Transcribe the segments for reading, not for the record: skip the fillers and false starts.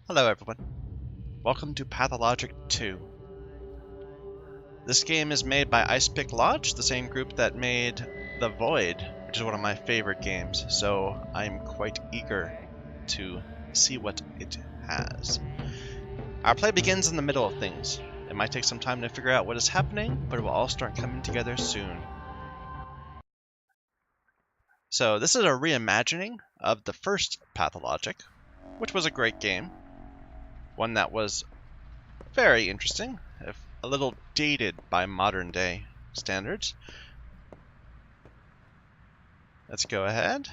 Hello everyone, welcome to Pathologic 2. This game is made by Icepick Lodge, the same group that made The Void, which is one of my favorite games, so I'm quite eager to see what it has. Our play begins in the middle of things. It might take some time to figure out what is happening, but it will all start coming together soon. So this is a reimagining of the first Pathologic, which was a great game. One that was very interesting, if a little dated by modern day standards. Let's go ahead.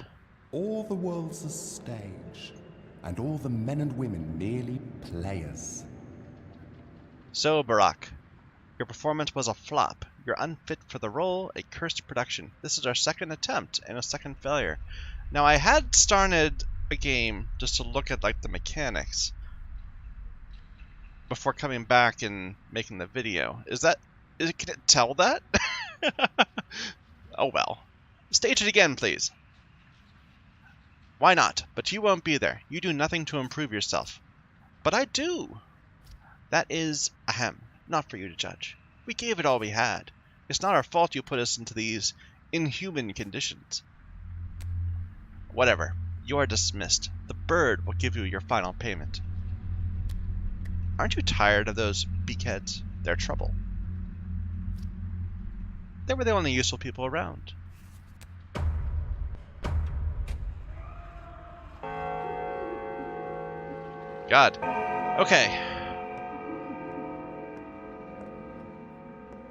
All the world's a stage, and all the men and women merely players. So, Barack, your performance was a flop. You're unfit for the role, a cursed production. This is our second attempt and a second failure. Now, I had started a game just to look at like the mechanics before coming back and making the video. Can it tell that? Oh well. Stage it again, please. Why not? But you won't be there. You do nothing to improve yourself. But I do. That is, not for you to judge. We gave it all we had. It's not our fault you put us into these inhuman conditions. Whatever. You are dismissed. The bird will give you your final payment. Aren't you tired of those beakheads? They're trouble. They were the only useful people around. God. Okay.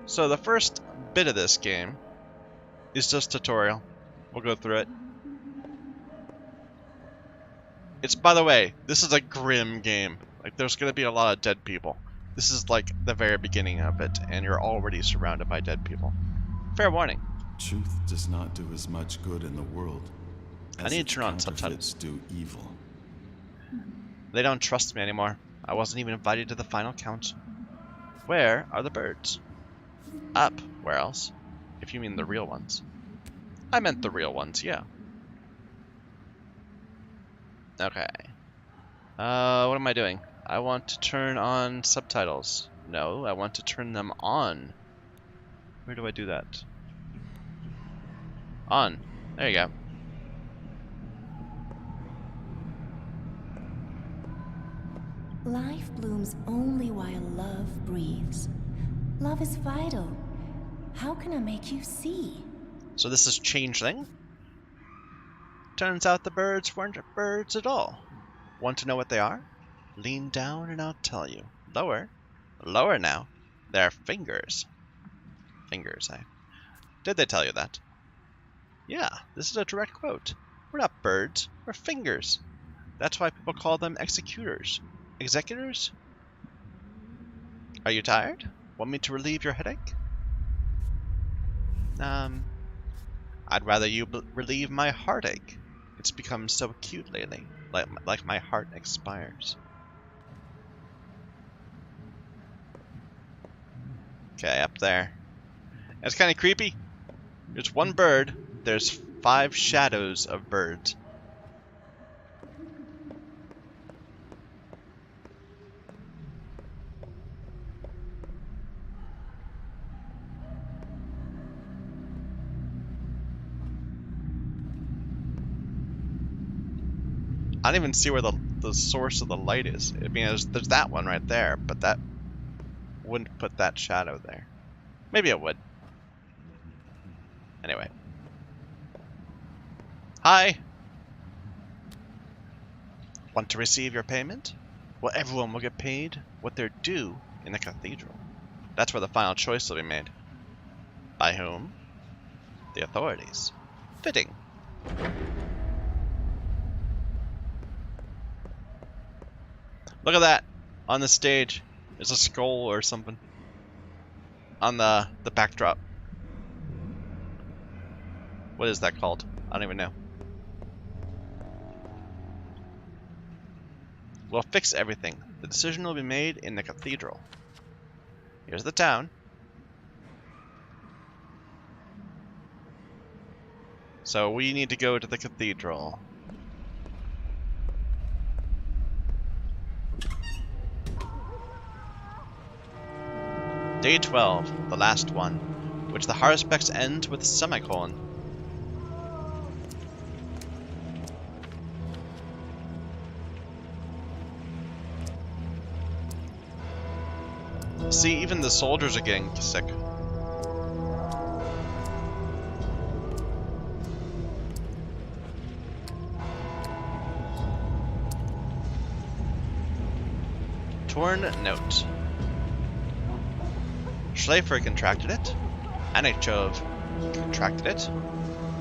So the first bit of this game is just tutorial. We'll go through it. It's, by the way, this is a grim game. Like, there's going to be a lot of dead people. This is like the very beginning of it, and you're already surrounded by dead people. Fair warning. Truth does not do as much good in the world I as need to its turn on counterfeits subtitles. do evil. They don't trust me anymore. I wasn't even invited to the final count. Where are the birds? Up. Where else? If you mean the real ones. I meant the real ones, yeah. Okay. What am I doing? I want to turn on subtitles. No, I want to turn them on. Where do I do that? On. There you go. Life blooms only while love breathes. Love is vital. How can I make you see? So this is Changeling. Turns out the birds weren't birds at all. Want to know what they are? Lean down and I'll tell you. Lower. Lower now. They're fingers. Fingers, eh? Did they tell you that? Yeah, this is a direct quote. We're not birds, we're fingers. That's why people call them executors. Executors? Are you tired? Want me to relieve your headache? I'd rather you relieve my heartache. It's become so acute lately, like my heart expires. Okay, up there. That's kind of creepy. There's one bird. There's 5 shadows of birds. I don't even see where the source of the light is. I mean, there's that one right there, but that wouldn't put that shadow there. Maybe it would. Anyway. Hi! Want to receive your payment? Well, everyone will get paid what they're due in the cathedral. That's where the final choice will be made. By whom? The authorities. Fitting. Look at that! On the stage, there's a skull or something. On the backdrop. What is that called? I don't even know. We'll fix everything. The decision will be made in the cathedral. Here's the town. So we need to go to the cathedral. Day 12, the last one, which the haruspex ends with a semicolon. See, even the soldiers are getting sick. Torn note. Schleifer contracted it. Anichov contracted it.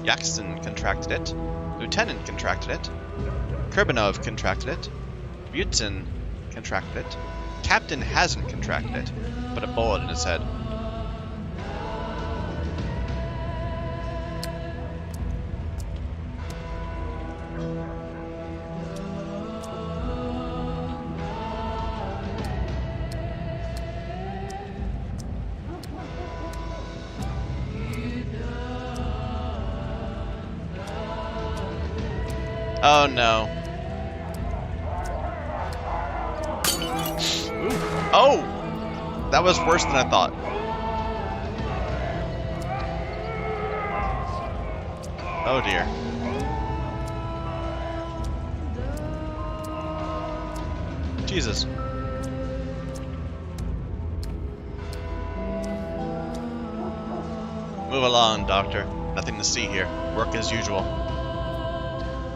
Yaxton contracted it. Lieutenant contracted it. Kurbanov contracted it. Butin contracted it. Captain hasn't contracted it. Put a bullet in his head. Oh no. Ooh. Oh! That was worse than I thought. Oh dear. Jesus. Move along, Doctor. Nothing to see here. Work as usual.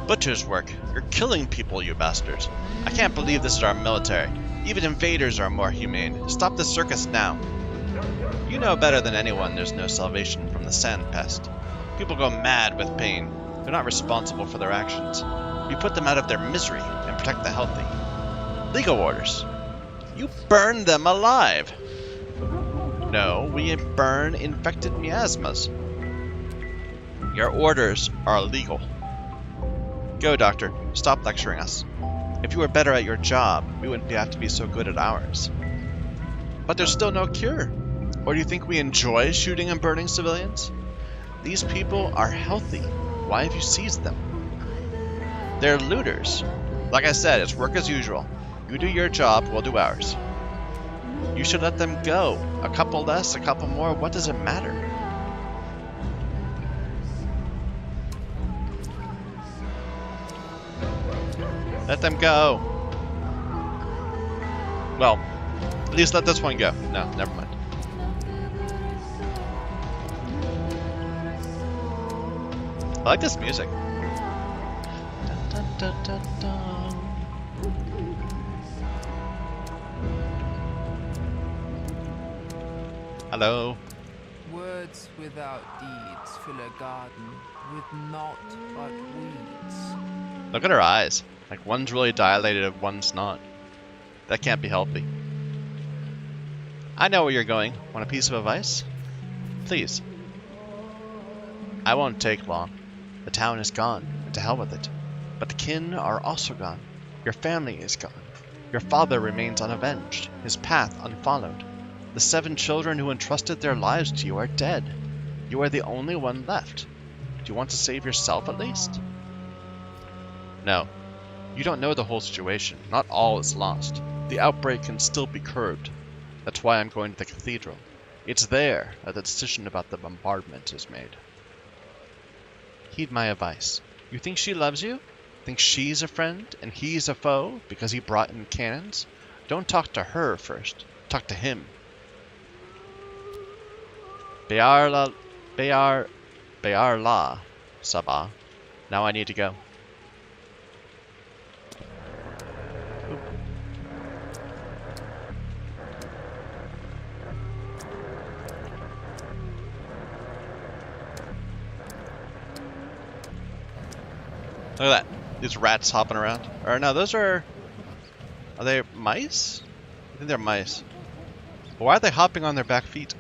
Butcher's work. You're killing people, you bastards. I can't believe this is our military. Even invaders are more humane. Stop the circus now. You know better than anyone there's no salvation from the sand pest. People go mad with pain. They're not responsible for their actions. We put them out of their misery and protect the healthy. Legal orders. You burn them alive. No, we burn infected miasmas. Your orders are illegal. Go, Doctor. Stop lecturing us. If you were better at your job, we wouldn't have to be so good at ours. But there's still no cure. Or do you think we enjoy shooting and burning civilians? These people are healthy. Why have you seized them? They're looters. Like I said, it's work as usual. You do your job, we'll do ours. You should let them go. A couple less, a couple more, what does it matter? Let them go. Well, at least let this one go. No, never mind. I like this music. Dun, dun, dun, dun, dun. Hello. Words without deeds fill a garden with naught but weeds. Look at her eyes. Like, one's really dilated and one's not. That can't be healthy. I know where you're going. Want a piece of advice? Please. I won't take long. The town is gone, and to hell with it. But the kin are also gone. Your family is gone. Your father remains unavenged, his path unfollowed. The 7 children who entrusted their lives to you are dead. You are the only one left. Do you want to save yourself at least? No. You don't know the whole situation. Not all is lost. The outbreak can still be curbed. That's why I'm going to the cathedral. It's there that the decision about the bombardment is made. Heed my advice. You think she loves you? Think she's a friend and he's a foe because he brought in cannons? Don't talk to her first. Talk to him. Bayar la, Sabah. Now I need to go. Look at that. These rats hopping around. Or no, those are they mice? I think they're mice. But why are they hopping on their back feet?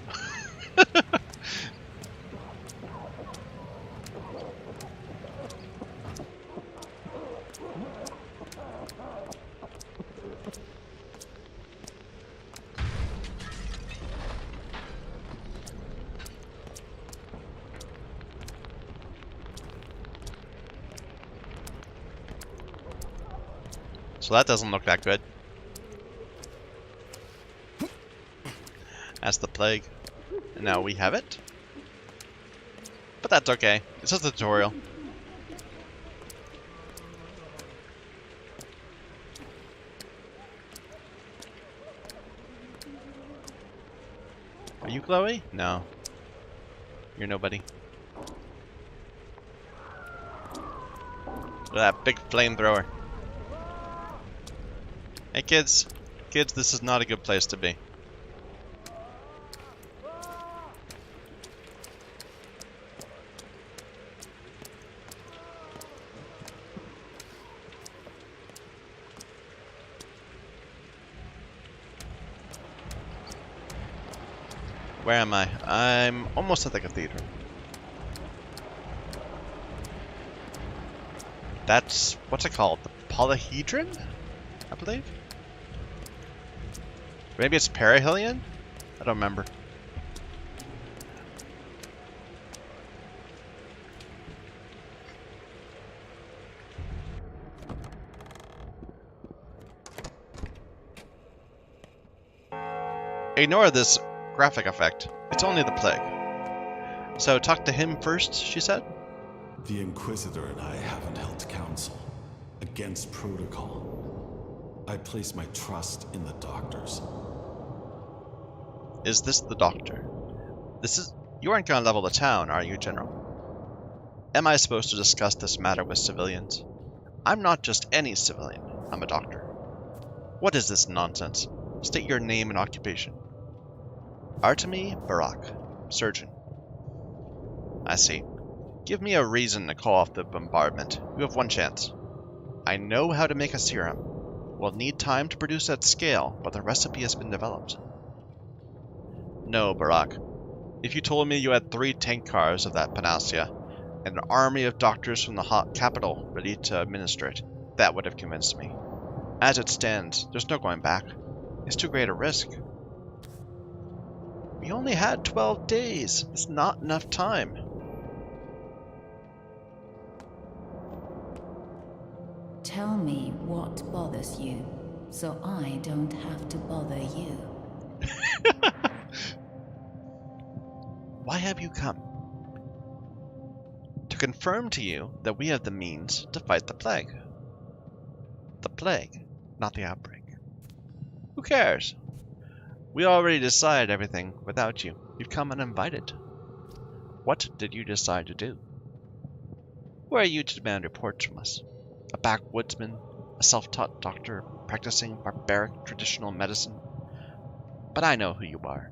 So that doesn't look that good. as the plague. And now we have it. But that's okay. It's just a tutorial. Are you Chloe? No. You're nobody. Look at that big flamethrower. Hey kids. Kids, this is not a good place to be. Where am I? I'm almost at the cathedral. That's, what's it called? The polyhedron? I believe? Maybe it's perihelion? I don't remember. Ignore this graphic effect. It's only the plague. So talk to him first, she said? The Inquisitor and I haven't held counsel. Against protocol. I place my trust in the doctors. Is this the doctor? You aren't gonna level the town, are you, General? Am I supposed to discuss this matter with civilians? I'm not just any civilian. I'm a doctor. What is this nonsense? State your name and occupation. Artemy Barak, surgeon. I see. Give me a reason to call off the bombardment. You have one chance. I know how to make a serum. We'll need time to produce at scale, but the recipe has been developed. No, Barak. If you told me you had 3 tank cars of that panacea, and an army of doctors from the hot capital ready to administer it, that would have convinced me. As it stands, there's no going back. It's too great a risk. We only had 12 days. It's not enough time. Tell me what bothers you, so I don't have to bother you. Why have you come? To confirm to you that we have the means to fight the plague. The plague, not the outbreak. Who cares? We already decided everything without you. You've come uninvited. What did you decide to do? Who are you to demand reports from us? A backwoodsman, a self-taught doctor practicing barbaric traditional medicine? But I know who you are.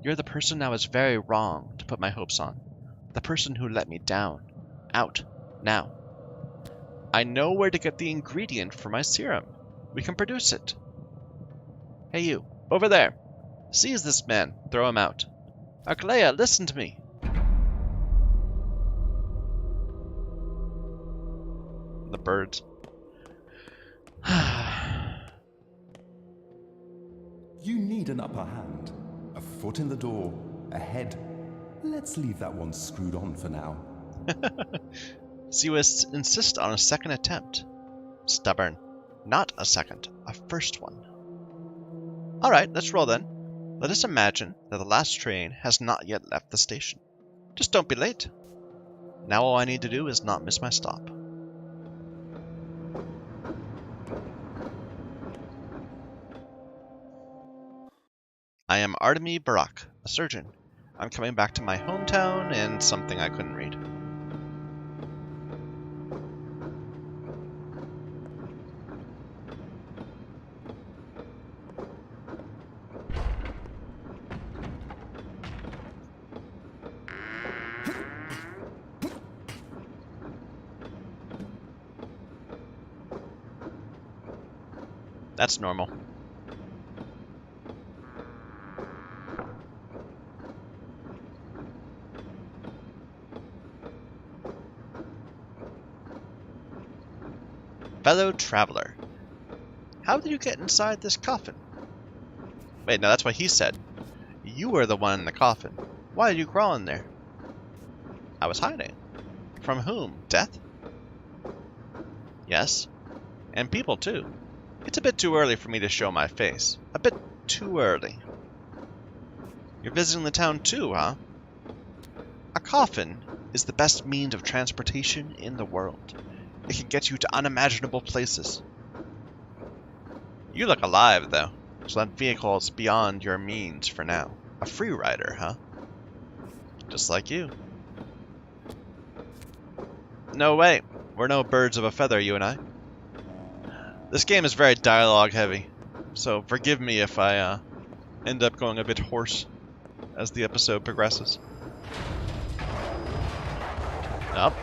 You're the person I was very wrong to put my hopes on. The person who let me down. Out. Now. I know where to get the ingredient for my serum. We can produce it. Hey you, over there. Seize this man. Throw him out. Arclea, listen to me. The birds. You need an upper hand. A foot in the door. A head. Let's leave that one screwed on for now. So you insist on a second attempt. Stubborn. Not a second. A first one. Alright, let's roll then. Let us imagine that the last train has not yet left the station. Just don't be late. Now all I need to do is not miss my stop. I am Artemy Barak, a surgeon. I'm coming back to my hometown and something I couldn't read. That's normal. Fellow traveler, how did you get inside this coffin? Wait, no, that's what he said. You were the one in the coffin. Why did you crawl in there? I was hiding. From whom? Death? Yes. And people, too. It's a bit too early for me to show my face. A bit too early. You're visiting the town too, huh? A coffin is the best means of transportation in the world. It can get you to unimaginable places. You look alive, though, so that vehicle is beyond your means for now. A free rider, huh? Just like you. No way. We're no birds of a feather, you and I. This game is very dialogue heavy, so forgive me if I end up going a bit hoarse as the episode progresses. Up.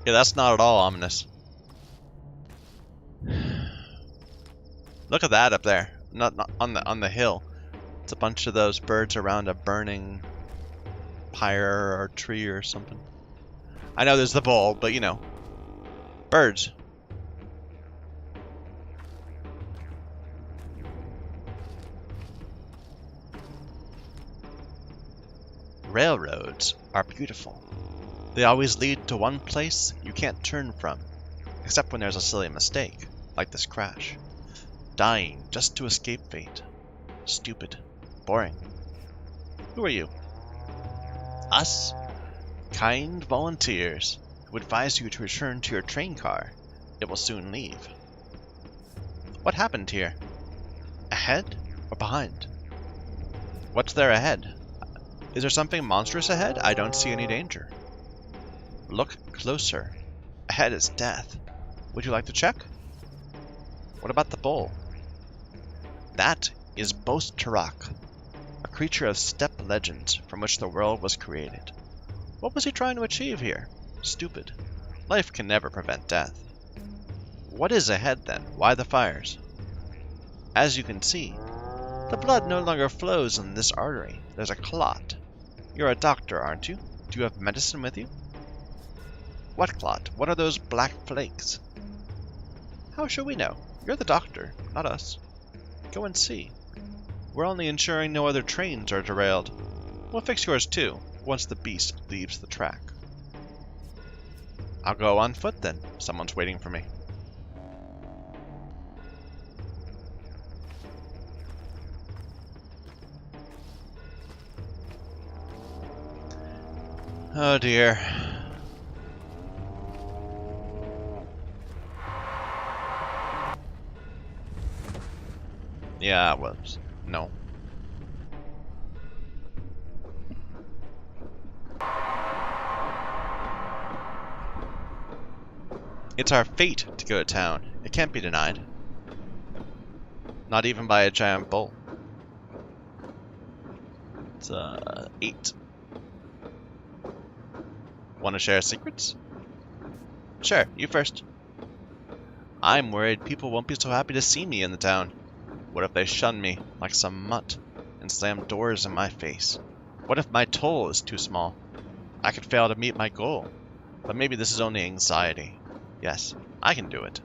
Yeah, that's not at all ominous. Look at that up there. Not on the hill. It's a bunch of those birds around a burning pyre or tree or something. I know there's the bull, but you know. Birds. Railroads are beautiful. They always lead to one place you can't turn from, except when there's a silly mistake, like this crash. Dying just to escape fate. Stupid. Boring. Who are you? Us? Kind volunteers who advise you to return to your train car. It will soon leave. What happened here? Ahead or behind? What's there ahead? Is there something monstrous ahead? I don't see any danger. Look closer. Ahead is death. Would you like to check? What about the bull? That is Bost Tarak, a creature of steppe legends from which the world was created. What was he trying to achieve here? Stupid. Life can never prevent death. What is ahead then? Why the fires? As you can see, the blood no longer flows in this artery. There's a clot. You're a doctor, aren't you? Do you have medicine with you? What clot? What are those black flakes? How should we know? You're the doctor, not us. Go and see. We're only ensuring no other trains are derailed. We'll fix yours too, once the beast leaves the track. I'll go on foot then. Someone's waiting for me. Oh dear. Yeah, it was. No. It's our fate to go to town. It can't be denied. Not even by a giant bull. It's 8. Want to share secrets? Sure, you first. I'm worried people won't be so happy to see me in the town. What if they shun me like some mutt and slam doors in my face? What if my toll is too small? I could fail to meet my goal. But maybe this is only anxiety. Yes, I can do it.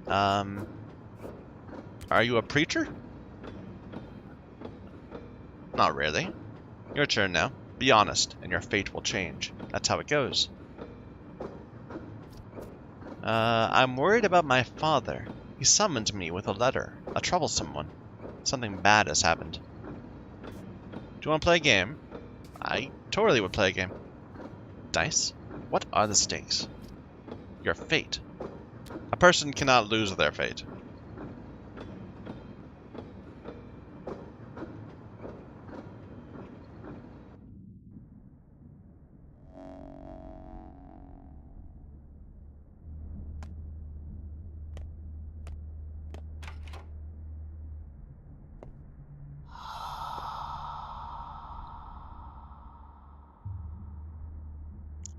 Are you a preacher? Not really. Your turn now. Be honest, and your fate will change. That's how it goes. I'm worried about my father. He summoned me with a letter. A troublesome one. Something bad has happened. Do you want to play a game? I totally would play a game. Dice? What are the stakes? Your fate. A person cannot lose their fate.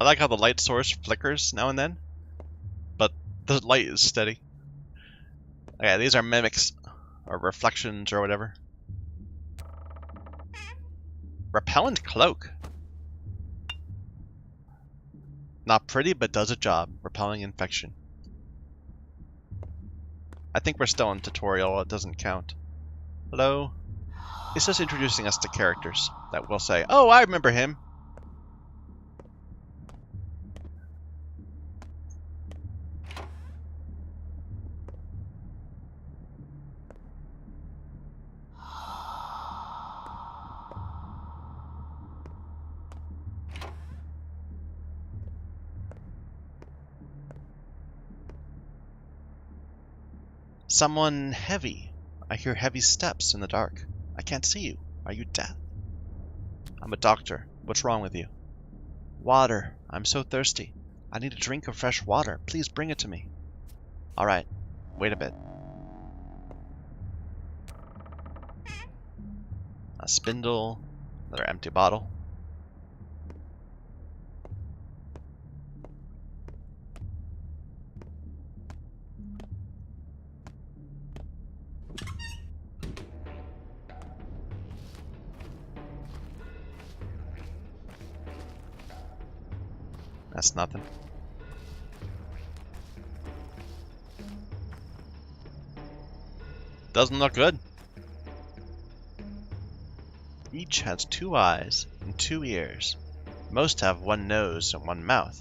I like how the light source flickers now and then, but the light is steady. Okay, these are mimics, or reflections, or whatever. Repellent cloak. Not pretty, but does a job, repelling infection. I think we're still in tutorial, it doesn't count. Hello? It's just introducing us to characters that will say, oh, I remember him. Someone heavy. I hear heavy steps in the dark. I can't see you. Are you deaf? I'm a doctor. What's wrong with you? Water. I'm so thirsty. I need a drink of fresh water. Please bring it to me. All right. Wait a bit. A spindle. Another empty bottle. That's nothing. Doesn't look good. Each has 2 eyes and 2 ears. Most have 1 nose and 1 mouth.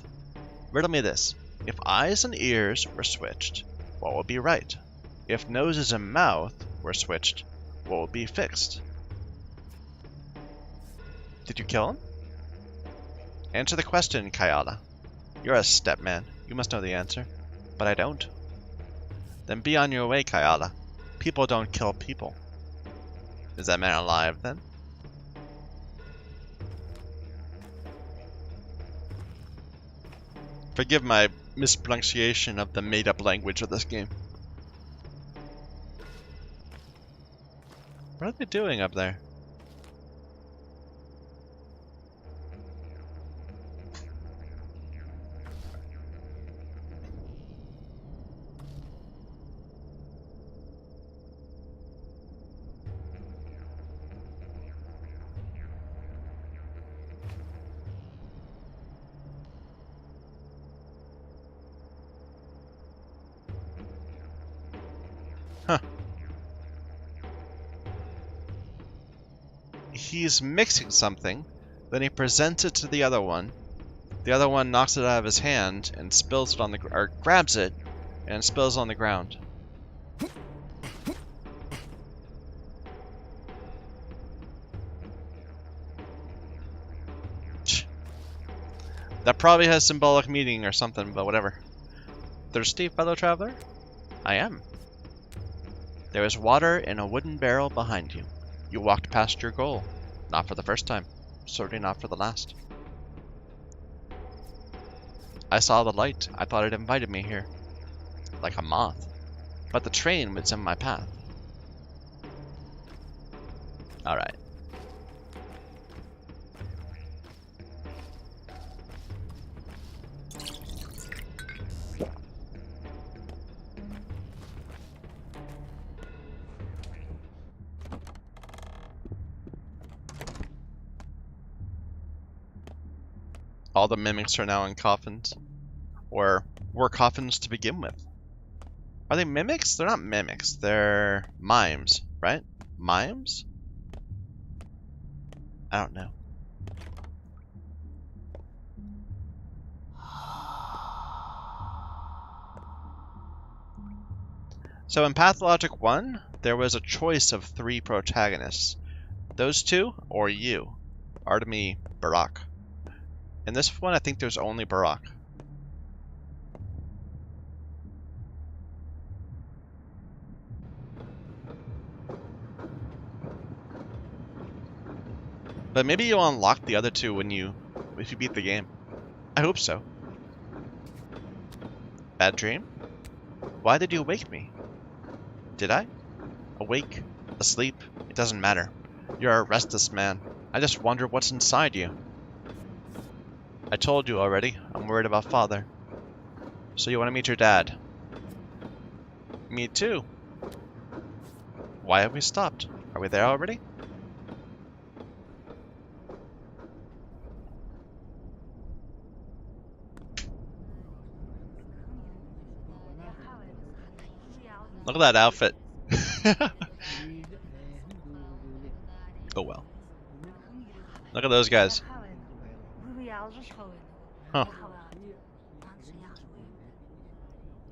Riddle me this. If eyes and ears were switched, what would be right? If noses and mouth were switched, what would be fixed? Did you kill him? Answer the question, Kayala. You're a stepman. You must know the answer. But I don't. Then be on your way, Kayala. People don't kill people. Is that man alive, then? Forgive my mispronunciation of the made-up language of this game. What are they doing up there? Huh. He's mixing something, then he presents it to the other one. The other one knocks it out of his hand and spills it on the or grabs it and spills on the ground. That probably has symbolic meaning or something, but whatever. Thirsty, fellow traveler? I am. There is water in a wooden barrel behind you. You walked past your goal. Not for the first time. Certainly not for the last. I saw the light. I thought it invited me here. Like a moth. But the train was in my path. Alright. All the mimics are now in coffins. Or were coffins to begin with. Are they mimics? They're not mimics. They're mimes, right? Mimes? I don't know. So in Pathologic 1, there was a choice of 3 protagonists. Those 2, or you. Artemy, Barak. In this one, I think there's only Barak. But maybe you'll unlock the other 2 if you beat the game. I hope so. Bad dream? Why did you wake me? Did I? Awake? Asleep? It doesn't matter. You're a restless man. I just wonder what's inside you. I told you already. I'm worried about Father. So you want to meet your dad? Me too. Why have we stopped? Are we there already? Look at that outfit. Oh well. Look at those guys. Huh.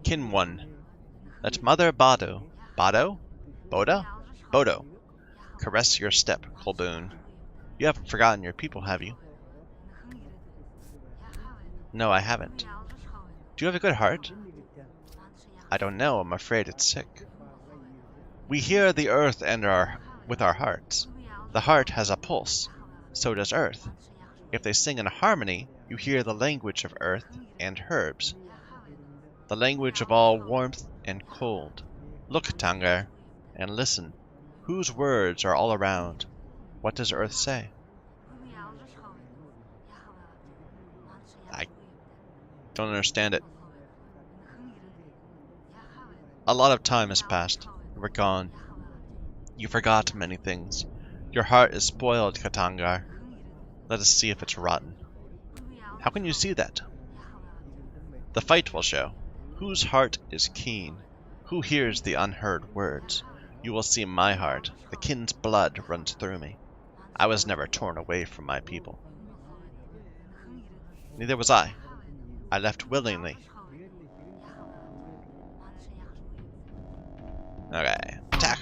Kin 1. Let Mother Bado. Bado? Boda? Bodo. Caress your step, Colboon. You haven't forgotten your people, have you? No, I haven't. Do you have a good heart? I don't know, I'm afraid it's sick. We hear the earth and with our hearts. The heart has a pulse, so does earth. If they sing in harmony, you hear the language of earth and herbs. The language of all warmth and cold. Look, Tangar, and listen. Whose words are all around? What does earth say? I don't understand it. A lot of time has passed. We're gone. You forgot many things. Your heart is spoiled, Katangar. Let us see if it's rotten. How can you see that? The fight will show. Whose heart is keen? Who hears the unheard words? You will see my heart. The kin's blood runs through me. I was never torn away from my people. Neither was I. I left willingly. Okay, attack.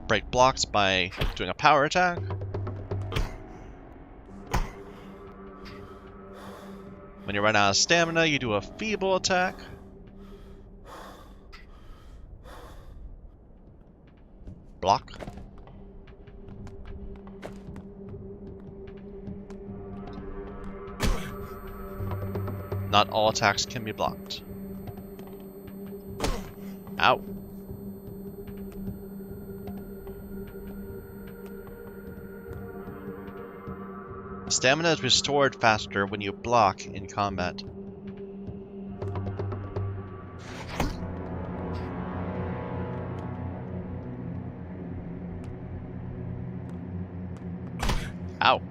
Break blocks by doing a power attack. When you run out of stamina, you do a feeble attack. Block. Not all attacks can be blocked. Ow. Stamina is restored faster when you block in combat. Ow.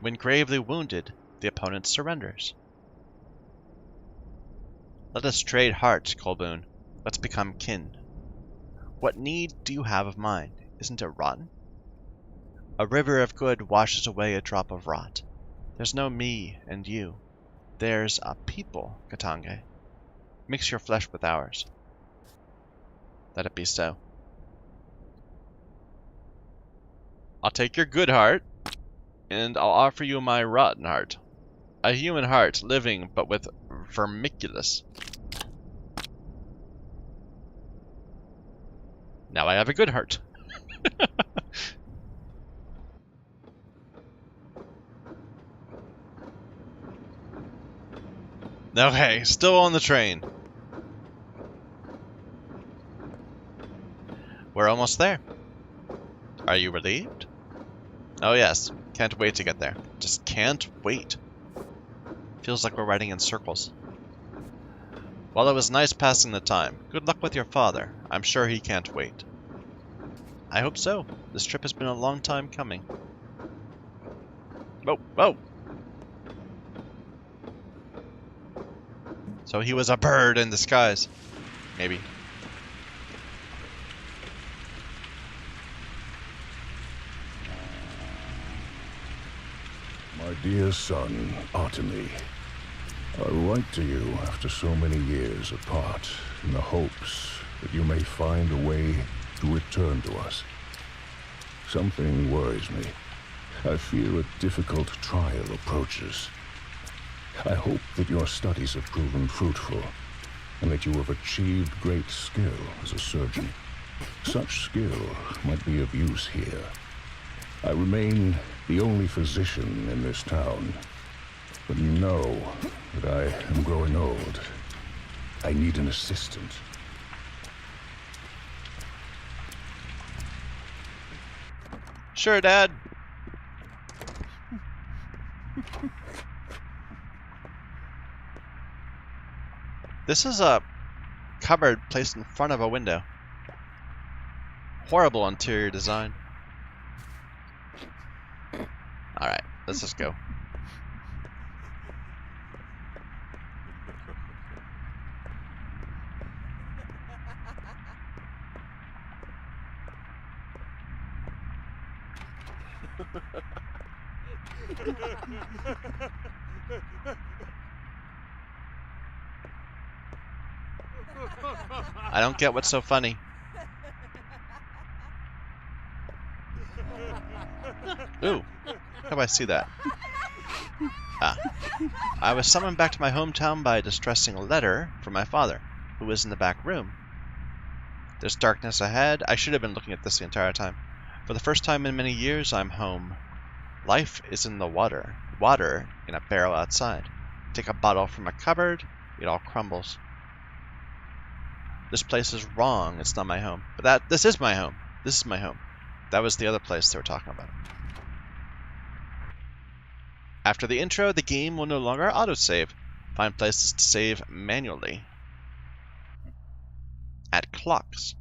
When gravely wounded, the opponent surrenders. Let us trade hearts, Colboon. Let's become kin. What need do you have of mine? Isn't it rotten? A river of good washes away a drop of rot. There's no me and you. There's a people, Katange. Mix your flesh with ours. Let it be so. I'll take your good heart, and I'll offer you my rotten heart. A human heart living but with vermiculus. Now I have a good heart. Okay, still on the train. We're almost there. Are you relieved? Oh yes, can't wait to get there. Just can't wait. Feels like we're riding in circles. Well, it was nice passing the time. Good luck with your father. I'm sure he can't wait. I hope so. This trip has been a long time coming. Whoa, whoa! So he was a bird in disguise. Maybe. My dear son, Artemy, I write to you after so many years apart in the hopes that you may find a way to return to us. Something worries me. I fear a difficult trial approaches. I hope that your studies have proven fruitful, and that you have achieved great skill as a surgeon. Such skill might be of use here. I remain the only physician in this town, but you know that I am growing old. I need an assistant. Sure, Dad. This is a cupboard placed in front of a window. Horrible interior design. Alright, let's just go. I don't get what's so funny. Ooh, how do I see that? Ah. I was summoned back to my hometown by a distressing letter from my father, who was in the back room. There's darkness ahead. I should have been looking at this the entire time. For the first time in many years, I'm home. Life is in the water. Water in a barrel outside. Take a bottle from a cupboard, it all crumbles. This place is wrong. It's not my home. But this is my home. This is my home. That was the other place they were talking about. After the intro, the game will no longer autosave. Find places to save manually. At clocks.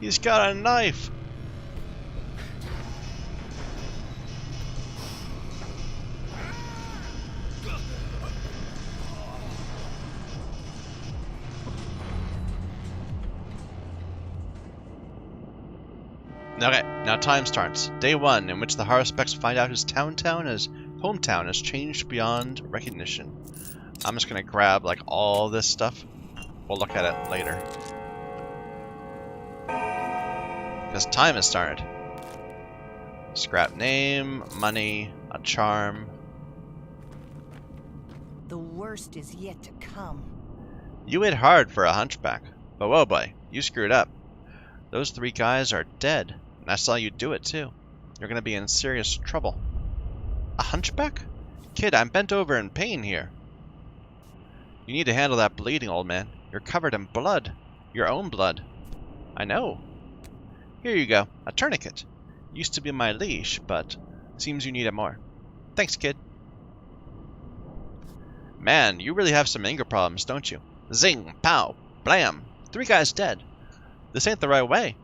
He's got a knife! Okay, now time starts. Day 1, in which the Haruspecs find out his hometown has changed beyond recognition. I'm just gonna grab like all this stuff. We'll look at it later. Because time has started. Scrap name, money, a charm. The worst is yet to come. You hit hard for a hunchback. But whoa boy, you screwed up. Those 3 guys are dead. And I saw you do it too. You're gonna be in serious trouble. A hunchback? Kid, I'm bent over in pain here. You need to handle that bleeding, old man. You're covered in blood. Your own blood. I know. Here you go. A tourniquet. Used to be my leash, but seems you need it more. Thanks, kid. Man, you really have some anger problems, don't you? Zing, pow, blam. 3 guys dead. This ain't the right way.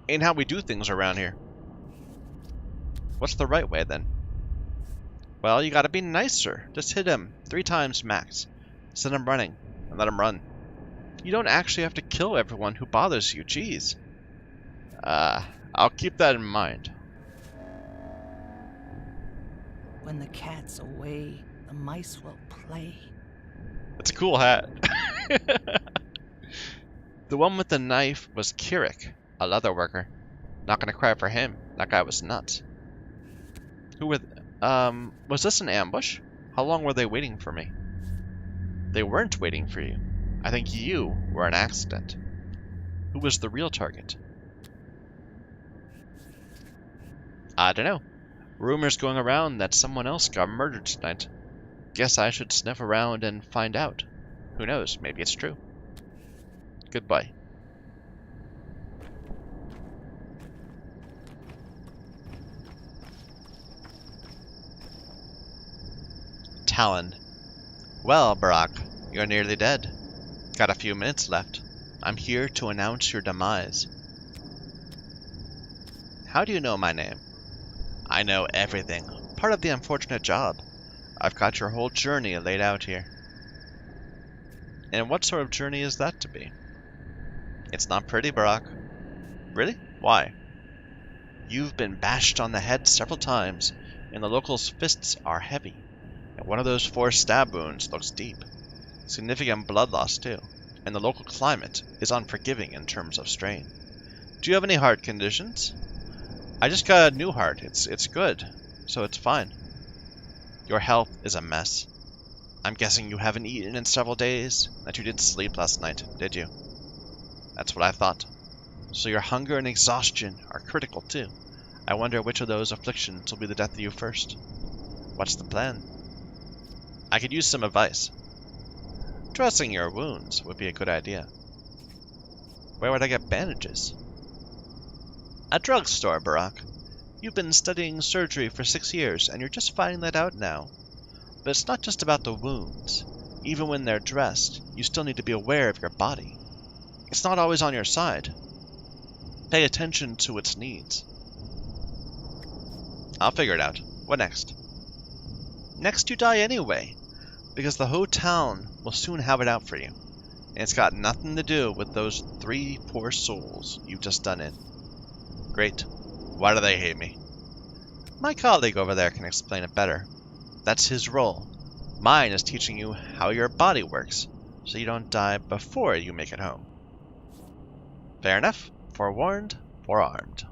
Ain't how we do things around here. What's the right way, then? Well, you gotta be nicer. Just hit him 3 times max. Send him running, and let him run. You don't actually have to kill everyone who bothers you, jeez. I'll keep that in mind. When the cat's away, the mice will play. That's a cool hat. The one with the knife was Kirik, a leather worker. Not gonna cry for him. That guy was nuts. Who were... was this an ambush? How long were they waiting for me? They weren't waiting for you. I think you were an accident. Who was the real target? I don't know. Rumors going around that someone else got murdered tonight. Guess I should sniff around and find out. Who knows, maybe it's true. Goodbye. Talon. Well, Barak, you're nearly dead. Got a few minutes left. I'm here to announce your demise. How do you know my name? I know everything. Part of the unfortunate job. I've got your whole journey laid out here. And what sort of journey is that to be? It's not pretty, Barak. Really? Why? You've been bashed on the head several times, and the locals' fists are heavy. And one of those 4 stab wounds looks deep. Significant blood loss, too. And the local climate is unforgiving in terms of strain. Do you have any heart conditions? I just got a new heart. It's good, so it's fine. Your health is a mess. I'm guessing you haven't eaten in several days, that you didn't sleep last night, did you? That's what I thought. So your hunger and exhaustion are critical too. I wonder which of those afflictions will be the death of you first. What's the plan? I could use some advice. Dressing your wounds would be a good idea. Where would I get bandages? A drugstore, Barack. You've been studying surgery for 6 years, and you're just finding that out now. But it's not just about the wounds. Even when they're dressed, you still need to be aware of your body. It's not always on your side. Pay attention to its needs. I'll figure it out. What next? Next you die anyway, because the whole town will soon have it out for you. And it's got nothing to do with those 3 poor souls you've just done in. Great. Why do they hate me? My colleague over there can explain it better. That's his role. Mine is teaching you how your body works, so you don't die before you make it home. Fair enough. Forewarned, forearmed.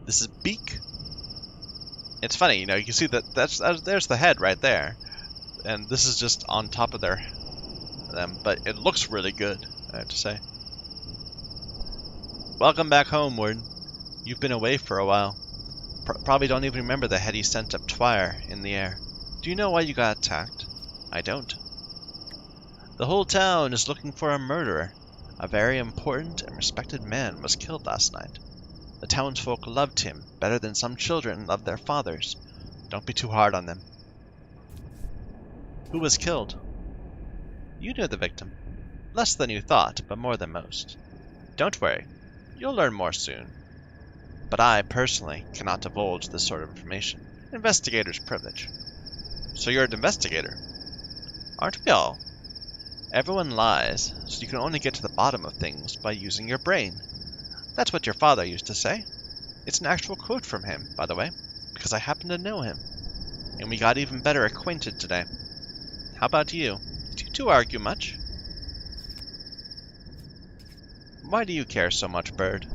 This is beak. It's funny, you know, you can see that there's the head right there. And this is just on top of them, but it looks really good, I have to say. Welcome back home, Warden. You've been away for a while. Probably don't even remember the heady scent of twire in the air. Do you know why you got attacked? I don't. The whole town is looking for a murderer. A very important and respected man was killed last night. The townsfolk loved him better than some children love their fathers. Don't be too hard on them. Who was killed? You knew the victim. Less than you thought, but more than most. Don't worry. You'll learn more soon. But I, personally, cannot divulge this sort of information. Investigator's privilege. So you're an investigator. Aren't we all? Everyone lies, so you can only get to the bottom of things by using your brain. That's what your father used to say. It's an actual quote from him, by the way, because I happen to know him. And we got even better acquainted today. How about you? Do you two argue much? Why do you care so much, Bird?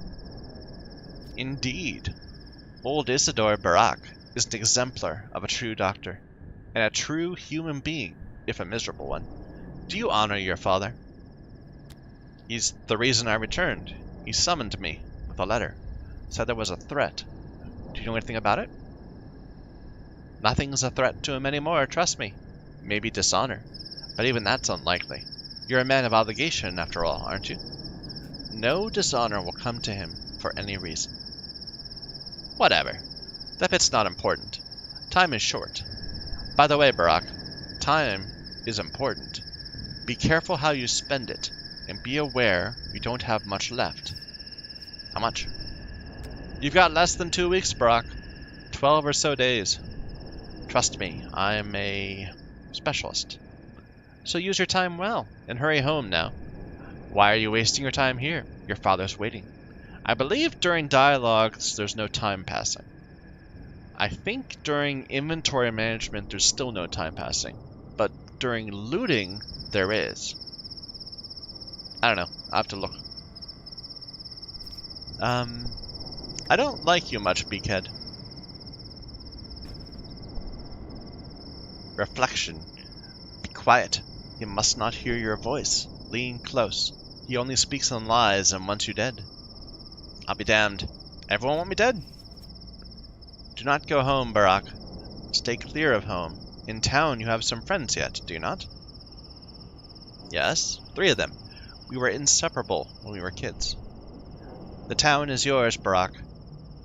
Indeed. Old Isidore Barak is an exemplar of a true doctor, and a true human being, if a miserable one. Do you honor your father? He's the reason I returned. He summoned me with a letter. Said there was a threat. Do you know anything about it? Nothing's a threat to him anymore, trust me. Maybe dishonor, but even that's unlikely. You're a man of obligation, after all, aren't you? No dishonor will come to him for any reason. Whatever. That bit's not important. Time is short. By the way, Barak, time is important. Be careful how you spend it, and be aware you don't have much left. How much? You've got less than 2 weeks, Barak. 12 or so days. Trust me, I'm a specialist. So use your time well, and hurry home now. Why are you wasting your time here? Your father's waiting. I believe during dialogues there's no time passing. I think during inventory management there's still no time passing, but during looting there is. I don't know, I'll have to look. I don't like you much, Beakhead. Reflection. Be quiet. He must not hear your voice. Lean close. He only speaks in lies and wants you dead. I'll be damned. Everyone want me dead? Do not go home, Barak. Stay clear of home. In town you have some friends yet, do you not? Yes, 3 of them. We were inseparable when we were kids. The town is yours, Barak.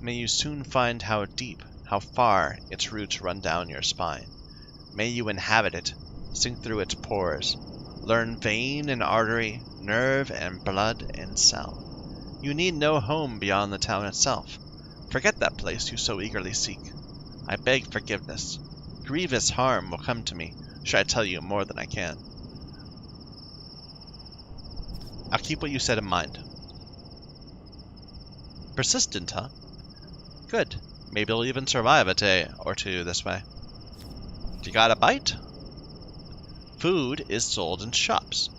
May you soon find how deep, how far its roots run down your spine. May you inhabit it, sink through its pores, learn vein and artery, nerve and blood and cell. You need no home beyond the town itself. Forget that place you so eagerly seek. I beg forgiveness. Grievous harm will come to me, should I tell you more than I can. I'll keep what you said in mind. Persistent, huh? Good. Maybe you'll even survive a day or 2 this way. You got a bite? Food is sold in shops.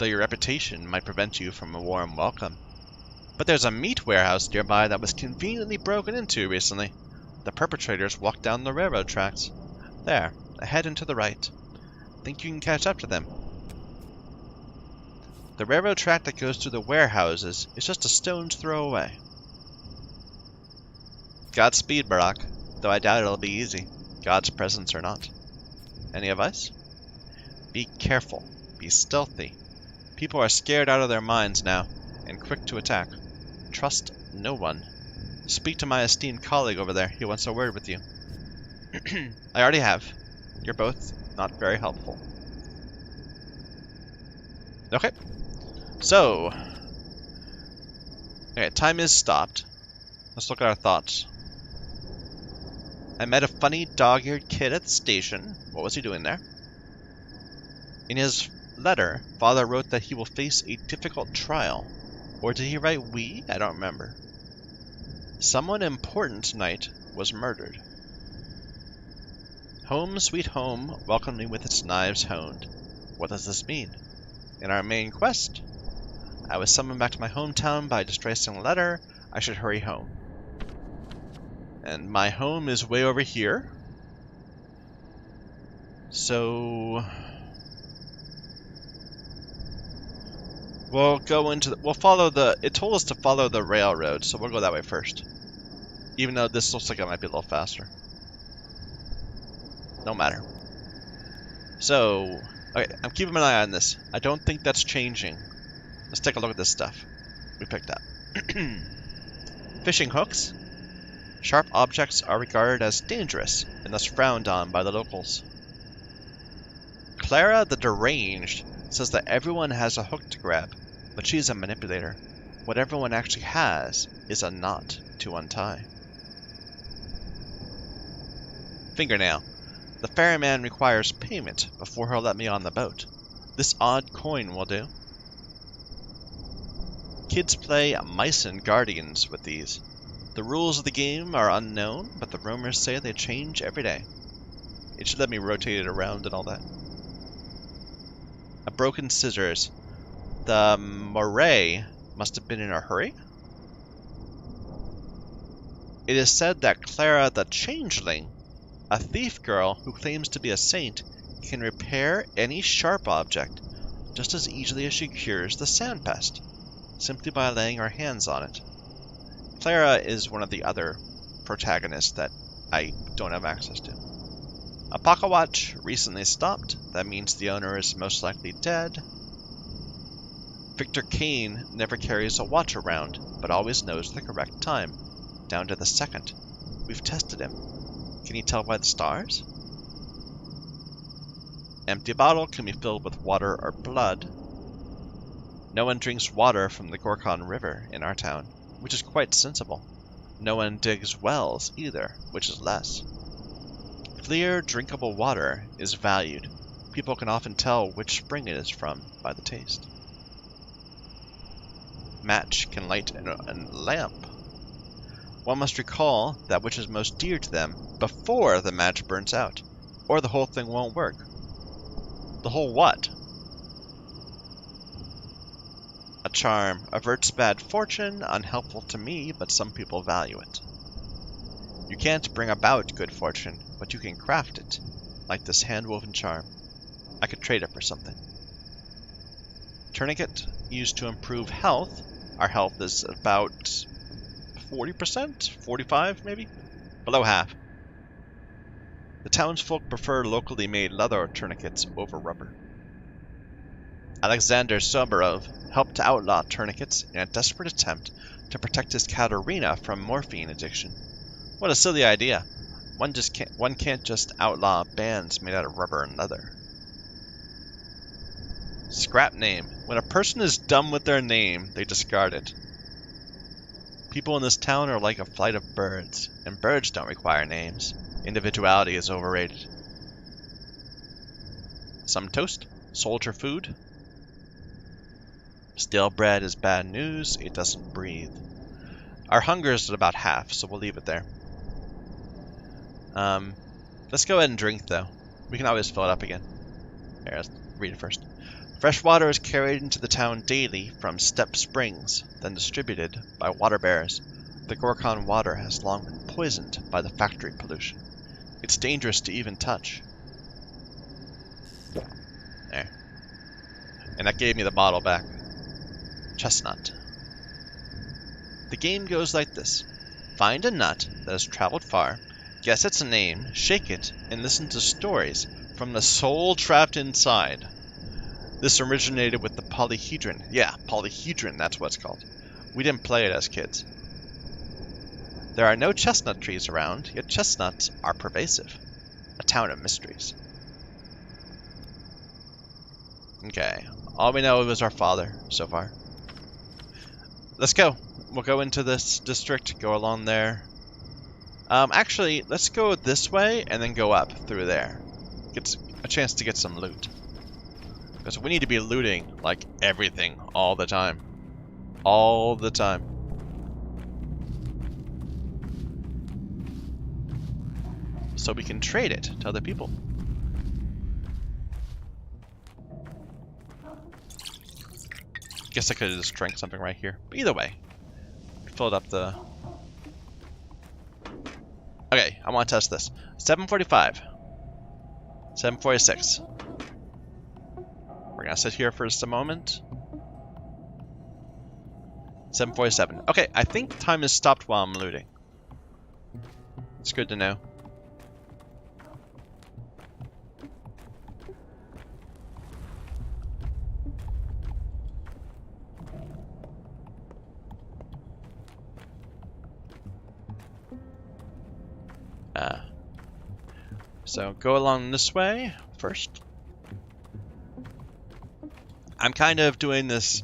though your reputation might prevent you from a warm welcome. But there's a meat warehouse nearby that was conveniently broken into recently. The perpetrators walked down the railroad tracks. There, ahead and to the right. Think you can catch up to them? The railroad track that goes through the warehouses is just a stone's throw away. Godspeed, Barak, though I doubt it'll be easy, God's presence or not. Any advice? Be careful. Be stealthy. People are scared out of their minds now, and quick to attack. Trust no one. Speak to my esteemed colleague over there. He wants a word with you. I already have. You're both not very helpful. Okay. So. Okay, time is stopped. Let's look at our thoughts. I met a funny dog-eared kid at the station. What was he doing there? In his letter, Father wrote that he will face a difficult trial. Or did he write we? I don't remember. Someone important tonight was murdered. Home sweet home welcomed me with its knives honed. What does this mean? In our main quest, I was summoned back to my hometown by a distressing letter. I should hurry home. And my home is way over here. So we'll go into we'll follow the, it told us to follow the railroad, so we'll go that way first. Even though this looks like it might be a little faster. No matter. So, okay, I'm keeping an eye on this. I don't think that's changing. Let's take a look at this stuff we picked up. Fishing hooks. Sharp objects are regarded as dangerous and thus frowned on by the locals. Clara the Deranged says that everyone has a hook to grab, but she's a manipulator. What everyone actually has is a knot to untie. Fingernail. The ferryman requires payment before he'll let me on the boat. This odd coin will do. Kids play mice and guardians with these. The rules of the game are unknown, but the rumors say they change every day. It should let me rotate it around and all that. A broken scissors. The moray must have been in a hurry. It is said that Clara the Changeling, a thief girl who claims to be a saint, can repair any sharp object just as easily as she cures the sand pest, simply by laying her hands on it. Clara is one of the other protagonists that I don't have access to. A pocket watch recently stopped. That means the owner is most likely dead. Victor Kane never carries a watch around, but always knows the correct time, down to the second. We've tested him. Can you tell by the stars? Empty bottle can be filled with water or blood. No one drinks water from the Gorkon River in our town, which is quite sensible. No one digs wells either, which is less. Clear, drinkable water is valued. People can often tell which spring it is from by the taste. Match can light a lamp. One must recall that which is most dear to them before the match burns out, or the whole thing won't work. The whole what? A charm averts bad fortune, unhelpful to me, but some people value it. You can't bring about good fortune, but you can craft it, like this hand-woven charm. I could trade it for something. Tourniquet, used to improve health. Our health is about 40%? 45 maybe? Below half. The townsfolk prefer locally made leather tourniquets over rubber. Alexander Soborov helped to outlaw tourniquets in a desperate attempt to protect his Katerina from morphine addiction. What a silly idea. One can't just outlaw bands made out of rubber and leather. Scrap name. When a person is done with their name, they discard it. People in this town are like a flight of birds, and birds don't require names. Individuality is overrated. Some toast. Soldier food. Stale bread is bad news. It doesn't breathe. Our hunger is at about half, so we'll leave it there. Let's go ahead and drink, though. We can always fill it up again. Here, let's read it first. Fresh water is carried into the town daily from step springs, then distributed by water bearers. The Gorkon water has long been poisoned by the factory pollution. It's dangerous to even touch. There. And that gave me the bottle back. Chestnut. The game goes like this. Find a nut that has traveled far, guess its name, shake it, and listen to stories from the soul trapped inside. This originated with the polyhedron. Yeah, polyhedron, that's what it's called. We didn't play it as kids. There are no chestnut trees around, yet chestnuts are pervasive. A town of mysteries. Okay, all we know is our father so far. Let's go. We'll go into this district, go along there. Actually, let's go this way and then go up through there. Get a chance to get some loot. Because we need to be looting, like, everything all the time. All the time. So we can trade it to other people. Guess I could have just drank something right here. But either way, filled up the... Okay, I want to test this. 745. 746. We're gonna sit here for just a moment. 747. Okay, I think time has stopped while I'm looting. It's good to know. So go along this way first. I'm kind of doing this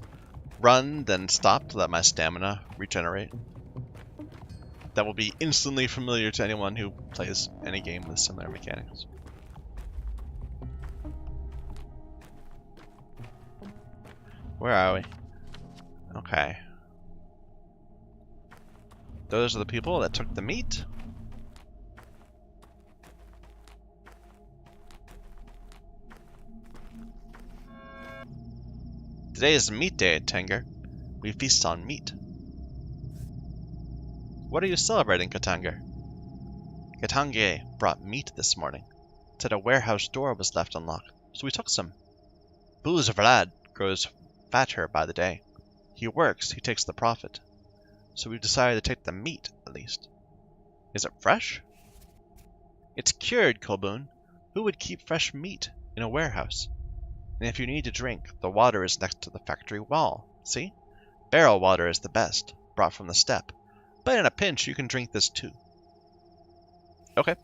run, then stop to let my stamina regenerate. That will be instantly familiar to anyone who plays any game with similar mechanics. Where are we? Okay. Those are the people that took the meat. Today is meat day, Tenger. We feast on meat. What are you celebrating, Katanga? Katange brought meat this morning. Said a warehouse door was left unlocked, so we took some. Booz Vlad grows fatter by the day. He works, he takes the profit. So we decided to take the meat, at least. Is it fresh? It's cured, Kolbun. Who would keep fresh meat in a warehouse? And if you need to drink, the water is next to the factory wall. See? Barrel water is the best, brought from the steppe. But in a pinch, you can drink this too. Okay.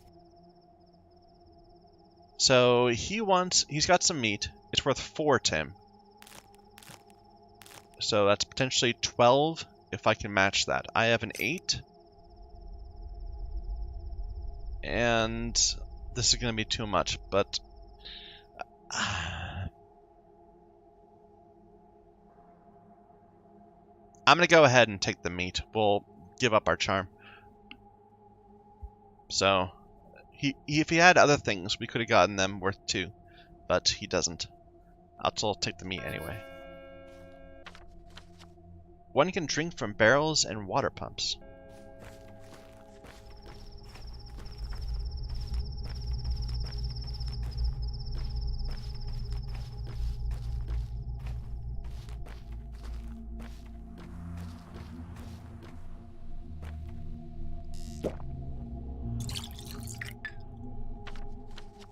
So he's got some meat. It's worth 4 to him. So that's potentially 12 if I can match that. I have an 8. And this is going to be too much, but... I'm going to go ahead and take the meat. We'll give up our charm. So, if he had other things, we could have gotten them worth 2. But he doesn't. I'll still take the meat anyway. One can drink from barrels and water pumps.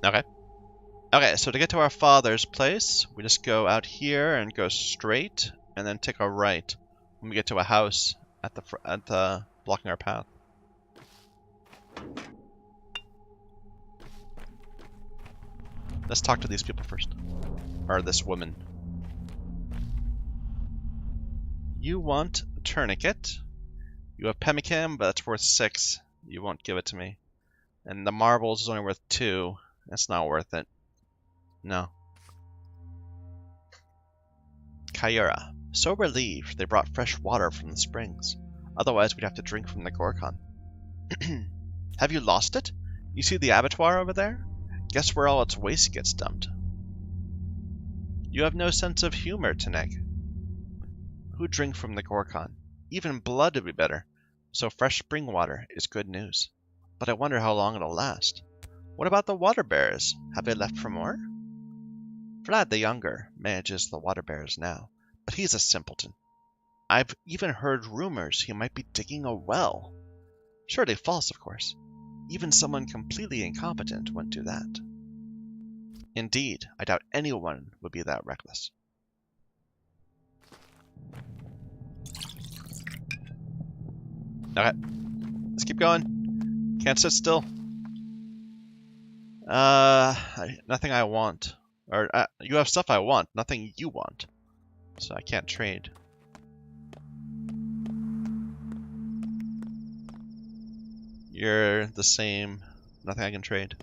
Okay. Okay, so to get to our father's place, we just go out here and go straight, and then take a right when we get to a house at the blocking our path. Let's talk to these people first, or this woman. You want a tourniquet. You have pemmican, but that's worth 6. You won't give it to me. And the marbles is only worth 2. That's not worth it. No. Kyura. So relieved they brought fresh water from the springs. Otherwise we'd have to drink from the Gorkon. Have you lost it? You see the abattoir over there? Guess where all its waste gets dumped. You have no sense of humor, Teneg. Who drink from the Gorkon? Even blood would be better, so fresh spring water is good news. But I wonder how long it'll last. What about the water bearers? Have they left for more? Vlad the Younger manages the water bearers now, but he's a simpleton. I've even heard rumors he might be digging a well. Surely false, of course. Even someone completely incompetent wouldn't do that. Indeed, I doubt anyone would be that reckless. Okay, let's keep going. Can't sit still. Nothing I want. Or, you have stuff I want, nothing you want. So I can't trade. You're the same. Nothing I can trade.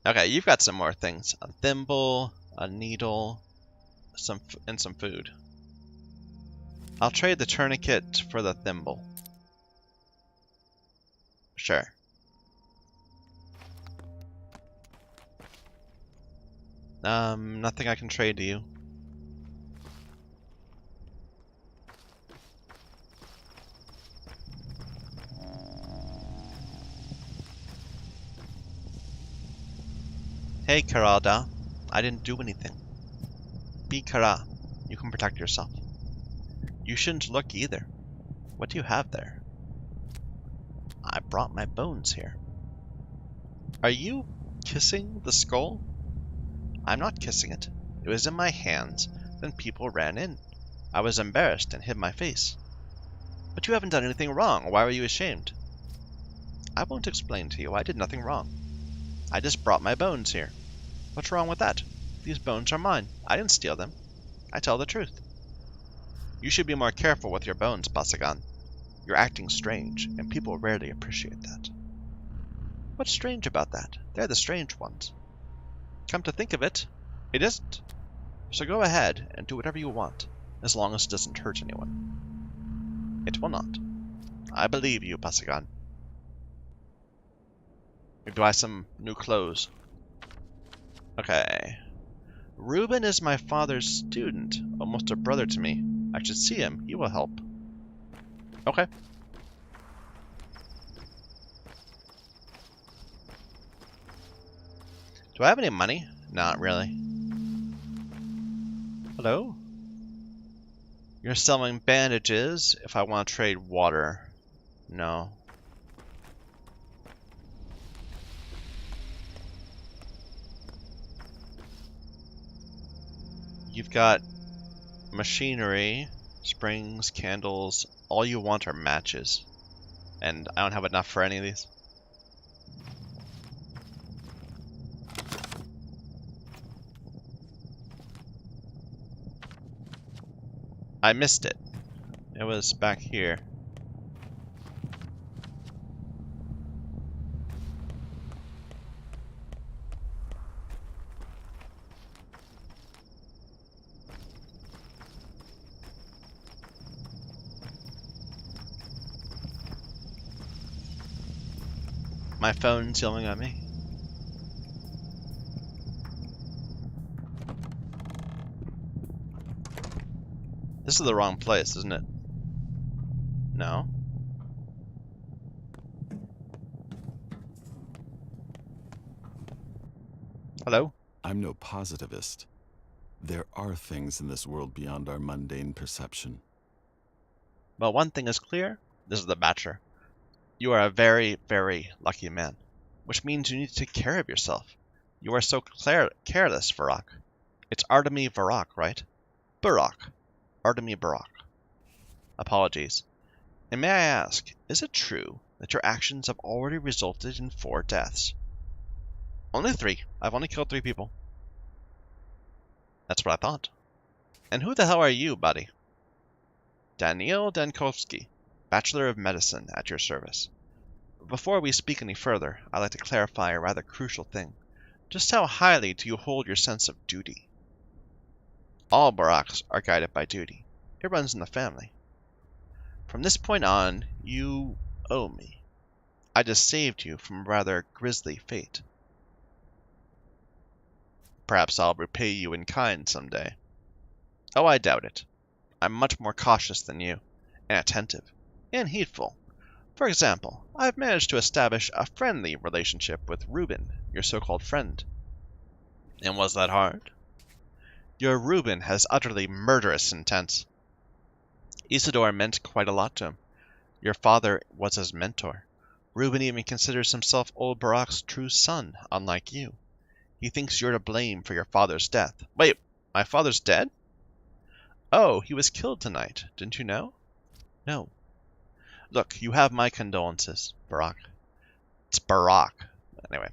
Okay, you've got some more things. A thimble, a needle, and some food. I'll trade the tourniquet for the thimble. Sure. Nothing I can trade to you. Hey, Karada. I didn't do anything. Be Kara. You can protect yourself. You shouldn't look either. What do you have there? I brought my bones here. Are you kissing the skull? I'm not kissing it. It was in my hands, then people ran in. I was embarrassed and hid my face. But you haven't done anything wrong. Why were you ashamed? I won't explain to you. I did nothing wrong. I just brought my bones here. What's wrong with that? These bones are mine. I didn't steal them. I tell the truth. You should be more careful with your bones, Basagan. You're acting strange, and people rarely appreciate that. What's strange about that? They're the strange ones. Come to think of it, it isn't. So go ahead and do whatever you want, as long as it doesn't hurt anyone. It will not. I believe you, Basagan. Maybe buy some new clothes. Okay. Reuben is my father's student, almost a brother to me. I should see him. He will help. Okay. Do I have any money? Not really. Hello? You're selling bandages if I want to trade water. No. You've got machinery, springs, candles. All you want are matches. And I don't have enough for any of these. I missed it. It was back here. My phone's yelling at me. This is the wrong place, isn't it? No. Hello? I'm no positivist. There are things in this world beyond our mundane perception. Well, one thing is clear. This is the Bachelor. You are a very, very lucky man, which means you need to take care of yourself. You are so careless, Varrock. It's Artemy Varrock, right? Burrock. Artemy Burrock. Apologies. And may I ask, is it true that your actions have already resulted in 4 deaths? Only 3. I've only killed 3 people. That's what I thought. And who the hell are you, buddy? Daniil Dankovsky, Bachelor of Medicine, at your service. Before we speak any further, I'd like to clarify a rather crucial thing. Just how highly do you hold your sense of duty? All Barracks are guided by duty. It runs in the family. From this point on, you owe me. I just saved you from a rather grisly fate. perhaps I'll repay you in kind someday. Oh, I doubt it. I'm much more cautious than you, and attentive, and heedful. For example, I've managed to establish a friendly relationship with Reuben, your so-called friend. And was that hard? Your Reuben has utterly murderous intent. Isidore meant quite a lot to him. Your father was his mentor. Reuben even considers himself old Barak's true son, unlike you. He thinks you're to blame for your father's death. Wait, my father's dead? Oh, he was killed tonight. Didn't you know? No. Look, you have my condolences, Barak. It's Barak. Anyway,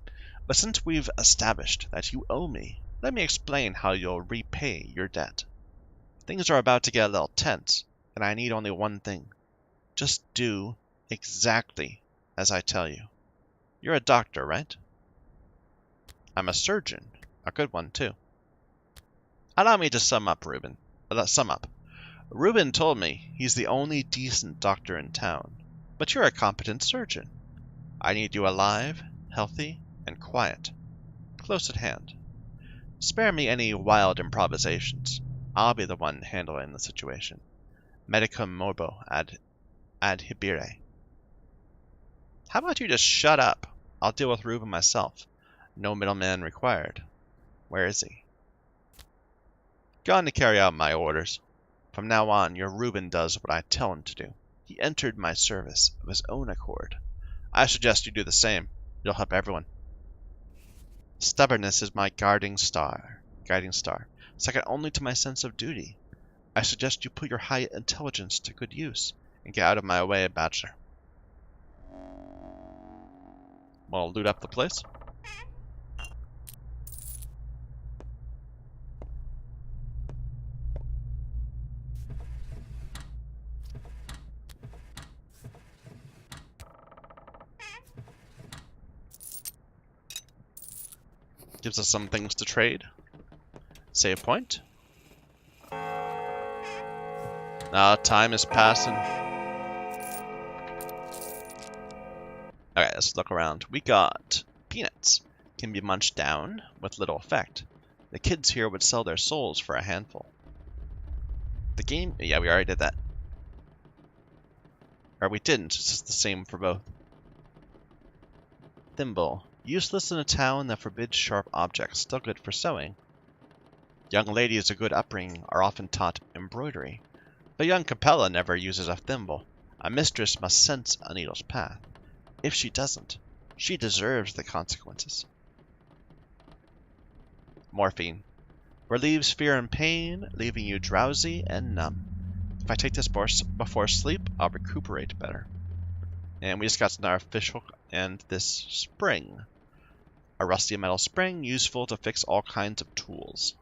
but since we've established that you owe me, let me explain how you'll repay your debt. Things are about to get a little tense, and I need only one thing. Just do exactly as I tell you. You're a doctor, right? I'm a surgeon. A good one, too. Allow me to sum up, Reuben. Reuben told me he's the only decent doctor in town, but you're a competent surgeon. I need you alive, healthy, and quiet. Close at hand. Spare me any wild improvisations. I'll be the one handling the situation. Medicum morbo ad hibere. How about you just shut up? I'll deal with Reuben myself. No middleman required. Where is he? Gone to carry out my orders. From now on, your Reuben does what I tell him to do. He entered my service of his own accord. I suggest you do the same. You'll help everyone. Stubbornness is my guiding star, second only to my sense of duty. I suggest you put your high intelligence to good use and get out of my way, Bachelor. Well, loot up the place. Gives us some things to trade. Save point. Time is passing. Alright, let's look around. We got peanuts. Can be munched down with little effect. The kids here would sell their souls for a handful. The game... Yeah, we already did that. Or we didn't. It's just the same for both. Thimble. Useless in a town that forbids sharp objects. Still good for sewing. Young ladies of good upbringing are often taught embroidery. But young Capella never uses a thimble. A mistress must sense a needle's path. If she doesn't, she deserves the consequences. Morphine. Relieves fear and pain, leaving you drowsy and numb. If I take this before sleep, I'll recuperate better. And we just got another fish hook and this spring. A rusty metal spring useful to fix all kinds of tools.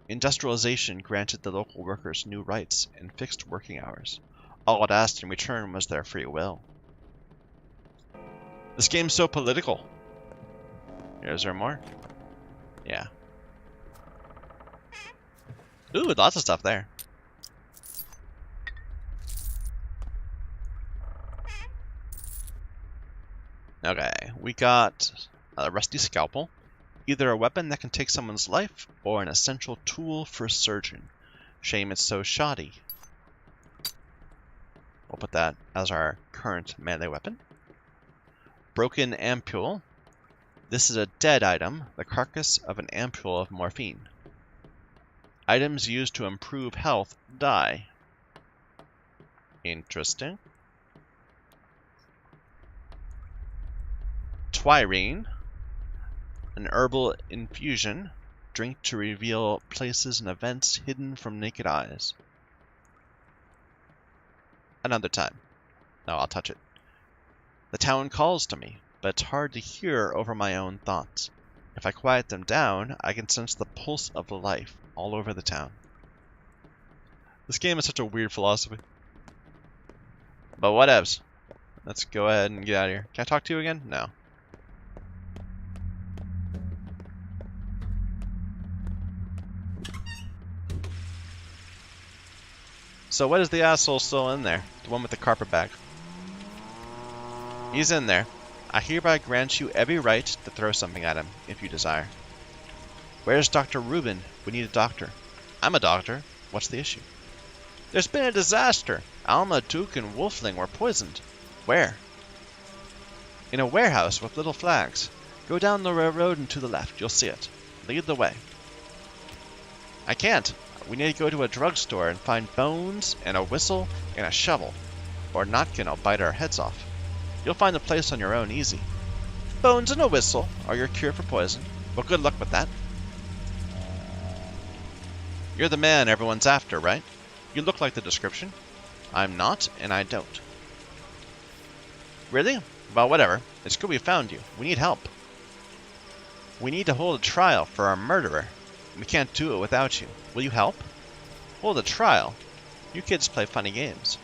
Industrialization granted the local workers new rights and fixed working hours. All it asked in return was their free will. This game's so political. Is there more? Yeah. Ooh, lots of stuff there. Okay, we got a rusty scalpel. Either a weapon that can take someone's life, or an essential tool for a surgeon. Shame it's so shoddy. We'll put that as our current melee weapon. Broken ampule. This is a dead item, the carcass of an ampule of morphine. Items used to improve health die. Interesting. Twirine. An herbal infusion. Drink to reveal places and events hidden from naked eyes. Another time. No, I'll touch it. The town calls to me, but it's hard to hear over my own thoughts. If I quiet them down, I can sense the pulse of life all over the town. This game is such a weird philosophy. But whatevs. Let's go ahead and get out of here. Can I talk to you again? No. So what is the asshole still in there? The one with the carpet bag. He's in there. I hereby grant you every right to throw something at him, if you desire. Where's Dr. Reuben? We need a doctor. I'm a doctor. What's the issue? There's been a disaster. Alma, Duke, and Wolfling were poisoned. Where? In a warehouse with little flags. Go down the railroad and to the left. You'll see it. Lead the way. I can't. We need to go to a drugstore and find bones and a whistle and a shovel. Or Notkin will bite our heads off. You'll find the place on your own easy. Bones and a whistle are your cure for poison. Well, good luck with that. You're the man everyone's after, right? You look like the description. I'm not, and I don't. Really? Well, whatever. It's good we found you. We need help. We need to hold a trial for our murderer. We can't do it without you. Will you help? Hold a trial? You kids play funny games.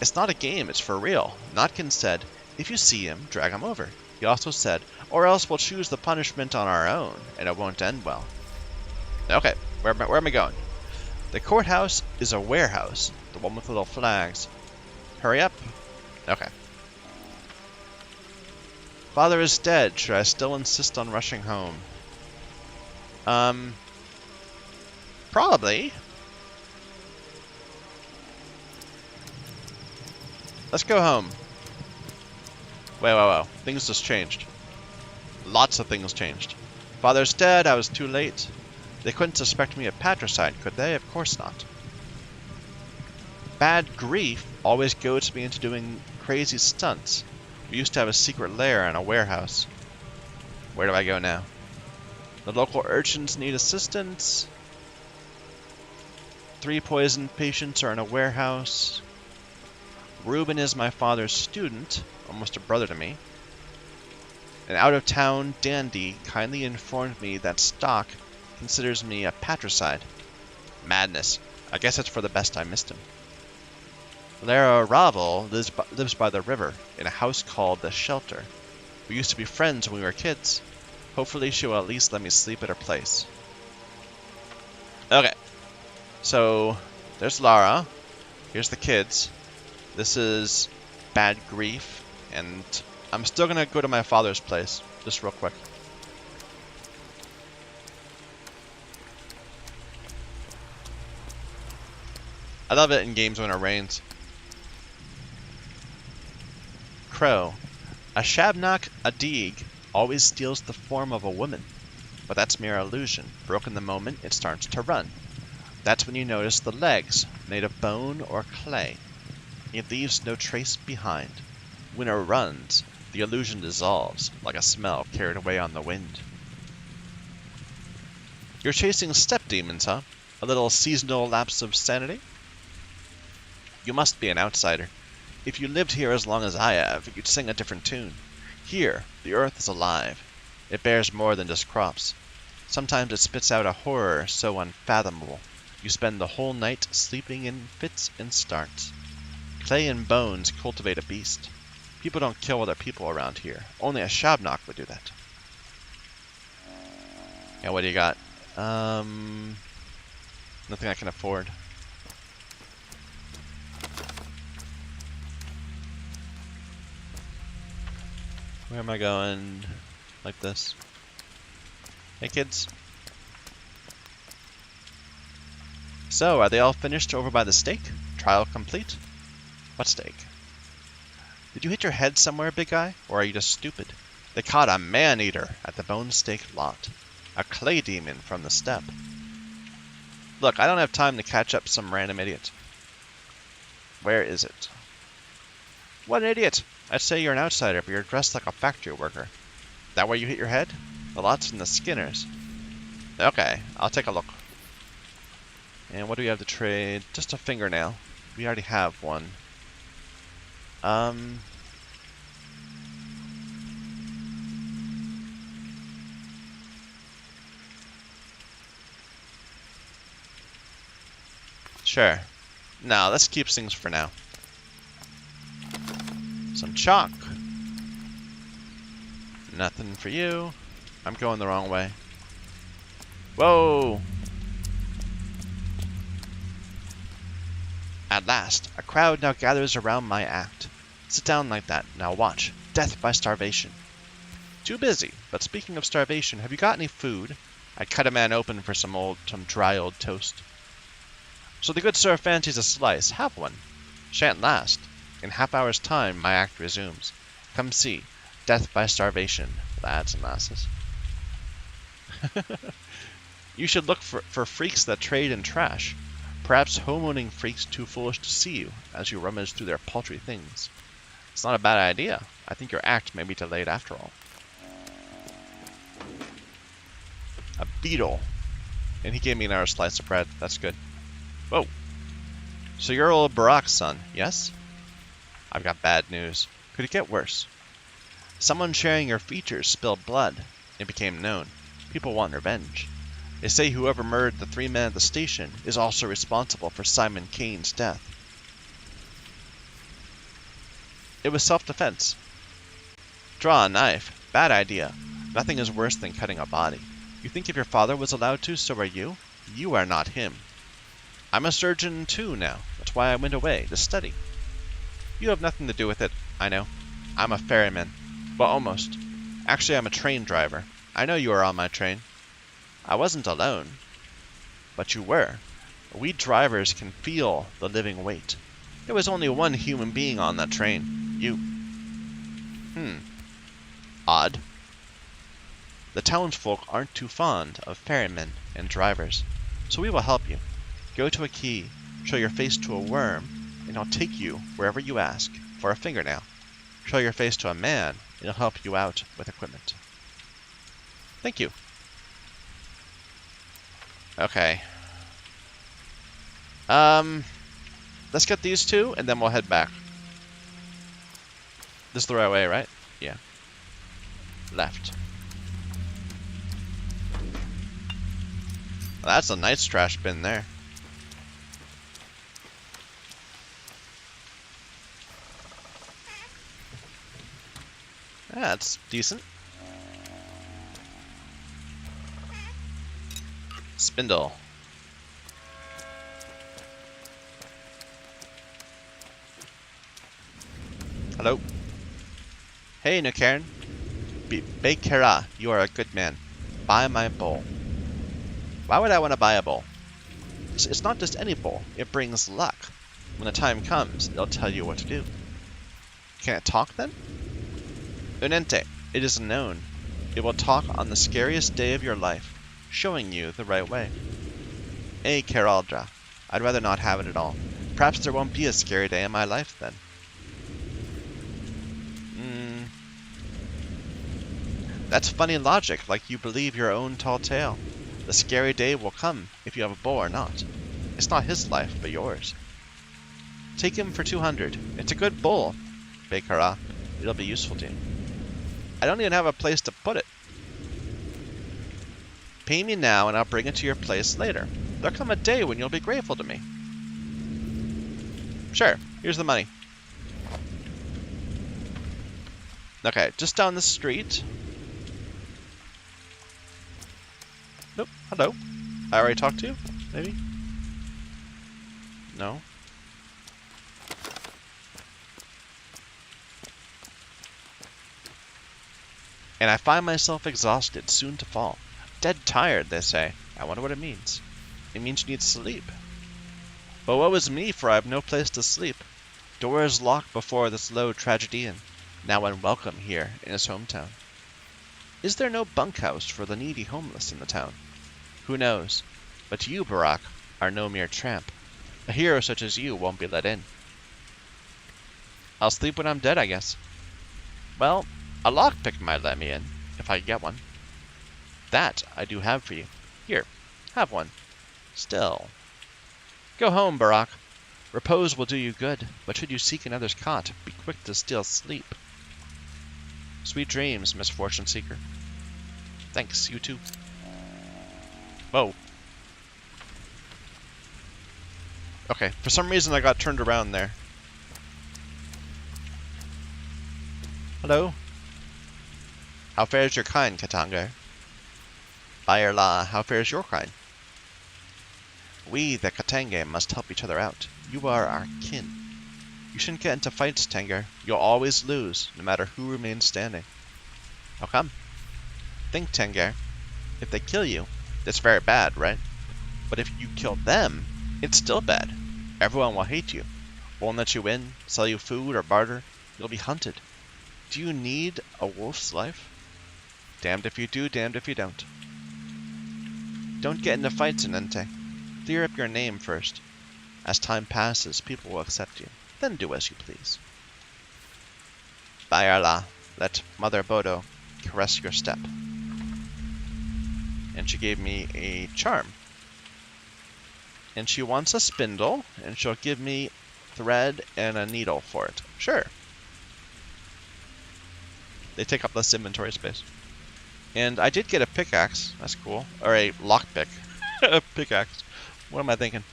It's not a game, it's for real. Notkin said, if you see him, drag him over. He also said, or else we'll choose the punishment on our own, and it won't end well. Okay, where am I going? The courthouse is a warehouse, the one with little flags. Hurry up. Okay. Father is dead. Should I still insist on rushing home? Probably. Let's go home. Whoa. Things just changed. Lots of things changed. Father's dead. I was too late. They couldn't suspect me of patricide, could they? Of course not. Bad grief always goads me into doing crazy stunts. We used to have a secret lair in a warehouse. Where do I go now? The local urchins need assistance. 3 poisoned patients are in a warehouse. Reuben is my father's student, almost a brother to me. An out-of-town dandy kindly informed me that Stock considers me a patricide. Madness. I guess it's for the best I missed him. Lara Ravel lives by the river in a house called The Shelter. We used to be friends when we were kids. Hopefully she will at least let me sleep at her place. Okay. So, there's Lara. Here's the kids. This is Bad Grief. And I'm still going to go to my father's place. Just real quick. I love it in games when it rains. Crow. A Shabnak Adig always steals the form of a woman, but that's mere illusion. Broken the moment it starts to run. That's when you notice the legs, made of bone or clay. It leaves no trace behind. When it runs, the illusion dissolves, like a smell carried away on the wind. You're chasing step demons, huh? A little seasonal lapse of sanity? You must be an outsider. If you lived here as long as I have, you'd sing a different tune. Here, the earth is alive. It bears more than just crops. Sometimes it spits out a horror so unfathomable. You spend the whole night sleeping in fits and starts. Clay and bones cultivate a beast. People don't kill other people around here. Only a Shabnak would do that. Yeah, what do you got? Nothing I can afford. Where am I going? Like this. Hey kids. So, are they all finished over by the stake? Trial complete? What stake? Did you hit your head somewhere, big guy? Or are you just stupid? They caught a man-eater at the bone stake lot. A clay demon from the steppe. Look, I don't have time to catch up some random idiot. Where is it? What an idiot! I'd say you're an outsider, but you're dressed like a factory worker. That where you hit your head? The lot's in the Skinners. Okay, I'll take a look. And what do we have to trade? Just a fingernail. We already have one. Sure. No, let's keep things for now. Some chalk. Nothing for you. I'm going the wrong way. Whoa! At last, a crowd now gathers around my act. Sit down like that. Now watch. Death by starvation. Too busy. But speaking of starvation, have you got any food? I cut a man open for some dry old toast. So the good sir fancies a slice. Have one. Shan't last. In half-hour's time, my act resumes. Come see. Death by starvation, lads and lasses. You should look for freaks that trade in trash. Perhaps home-owning freaks too foolish to see you as you rummage through their paltry things. It's not a bad idea. I think your act may be delayed after all. A beetle. And he gave me another slice of bread. That's good. Whoa. So you're old Barack's son, yes? I've got bad news. Could it get worse? Someone sharing your features spilled blood. It became known. People want revenge. They say whoever murdered the 3 men at the station is also responsible for Simon Kane's death. It was self-defense. Draw a knife. Bad idea. Nothing is worse than cutting a body. You think if your father was allowed to, so are you? You are not him. I'm a surgeon too now. That's why I went away, to study. You have nothing to do with it, I know. I'm a ferryman. Well, almost. Actually, I'm a train driver. I know you were on my train. I wasn't alone. But you were. We drivers can feel the living weight. There was only one human being on that train. You. Odd. The townsfolk aren't too fond of ferrymen and drivers. So we will help you. Go to a quay, show your face to a worm, and I'll take you wherever you ask for a fingernail. Show your face to a man, and he'll help you out with equipment. Thank you. Okay. Let's get these two, and then we'll head back. This is the right way, right? Yeah. Left. Well, that's a nice trash bin there. That's decent. Spindle. Hello. Hey, Nukairn. Bekera, you are a good man. Buy my bowl. Why would I want to buy a bowl? It's not just any bowl. It brings luck. When the time comes, it'll tell you what to do. Can it talk then? Unente, it is known. It will talk on the scariest day of your life, showing you the right way. Keraldra, I'd rather not have it at all. Perhaps there won't be a scary day in my life then. That's funny logic, like you believe your own tall tale. The scary day will come if you have a bow or not. It's not his life, but yours. Take him for 200. It's a good bull, Bekara. It'll be useful to you. I don't even have a place to put it. Pay me now and I'll bring it to your place later. There'll come a day when you'll be grateful to me. Sure, here's the money. Okay, just down the street. Nope, hello. I already talked to you? Maybe? No? And I find myself exhausted, soon to fall. Dead tired, they say. I wonder what it means. It means you need sleep. But woe is me, for I have no place to sleep. Doors locked before this low tragedian, now unwelcome here in his hometown. Is there no bunkhouse for the needy homeless in the town? Who knows? But you, Barack, are no mere tramp. A hero such as you won't be let in. I'll sleep when I'm dead, I guess. Well, a lockpick might let me in, if I get one. That I do have for you. Here, have one. Still. Go home, Barack. Repose will do you good, but should you seek another's cot, be quick to steal sleep. Sweet dreams, misfortune seeker. Thanks, you too. Whoa. Okay, for some reason I got turned around there. Hello? How fares your kind, Katanga? By'r La, how fares your kind? We, the Katanga, must help each other out. You are our kin. You shouldn't get into fights, Tanger. You'll always lose, no matter who remains standing. How come? Think, Tengar. If they kill you, that's very bad, right? But if you kill them, it's still bad. Everyone will hate you. Won't let you in, sell you food or barter. You'll be hunted. Do you need a wolf's life? Damned if you do, damned if you don't. Don't get into fights, Anente. Clear up your name first. As time passes, people will accept you. Then do as you please. Bayarla, let Mother Bodo caress your step. And she gave me a charm. And she wants a spindle, and she'll give me thread and a needle for it. Sure. They take up less inventory space. And I did get a pickaxe. That's cool. Or a lockpick. A pickaxe. What am I thinking?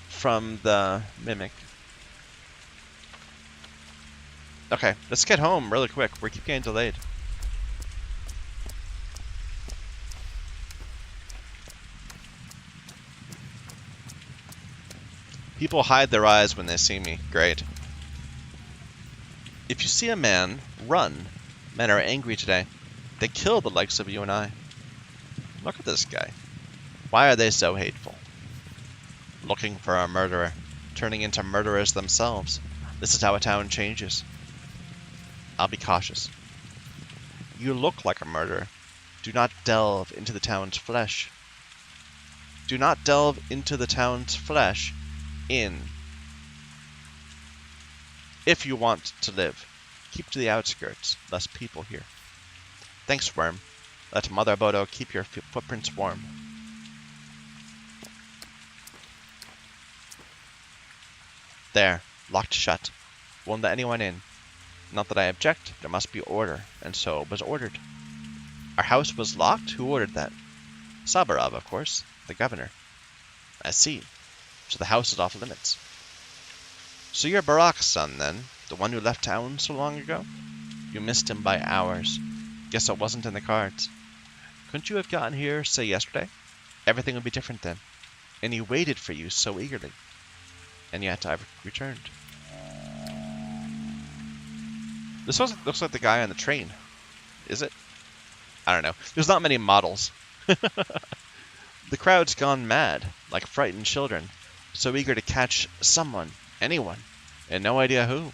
From the Mimic. Okay, let's get home really quick. We keep getting delayed. People hide their eyes when they see me. Great. If you see a man, run. Men are angry today. They kill the likes of you and I. Look at this guy. Why are they so hateful? Looking for a murderer, turning into murderers themselves. This is how a town changes. I'll be cautious. You look like a murderer. Do not delve into the town's flesh. Do not delve into the town's flesh if you want to live. Keep to the outskirts, less people here. Thanks, Worm. Let Mother Bodo keep your footprints warm. There, locked shut. Won't let anyone in. Not that I object, there must be order, and so was ordered. Our house was locked? Who ordered that? Sabarov, of course, the governor. I see. So the house is off limits. So you're Barak's son, then? The one who left town so long ago? You missed him by hours. Guess it wasn't in the cards. Couldn't you have gotten here, say, yesterday? Everything would be different then. And he waited for you so eagerly. And yet I've returned. This looks like the guy on the train. Is it? I don't know. There's not many models. The crowd's gone mad, like frightened children, so eager to catch someone, anyone, and no idea who.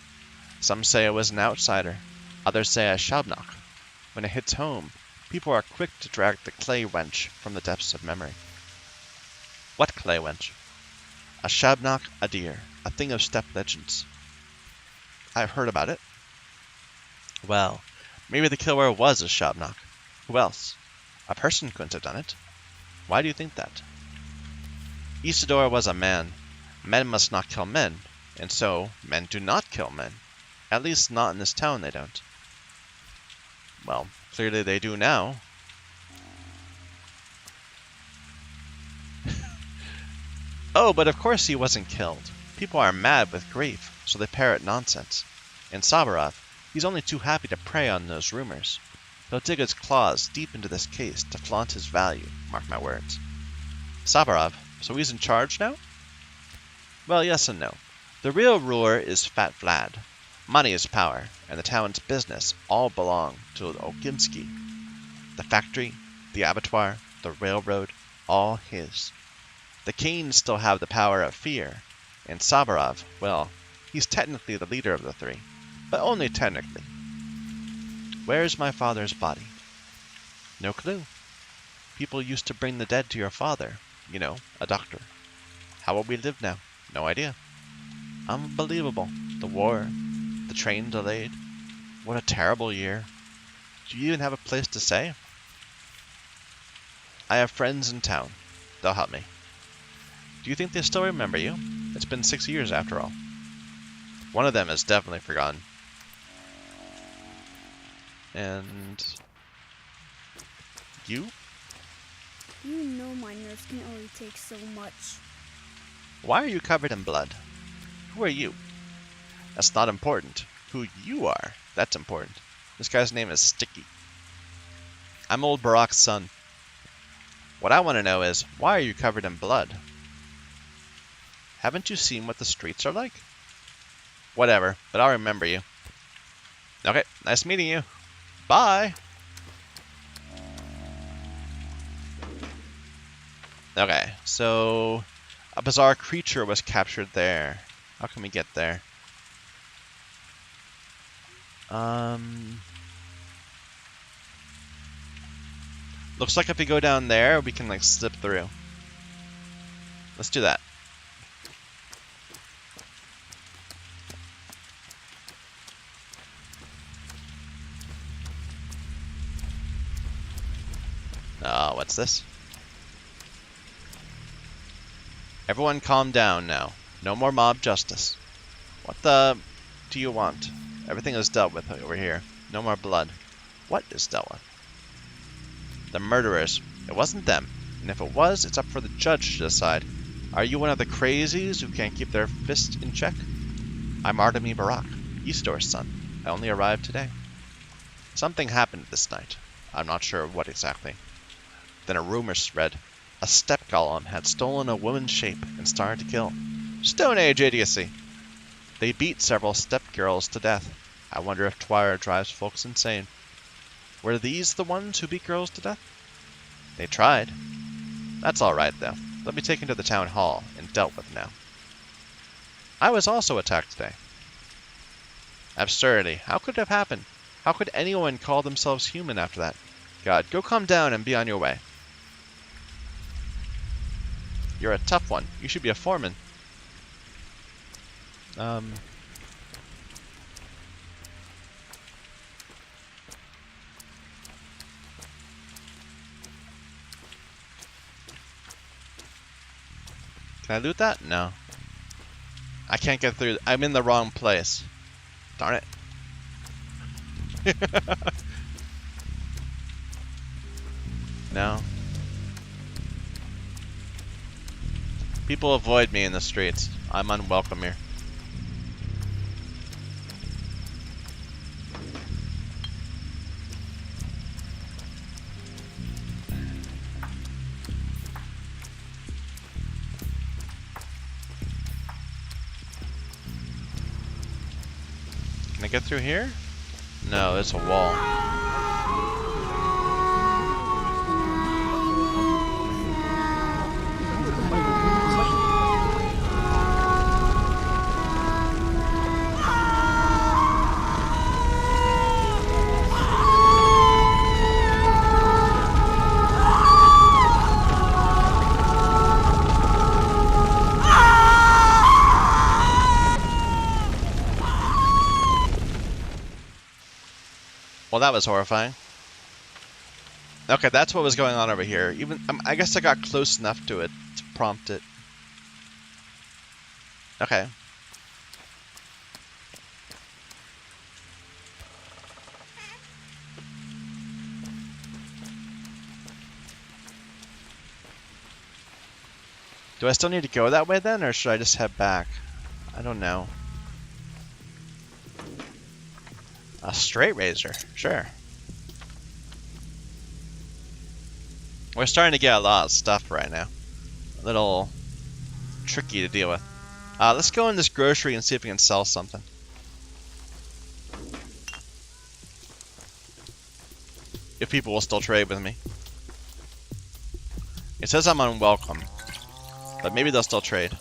Some say it was an outsider, others say a Shabnok. When it hits home, people are quick to drag the clay wench from the depths of memory. What clay wench? A Shabnok, a deer, a thing of steppe legends. I've heard about it. Well, maybe the killer was a Shabnok. Who else? A person couldn't have done it. Why do you think that? Isidore was a man. Men must not kill men, and so men do not kill men. At least not in this town they don't. Well, clearly they do now. Oh, but of course he wasn't killed. People are mad with grief, so they parrot nonsense. And Sabarov, he's only too happy to prey on those rumors. He'll dig his claws deep into this case to flaunt his value, mark my words. Sabarov, so he's in charge now? Well, yes and no. The real ruler is Fat Vlad. Money is power, and the town's business all belong to Okimsky. The factory, the abattoir, the railroad, all his. The Canes still have the power of fear, and Sabarov, well, he's technically the leader of the three, but only technically. Where's my father's body? No clue. People used to bring the dead to your father. You know, a doctor. How will we live now? No idea. Unbelievable. The war. The train delayed. What a terrible year. Do you even have a place to stay? I have friends in town. They'll help me. Do you think they still remember you? It's been 6 years after all. One of them is definitely forgotten. And you? You know my nerves can only take so much. Why are you covered in blood? Who are you? That's not important. Who you are, that's important. This guy's name is Sticky. I'm old Barak's son. What I want to know is, why are you covered in blood? Haven't you seen what the streets are like? Whatever, but I'll remember you. Okay, nice meeting you. Bye! Okay, so a bizarre creature was captured there. How can we get there? Looks like if we go down there, we can like slip through. Let's do that. Oh, what's this? Everyone calm down now. No more mob justice. What the do you want? Everything is dealt with over here. No more blood. What is dealt with? The murderers. It wasn't them. And if it was, it's up for the judge to decide. Are you one of the crazies who can't keep their fist in check? I'm Artemy Barak, Eastor's son. I only arrived today. Something happened this night. I'm not sure what exactly. Then a rumor spread. A step golem had stolen a woman's shape and started to kill. Stone Age idiocy. They beat several step girls to death. I wonder if Twire drives folks insane. Were these the ones who beat girls to death? They tried. That's alright though. Let me take him to the town hall and dealt with now. I was also attacked today. Absurdity. How could it have happened? How could anyone call themselves human after that? God, go calm down and be on your way. You're a tough one. You should be a foreman. Can I loot that? No. I can't get through. I'm in the wrong place. Darn it. No. People avoid me in the streets. I'm unwelcome here. Can I get through here? No, it's a wall. Well, that was horrifying. Okay, that's what was going on over here. Even I guess I got close enough to it to prompt it. Okay. Do I still need to go that way then, or should I just head back? I don't know. A straight razor, sure. We're starting to get a lot of stuff right now. A little tricky to deal with. Let's go in this grocery and see if we can sell something. If people will still trade with me. It says I'm unwelcome, but maybe they'll still trade.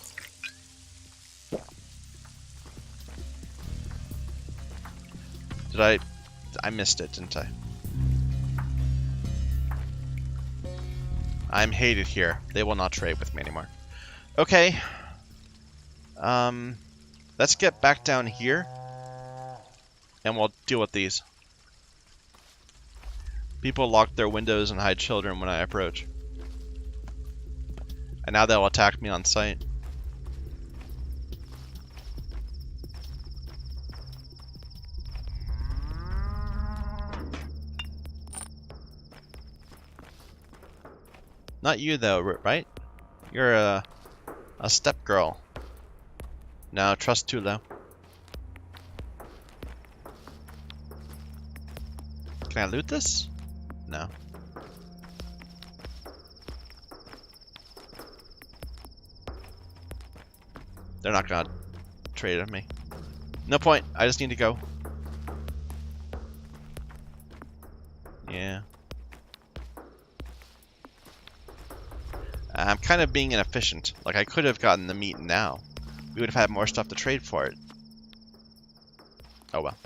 I missed it, didn't I? I'm hated here. They will not trade with me anymore. Okay. Let's get back down here. And we'll deal with these. People lock their windows and hide children when I approach. And now they'll attack me on sight. Not you though, right? You're a step girl. No, trust too low. Can I loot this? No. They're not gonna trade with me. No point. I just need to go. Yeah. I'm kind of being inefficient. Like, I could have gotten the meat now. We would have had more stuff to trade for it. Oh well.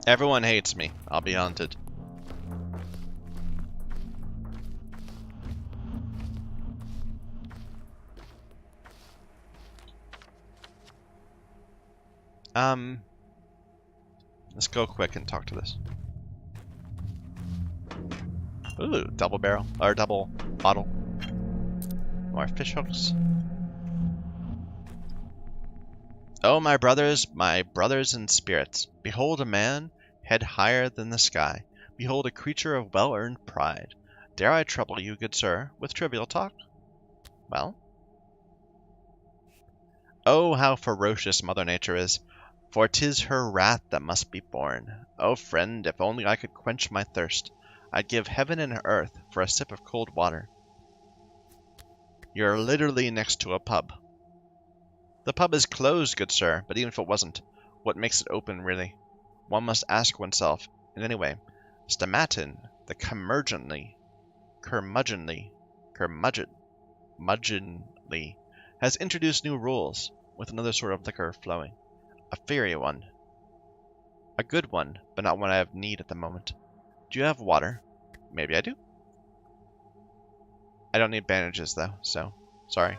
Everyone hates me. I'll be hunted. Let's go quick and talk to this. Ooh, double barrel, or double bottle. More fish hooks. Oh, my brothers in spirits, behold a man, head higher than the sky. Behold a creature of well-earned pride. Dare I trouble you, good sir, with trivial talk? Well? Oh, how ferocious Mother Nature is, for 'tis her wrath that must be borne. Oh, friend, if only I could quench my thirst, I'd give heaven and earth for a sip of cold water. You're literally next to a pub. The pub is closed, good sir, but even if it wasn't, what makes it open, really? One must ask oneself. And anyway, Stamatin, the curmudgeonly, has introduced new rules, with another sort of liquor flowing. A fiery one. A good one, but not one I have need at the moment. Do you have water? Maybe I do. I don't need bandages, though, so sorry.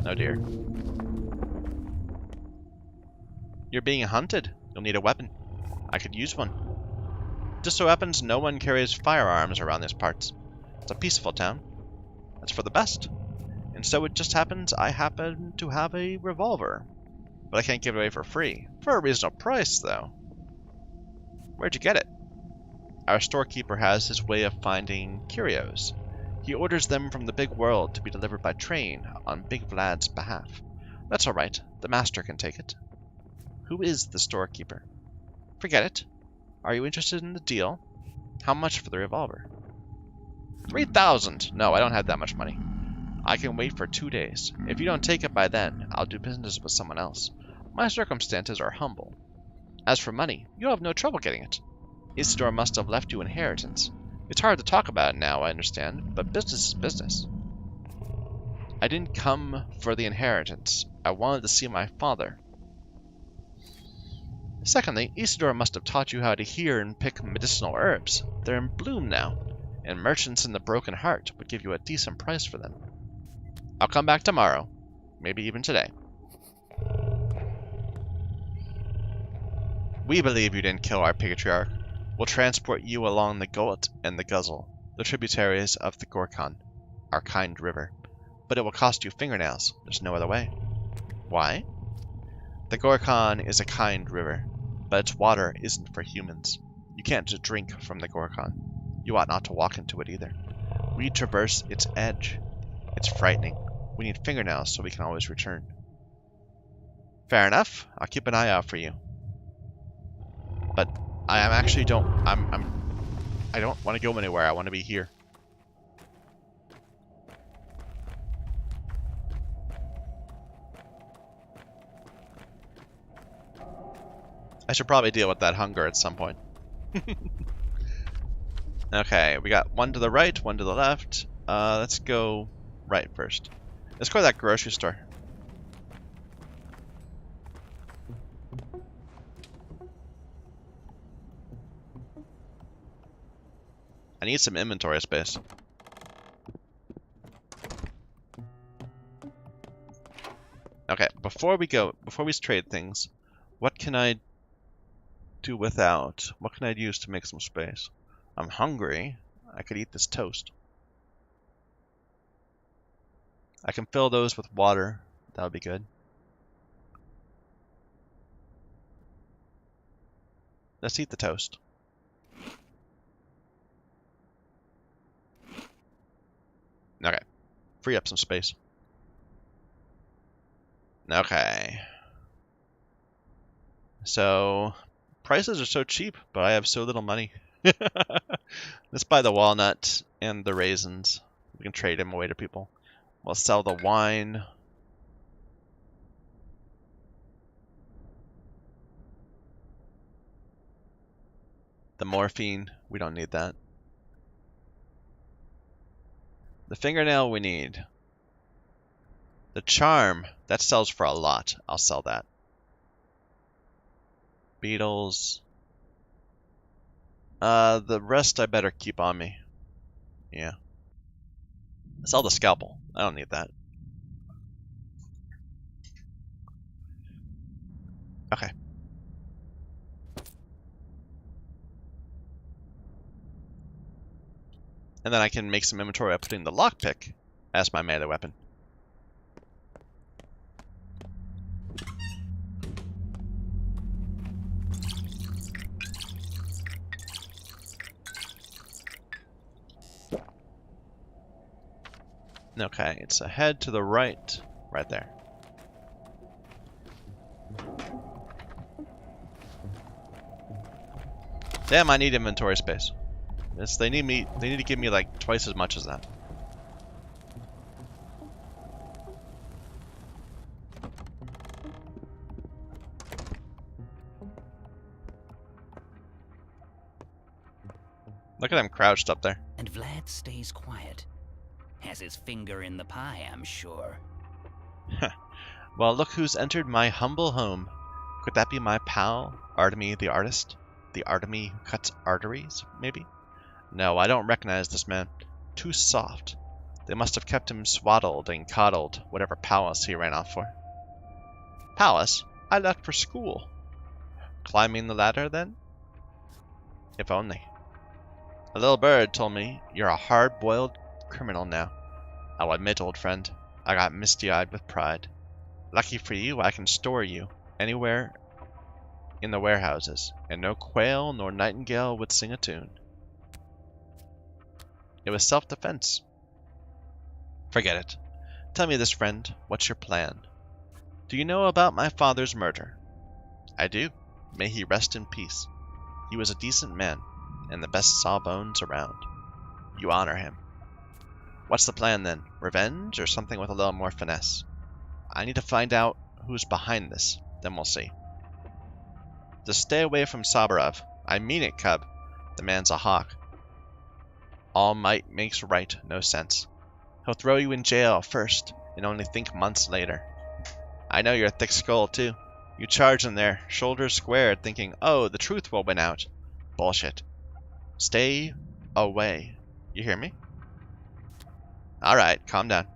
Oh dear. You're being hunted. You'll need a weapon. I could use one. Just so happens no one carries firearms around these parts. It's a peaceful town. That's for the best. And so it just happens I happen to have a revolver. But I can't give it away for free. For a reasonable price, though. Where'd you get it? Our storekeeper has his way of finding curios. He orders them from the big world to be delivered by train on Big Vlad's behalf. That's all right. The master can take it. Who is the storekeeper? Forget it. Are you interested in the deal? How much for the revolver? 3,000! No, I don't have that much money. I can wait for 2 days. If you don't take it by then, I'll do business with someone else. My circumstances are humble. As for money, you'll have no trouble getting it. Isidore must have left you inheritance. It's hard to talk about it now, I understand, but business is business. I didn't come for the inheritance. I wanted to see my father. Secondly, Isidore must have taught you how to hear and pick medicinal herbs. They're in bloom now, and merchants in the Broken Heart would give you a decent price for them. I'll come back tomorrow, maybe even today. We believe you didn't kill our patriarch. We'll transport you along the Gullet and the Guzzle, the tributaries of the Gorkon, our kind river. But it will cost you fingernails. There's no other way. Why? The Gorkon is a kind river, but its water isn't for humans. You can't just drink from the Gorkon. You ought not to walk into it either. We traverse its edge. It's frightening. We need fingernails so we can always return. Fair enough. I'll keep an eye out for you. But I don't want to go anywhere. I want to be here. I should probably deal with that hunger at some point. Okay, we got one to the right, one to the left. Let's go right first. Let's go to that grocery store. I need some inventory space. Okay, before we trade things, what can I do without? What can I use to make some space? I'm hungry. I could eat this toast. I can fill those with water. That would be good. Let's eat the toast. Okay. Free up some space. Okay. So, prices are so cheap, but I have so little money. Let's buy the walnut and the raisins. We can trade them away to people. We'll sell the wine. The morphine, we don't need that. The fingernail we need. The charm, that sells for a lot. I'll sell that. Beetles. The rest I better keep on me. Yeah. Sell the scalpel. I don't need that. Okay. And then I can make some inventory by putting the lockpick as my melee weapon. Okay, it's ahead to the right, right there. Damn, I need inventory space. They need to give me like twice as much as that. Look at them crouched up there. And Vlad stays quiet. Has his finger in the pie, I'm sure. Well, look who's entered my humble home. Could that be my pal, Artemy the artist? The Artemy who cuts arteries, maybe? No, I don't recognize this man. Too soft. They must have kept him swaddled and coddled, whatever palace he ran off for. Palace? I left for school. Climbing the ladder, then? If only. A little bird told me you're a hard-boiled criminal now. I'll admit, old friend, I got misty-eyed with pride. Lucky for you, I can store you anywhere in the warehouses, and no quail nor nightingale would sing a tune. It was self-defense. Forget it. Tell me this, friend, what's your plan? Do you know about my father's murder? I do. May he rest in peace. He was a decent man, and the best sawbones around. You honor him. What's the plan then? Revenge, or something with a little more finesse? I need to find out who's behind this, then we'll see. Just stay away from Sabarov. I mean it, cub. The man's a hawk. All might makes right, no sense. He'll throw you in jail first, and only think months later. I know you're a thick skull, too. You charge in there, shoulders squared, thinking, oh, the truth will win out. Bullshit. Stay away. You hear me? Alright, calm down.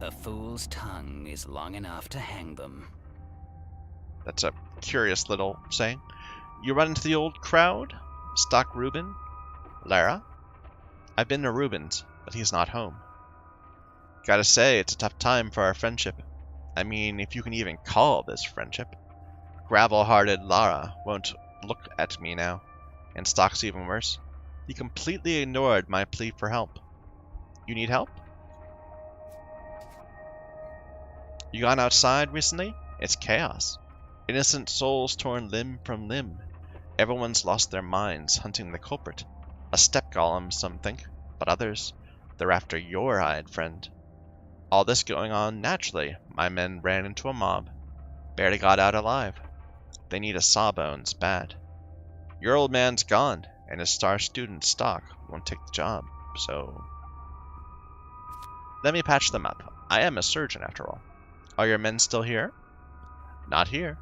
A fool's tongue is long enough to hang them. That's a curious little saying. You run into the old crowd? Stock Reuben? Lara? I've been to Reuben's, but he's not home. Gotta say, it's a tough time for our friendship. I mean, if you can even call this friendship. Gravel-hearted Lara won't look at me now. And Stock's even worse. He completely ignored my plea for help. You need help? You gone outside recently? It's chaos. Innocent souls torn limb from limb. Everyone's lost their minds hunting the culprit. A step golem, some think, but others, they're after your hide, friend. All this going on naturally. My men ran into a mob. Barely got out alive. They need a sawbones bad. Your old man's gone, and his star student Stock won't take the job, so... Let me patch them up. I am a surgeon, after all. Are your men still here? Not here.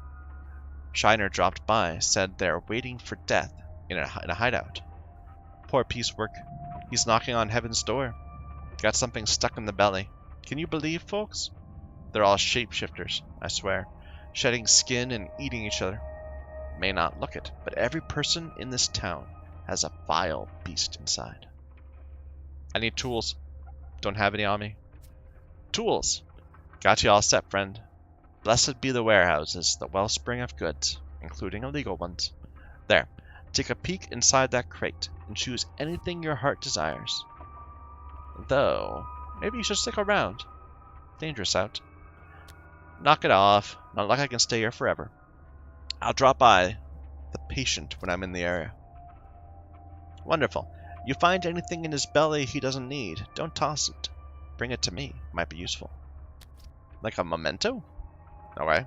Shiner dropped by, said they're waiting for death in a hideout. Poor piecework. He's knocking on heaven's door. Got something stuck in the belly. Can you believe, folks? They're all shapeshifters, I swear. Shedding skin and eating each other. May not look it, but every person in this town has a vile beast inside. I need tools. Don't have any on me. Tools! Got you all set, friend. Blessed be the warehouses, the wellspring of goods, including illegal ones. There, take a peek inside that crate and choose anything your heart desires. Though, maybe you should stick around. Dangerous out. Knock it off. Not like I can stay here forever. I'll drop by the patient when I'm in the area. Wonderful. You find anything in his belly he doesn't need, don't toss it. bring it to me. Might be useful. Like a memento? Okay.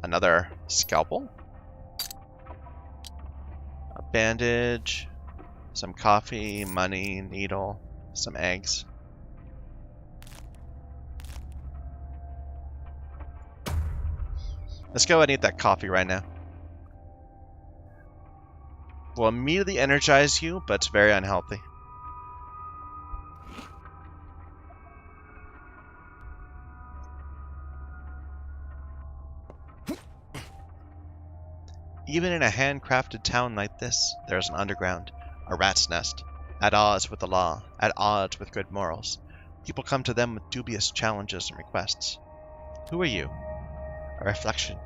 Another scalpel. A bandage. Some coffee, money, needle, some eggs. Let's go and eat that coffee right now. Will immediately energize you, but it's very unhealthy. Even in a handcrafted town like this, there is an underground, a rat's nest, at odds with the law, at odds with good morals. People come to them with dubious challenges and requests. Who are you? A reflection.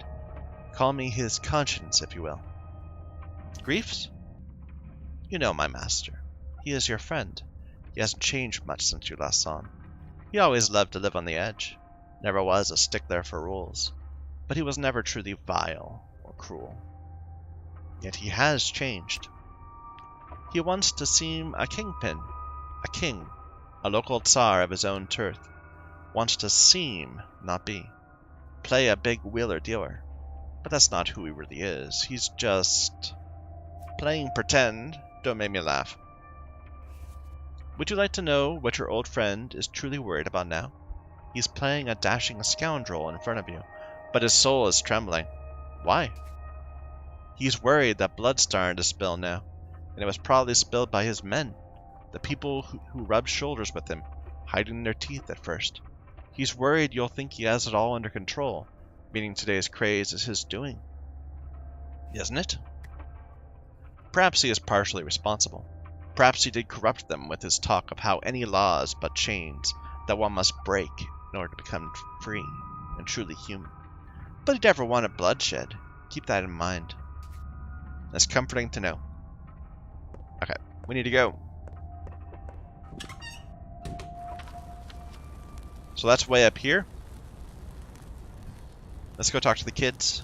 Call me his conscience, if you will. Griefs? You know my master. He is your friend. He hasn't changed much since you last saw him. He always loved to live on the edge. Never was a stickler for rules. But he was never truly vile or cruel. Yet he has changed. He wants to seem a kingpin, a king, a local tsar of his own turf. Wants to seem, not be. Play a big wheeler dealer. But that's not who he really is. He's just playing pretend. Don't make me laugh. Would you like to know what your old friend is truly worried about now? He's playing a dashing scoundrel in front of you, but his soul is trembling. Why? He's worried that blood's starting to spill now, and it was probably spilled by his men, the people who rubbed shoulders with him, hiding their teeth at first. He's worried you'll think he has it all under control, meaning today's craze is his doing. Isn't it? Perhaps he is partially responsible. Perhaps he did corrupt them with his talk of how any law is but chains that one must break in order to become free and truly human. But he never wanted bloodshed. Keep that in mind. It's comforting to know. Okay, we need to go. So that's way up here. Let's go talk to the kids.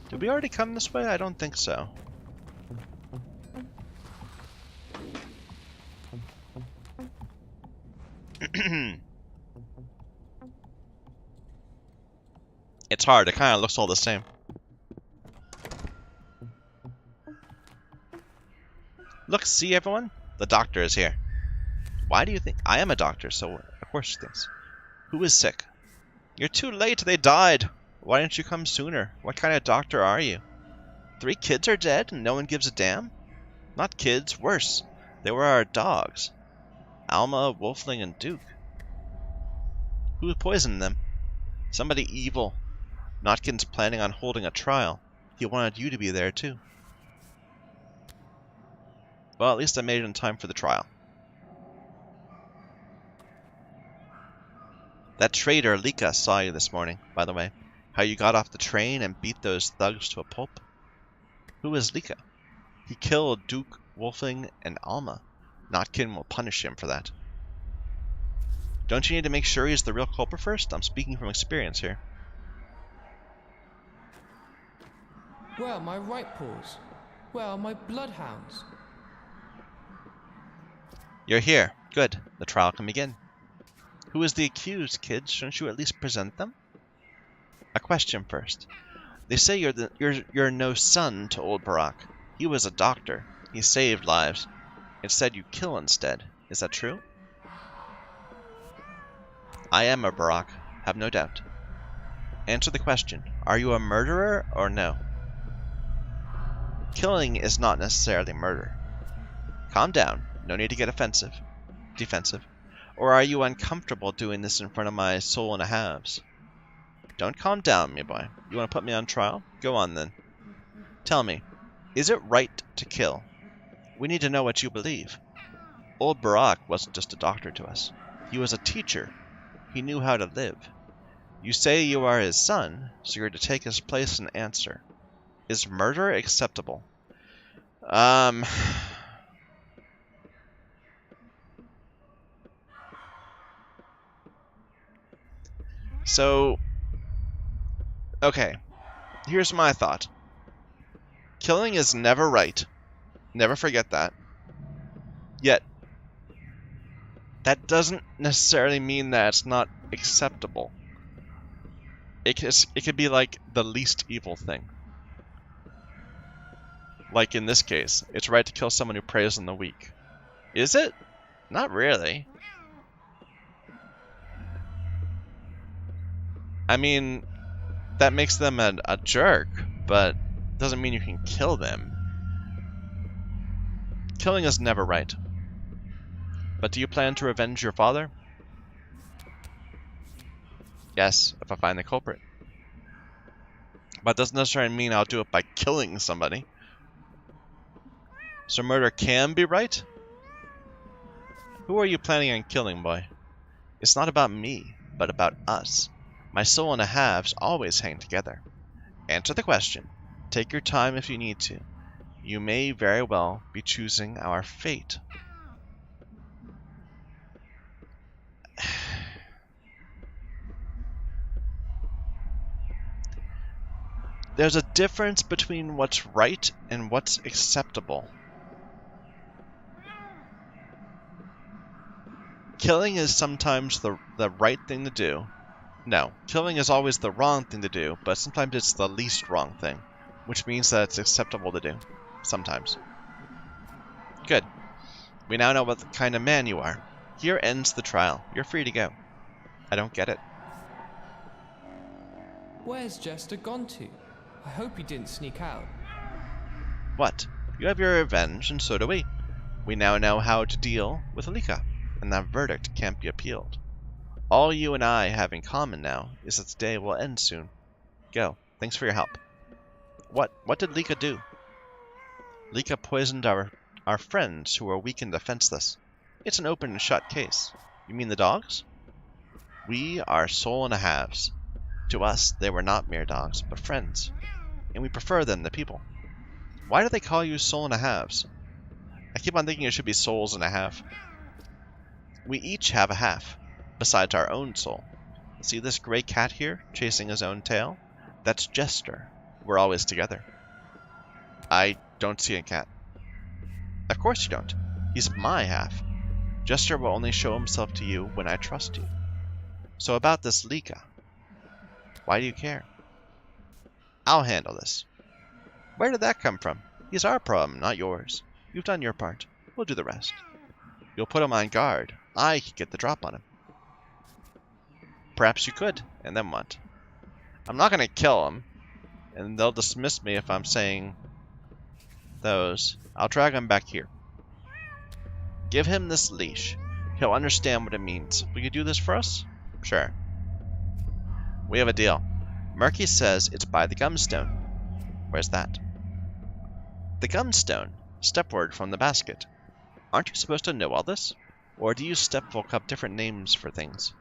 Did we already come this way? I don't think so. It's hard. It kind of looks all the same. Look, see everyone? The doctor is here. Why do you think? I am a doctor, so of course she thinks. Who is sick? You're too late. They died. Why didn't you come sooner? What kind of doctor are you? 3 kids are dead and no one gives a damn? Not kids, worse. They were our dogs. Alma, Wolfling, and Duke. Who poisoned them? Somebody evil. Notkin's planning on holding a trial. He wanted you to be there too. Well, at least I made it in time for the trial. That traitor Lika saw you this morning, by the way. How you got off the train and beat those thugs to a pulp? Who is Lika? He killed Duke, Wolfling, and Alma. Notkin will punish him for that. Don't you need to make sure he's the real culprit first? I'm speaking from experience here. Where are my right paws? Where are my bloodhounds? You're here. Good. The trial can begin. Who is the accused, kids? Shouldn't you at least present them? A question first. They say you're no son to old Barack. He was a doctor. He saved lives. Instead, you kill instead. Is that true? I am a Barack. Have no doubt. Answer the question. Are you a murderer or no? Killing is not necessarily murder. Calm down. No need to get defensive. Or are you uncomfortable doing this in front of my soul and a halves? Don't calm down, me boy. You want to put me on trial? Go on then. Tell me, is it right to kill? We need to know what you believe. Old Barack wasn't just a doctor to us. He was a teacher. He knew how to live. You say you are his son, so you're to take his place and answer. Is murder acceptable? So, okay, here's my thought. Killing is never right. Never forget that. Yet, that doesn't necessarily mean that it's not acceptable. It could be like the least evil thing. Like in this case, it's right to kill someone who preys on the weak. Is it? Not really. I mean, that makes them a jerk, but doesn't mean you can kill them. Killing is never right. But do you plan to revenge your father? Yes, if I find the culprit. But doesn't necessarily mean I'll do it by killing somebody. So murder can be right? Who are you planning on killing, boy? It's not about me, but about us. My soul and the halves always hang together. Answer the question. Take your time if you need to. You may very well be choosing our fate. There's a difference between what's right and what's acceptable. Killing is sometimes the right thing to do. No, killing is always the wrong thing to do, but sometimes it's the least wrong thing, which means that it's acceptable to do. Sometimes. Good. We now know what kind of man you are. Here ends the trial. You're free to go. I don't get it. Where's Jester gone to? I hope he didn't sneak out. What? You have your revenge, and so do we. We now know how to deal with Alika, and that verdict can't be appealed. All you and I have in common now is that the day will end soon. Go. Thanks for your help. What did Lika do? Lika poisoned our friends who are weak and defenseless. It's an open and shut case. You mean the dogs? We are soul and a halves. To us, they were not mere dogs, but friends. And we prefer them to people. Why do they call you soul and a halves? I keep on thinking it should be souls and a half. We each have a half, besides our own soul. See this gray cat here, chasing his own tail? That's Jester. We're always together. I don't see a cat. Of course you don't. He's my half. Jester will only show himself to you when I trust you. So about this Lika. Why do you care? I'll handle this. Where did that come from? He's our problem, not yours. You've done your part. We'll do the rest. You'll put him on guard. I could get the drop on him. Perhaps you could, and then what? I'm not going to kill him, and they'll dismiss me if I'm saying those. I'll drag him back here. Give him this leash. He'll understand what it means. Will you do this for us? Sure. We have a deal. Murky says it's by the gumstone. Where's that? The gumstone. Stepward from the basket. Aren't you supposed to know all this? Or do you stepfolk have different names for things?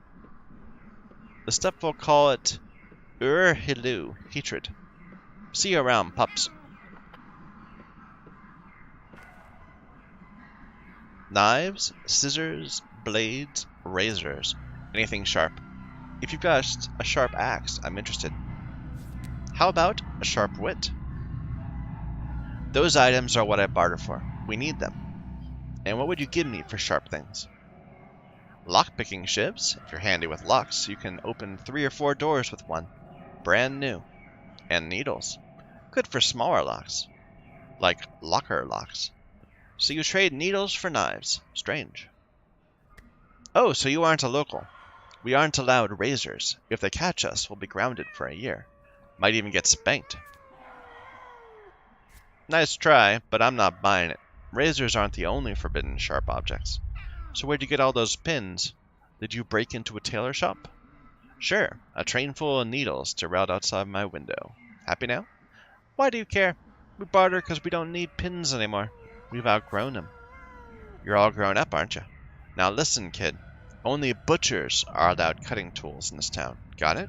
The stepfolk call it Hilu, hatred. See you around, pups. Knives, scissors, blades, razors, anything sharp. If you've got a sharp axe, I'm interested. How about a sharp wit? Those items are what I barter for. We need them. And what would you give me for sharp things? Lockpicking shivs. If you're handy with locks, you can open 3 or 4 doors with one. Brand new. And needles. Good for smaller locks. Like locker locks. So you trade needles for knives. Strange. Oh, so you aren't a local. We aren't allowed razors. If they catch us, we'll be grounded for a year. Might even get spanked. Nice try, but I'm not buying it. Razors aren't the only forbidden sharp objects. So where'd you get all those pins? Did you break into a tailor shop? Sure, a train full of needles to route outside my window. Happy now? Why do you care? We barter because we don't need pins anymore. We've outgrown them. You're all grown up, aren't you? Now listen, kid. Only butchers are allowed cutting tools in this town. Got it?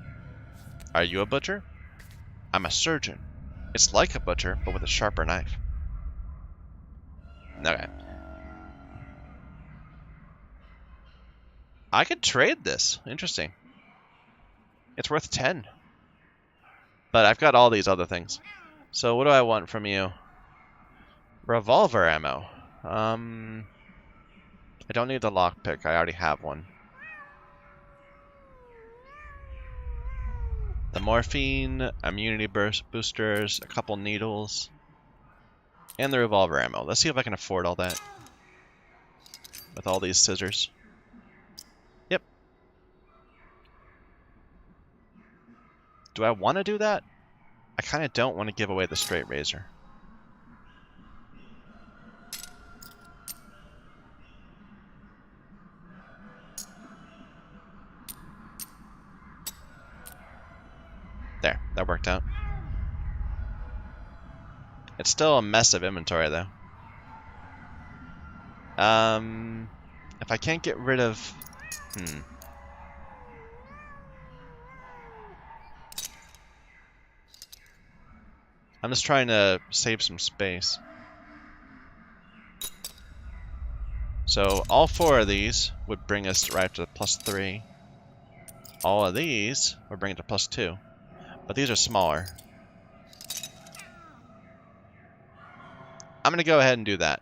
Are you a butcher? I'm a surgeon. It's like a butcher, but with a sharper knife. Okay. I could trade this. Interesting. It's worth 10. But I've got all these other things. So what do I want from you? Revolver ammo. I don't need the lockpick. I already have one. The morphine, immunity boosters, a couple needles, and the revolver ammo. Let's see if I can afford all that with all these scissors. Yep. Do I want to do that? I kind of don't want to give away the straight razor. There, that worked out. It's still a mess of inventory, though. If I can't get rid of... I'm just trying to save some space. So all 4 of these would bring us right to +3. All of these would bring it to +2. But these are smaller. I'm going to go ahead and do that.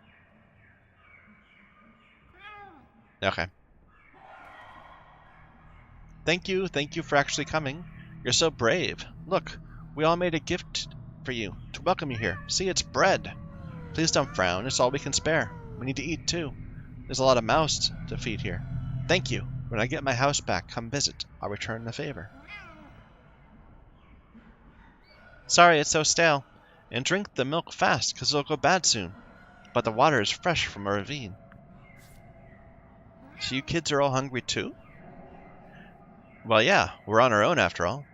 Okay. Thank you for actually coming. You're so brave. Look, we all made a gift for you to welcome you here. See, it's bread. Please don't frown, it's all we can spare. We need to eat too. There's a lot of mouths to feed here. Thank you. When I get my house back, come visit. I'll return the favor. Sorry, it's so stale. And drink the milk fast, because it'll go bad soon. But the water is fresh from a ravine. So you kids are all hungry too? Well, yeah, we're on our own after all.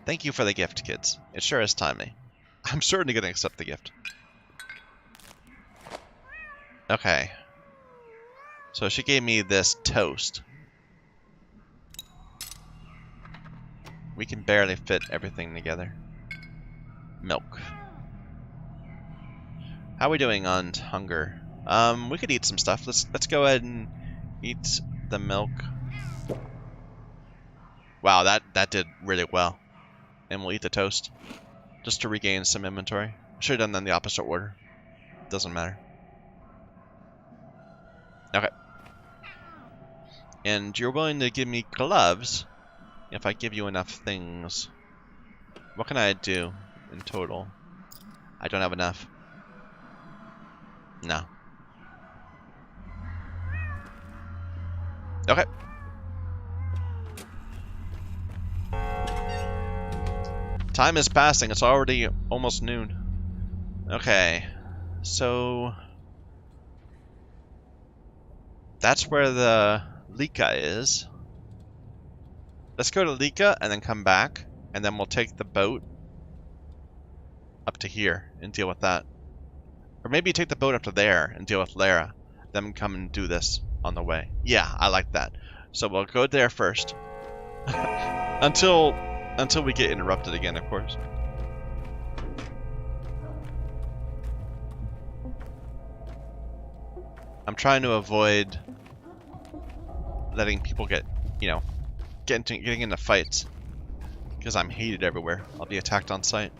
Thank you for the gift, kids. It sure is timely. I'm certainly going to accept the gift. Okay. So she gave me this toast. We can barely fit everything together. Milk. How are we doing on hunger? We could eat some stuff. Let's go ahead and eat the milk. Wow, that did really well. And we'll eat the toast just to regain some inventory. I should have done them in the opposite order. Doesn't matter. Okay. And you're willing to give me gloves if I give you enough things. What can I do in total? I don't have enough. No. Okay. Time is passing. It's already almost noon. Okay. So... that's where the Lika is. Let's go to Lika and then come back. And then we'll take the boat up to here and deal with that. Or maybe take the boat up to there and deal with Lara. Then come and do this on the way. Yeah, I like that. So we'll go there first. until we get interrupted again, of course. I'm trying to avoid letting people get, getting into fights. Because I'm hated everywhere. I'll be attacked on sight.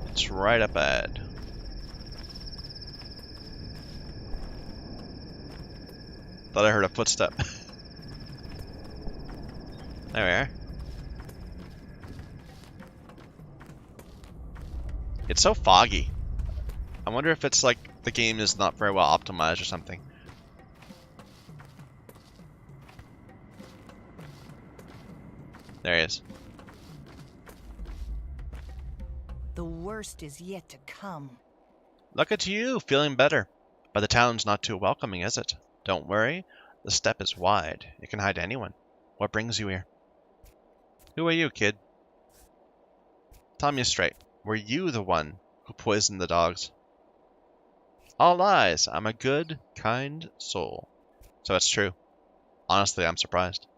It's right up ahead. Thought I heard a footstep. There we are. It's so foggy. I wonder if it's like the game is not very well optimized or something. There he is. The worst is yet to come. Look at you, feeling better. But the town's not too welcoming, is it? Don't worry, the steppe is wide. It can hide anyone. What brings you here? Who are you, kid? Tell me straight. Were you the one who poisoned the dogs. All lies. I'm a good, kind soul. So it's true. Honestly, I'm surprised.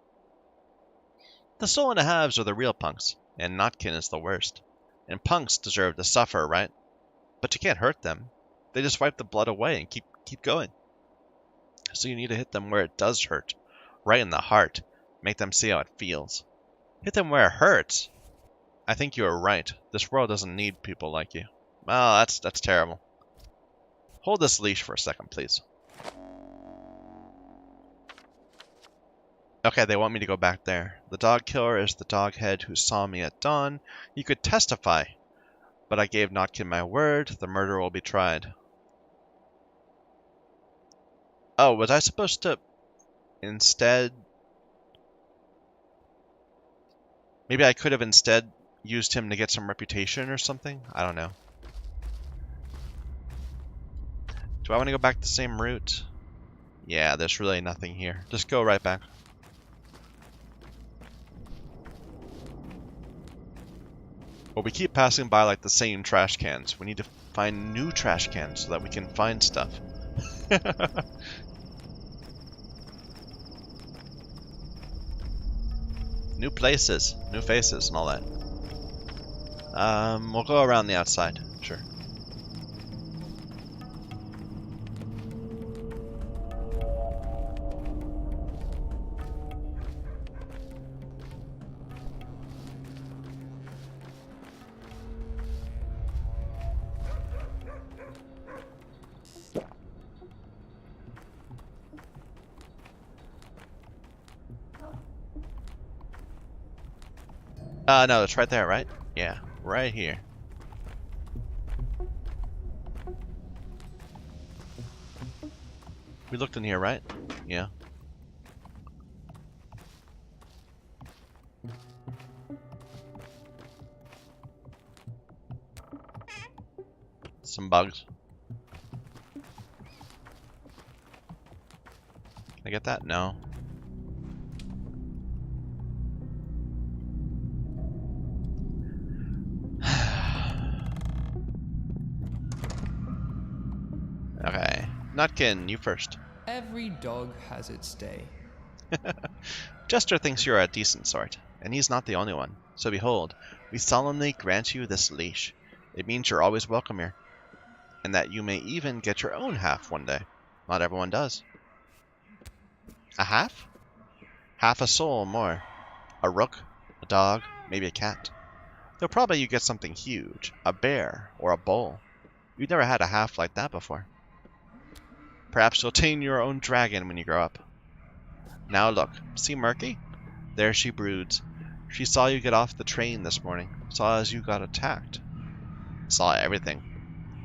The soul and a halves are the real punks, and Notkin is the worst. And punks deserve to suffer, right? But you can't hurt them. They just wipe the blood away and keep going. So you need to hit them where it does hurt. Right in the heart. Make them see how it feels. Hit them where it hurts. I think you are right. This world doesn't need people like you. Well, that's terrible. Hold this leash for a second, please. Okay, they want me to go back there. The dog killer is the dog head who saw me at dawn. You could testify. But I gave Notkin my word. The murder will be tried. Oh, was I supposed to instead... Maybe I could have instead used him to get some reputation or something? I don't know. Do I want to go back the same route? Yeah, there's really nothing here. Just go right back. Well, we keep passing by like the same trash cans. We need to find new trash cans so that we can find stuff. New places, new faces, and all that. We'll go around the outside, sure. No, it's right there, right? Yeah, right here. We looked in here, right? Yeah. Some bugs. Can I get that? No. Okay. Notkin, you first. Every dog has its day. Jester thinks you're a decent sort, and he's not the only one. So behold, we solemnly grant you this leash. It means you're always welcome here, and that you may even get your own half one day. Not everyone does. A half? Half a soul more. A rook, a dog, maybe a cat. Though probably you get something huge, a bear or a bull. You've never had a half like that before. Perhaps you'll tame your own dragon when you grow up. Now look, see Murky? There she broods. She saw you get off the train this morning, saw as you got attacked. Saw everything.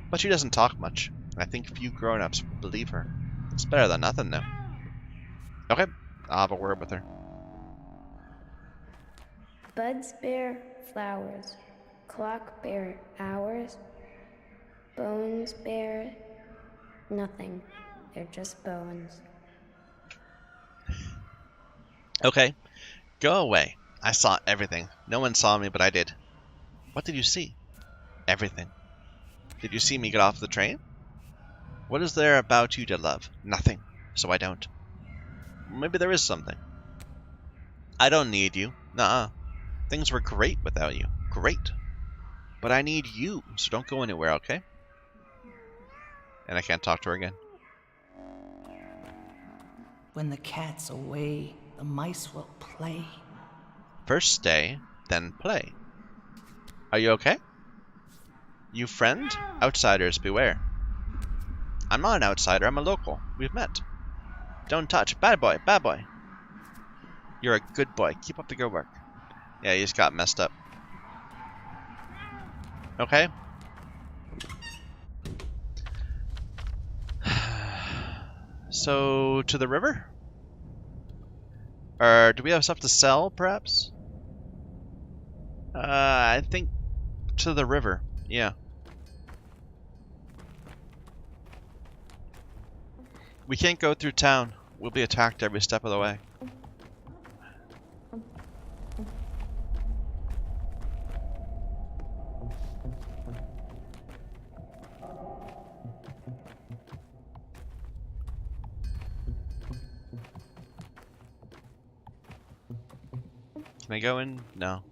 But she doesn't talk much, and I think few grown-ups believe her. It's better than nothing, though. Okay, I'll have a word with her. Buds bear flowers, clock bear hours, bones bear nothing. They're just bones. Okay, go away. I saw everything. No one saw me, but I did. What did you see? Everything. Did you see me get off the train? What is there about you to love? Nothing. So I don't. Maybe there is something. I don't need you. Nuh-uh. Things were great without you. Great. But I need you, so don't go anywhere, okay? And I can't talk to her again. When the cat's away, the mice will play. First stay, then play. Are you okay? You friend? Outsiders beware. I'm not an outsider, I'm a local. We've met. Don't touch. Bad boy, bad boy. You're a good boy. Keep up the good work. Yeah, you just got messed up. Okay. So, to the river? Or do we have stuff to sell, perhaps? I think to the river. Yeah. We can't go through town. We'll be attacked every step of the way. Can I go in? No.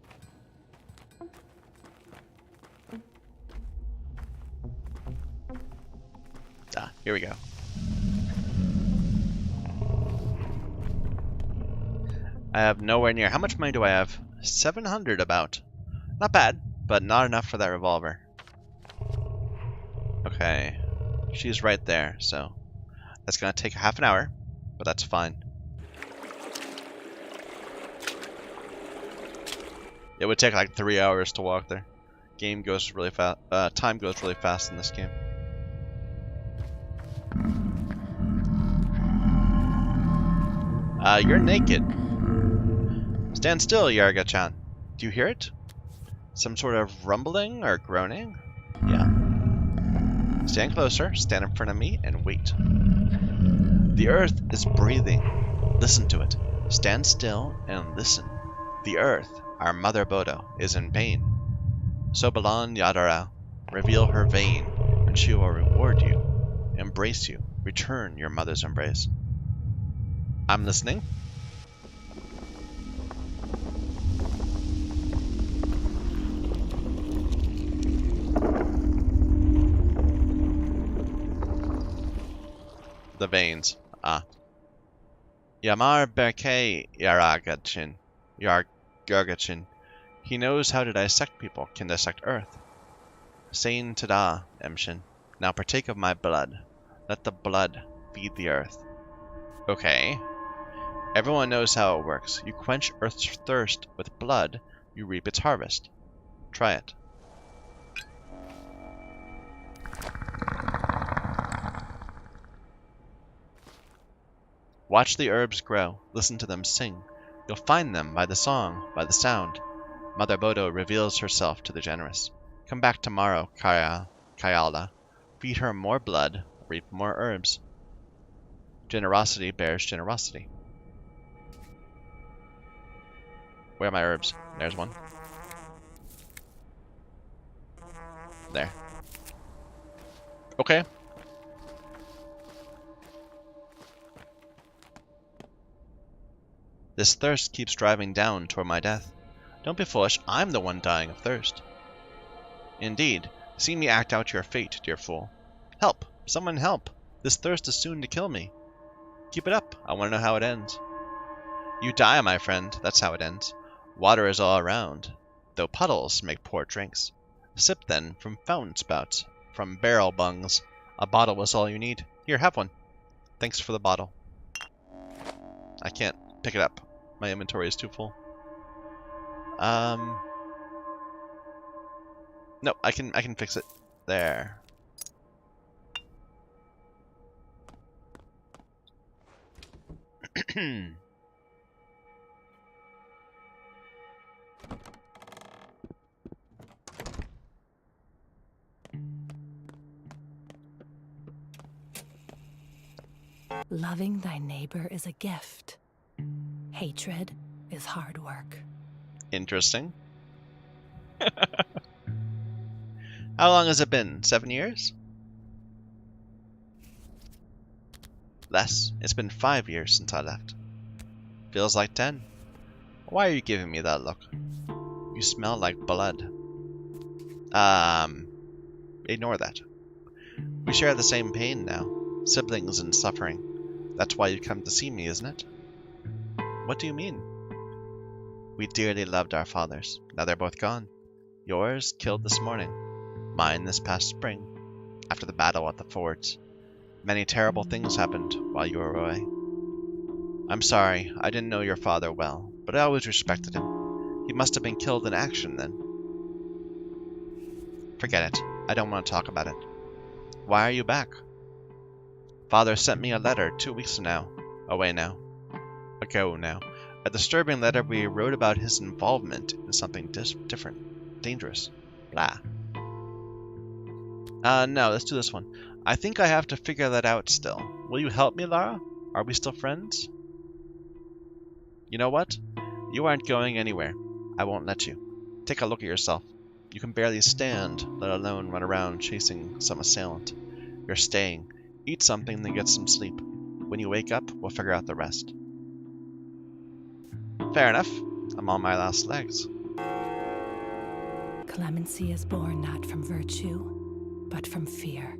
Ah, here we go. I have nowhere near. How much money do I have? 700 about. Not bad, but not enough for that revolver. Okay. She's right there, so that's gonna take half an hour, but that's fine. It would take like 3 hours to walk there. Game goes really fast. Time goes really fast in this game. You're naked. Stand still, Yarga-chan. Do you hear it? Some sort of rumbling or groaning? Yeah. Stand closer, stand in front of me, and wait. The earth is breathing. Listen to it. Stand still and listen. The earth, our mother Bodo, is in pain. Sobalan Yadara, reveal her vein, and she will reward you, embrace you, return your mother's embrace. I'm listening. The veins. Ah. Yamar Berke Yaragachin. Yargachin. He knows how to dissect people, can dissect earth. Sain Tada, Emshin. Now partake of my blood. Let the blood feed the earth. Okay. Everyone knows how it works. You quench earth's thirst with blood, you reap its harvest. Try it. Watch the herbs grow, listen to them sing. You'll find them by the song, by the sound. Mother Bodo reveals herself to the generous. Come back tomorrow, Kayala. Feed her more blood, reap more herbs. Generosity bears generosity. Where are my herbs? There's one. There. Okay. This thirst keeps driving down toward my death. Don't be foolish, I'm the one dying of thirst. Indeed, see me act out your fate, dear fool. Help! Someone help! This thirst is soon to kill me. Keep it up, I want to know how it ends. You die, my friend, that's how it ends. Water is all around, though puddles make poor drinks. Sip then from fountain spouts, from barrel bungs. A bottle was all you need. Here, have one. Thanks for the bottle. I can't pick it up. My inventory is too full. No, I can fix it. There. Loving thy neighbor is a gift. Hatred is hard work. Interesting. How long has it been? 7 years? Less. It's been 5 years since I left. Feels like 10. Why are you giving me that look? You smell like blood. Ignore that. We share the same pain now. Siblings in suffering. That's why you come to see me, isn't it? What do you mean? We dearly loved our fathers. Now they're both gone. Yours killed this morning. Mine this past spring, after the battle at the fords. Many terrible things happened while you were away. I'm sorry, I didn't know your father well, but I always respected him. He must have been killed in action then. Forget it. I don't want to talk about it. Why are you back? Father sent me a letter 2 weeks ago now. A disturbing letter where he wrote about his involvement in something different, dangerous. Blah. No, let's do this one. I think I have to figure that out still. Will you help me, Lara? Are we still friends? You know what? You aren't going anywhere. I won't let you. Take a look at yourself. You can barely stand, let alone run around chasing some assailant. You're staying. Eat something, then get some sleep. When you wake up, we'll figure out the rest. Fair enough. I'm on my last legs. Clemency is born not from virtue, but from fear.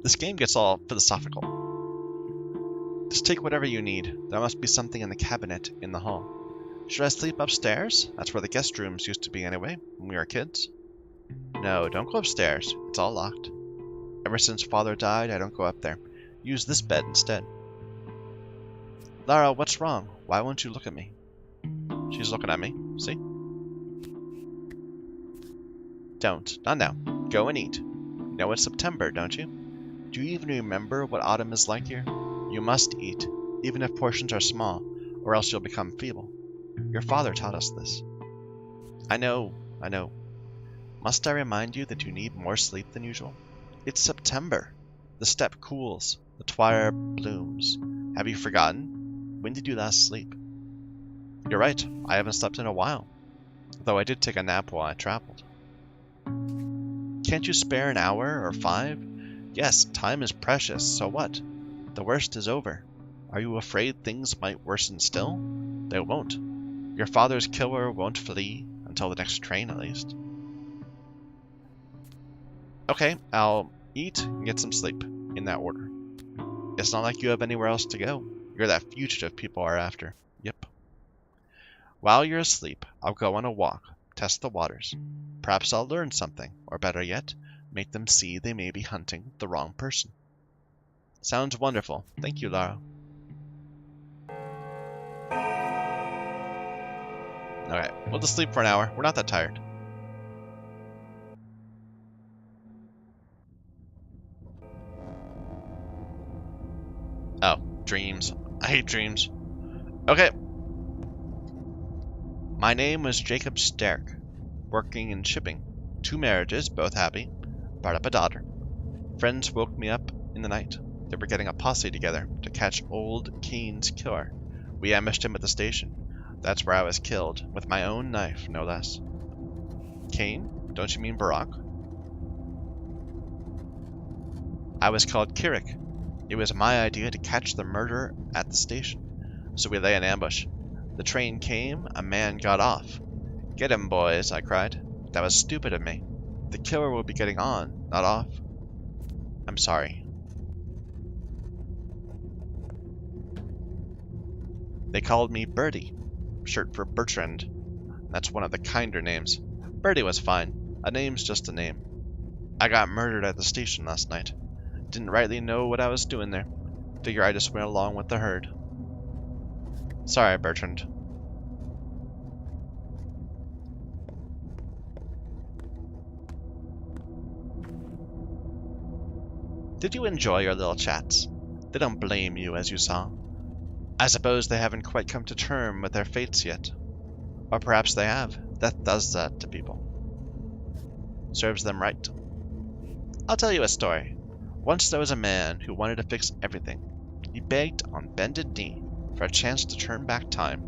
This game gets all philosophical. Just take whatever you need. There must be something in the cabinet in the hall. Should I sleep upstairs? That's where the guest rooms used to be anyway, when we were kids. No, don't go upstairs. It's all locked. Ever since Father died, I don't go up there. Use this bed instead. Lara, what's wrong? Why won't you look at me? She's looking at me. See? Don't. Not now. Go and eat. You know it's September, don't you? Do you even remember what autumn is like here? You must eat, even if portions are small, or else you'll become feeble. Your father taught us this. I know. Must I remind you that you need more sleep than usual? It's September. The steppe cools. The twilight blooms. Have you forgotten? When did you last sleep? You're right. I haven't slept in a while. Though I did take a nap while I traveled. Can't you spare an hour or 5? Yes, time is precious, so what? The worst is over. Are you afraid things might worsen still? They won't. Your father's killer won't flee, until the next train at least. Okay, I'll eat and get some sleep, in that order. It's not like you have anywhere else to go. You're that fugitive people are after. Yep. While you're asleep, I'll go on a walk, test the waters. Perhaps I'll learn something, or better yet, make them see they may be hunting the wrong person. Sounds wonderful. Thank you, Lara. Alright, we'll just sleep for an hour. We're not that tired. Oh, dreams. I hate dreams. Okay. My name was Jacob Sterk, working in shipping. 2 marriages, both happy. Brought up a daughter. Friends woke me up in the night. They were getting a posse together to catch old Kane's killer. We ambushed him at the station. That's where I was killed, with my own knife, no less. Kane? Don't you mean Barack? I was called Kirik. It was my idea to catch the murderer at the station, so we lay in ambush. The train came, a man got off. Get him, boys, I cried. That was stupid of me. The killer will be getting on, not off. I'm sorry. They called me Birdie, short for Bertrand. That's one of the kinder names. Birdie was fine. A name's just a name. I got murdered at the station last night. Didn't rightly know what I was doing there. Figure I just went along with the herd. Sorry, Bertrand. Did you enjoy your little chats? They don't blame you, as you saw. I suppose they haven't quite come to terms with their fates yet. Or perhaps they have. Death does that to people. Serves them right. I'll tell you a story. Once there was a man who wanted to fix everything. He begged on bended knee for a chance to turn back time.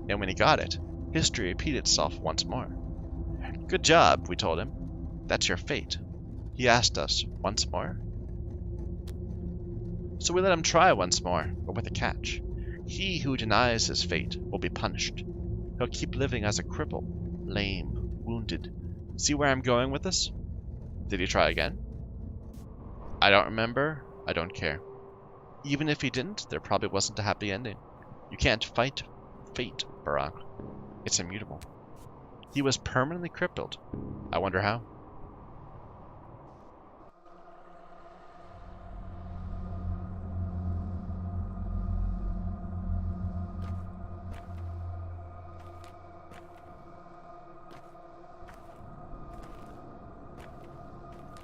And when he got it, history repeated itself once more. Good job, we told him. That's your fate. He asked us, once more? So we let him try once more, but with a catch. He who denies his fate will be punished. He'll keep living as a cripple, lame, wounded. See where I'm going with this? Did he try again? I don't remember. I don't care. Even if he didn't, there probably wasn't a happy ending. You can't fight fate, Barack. It's immutable. He was permanently crippled. I wonder how.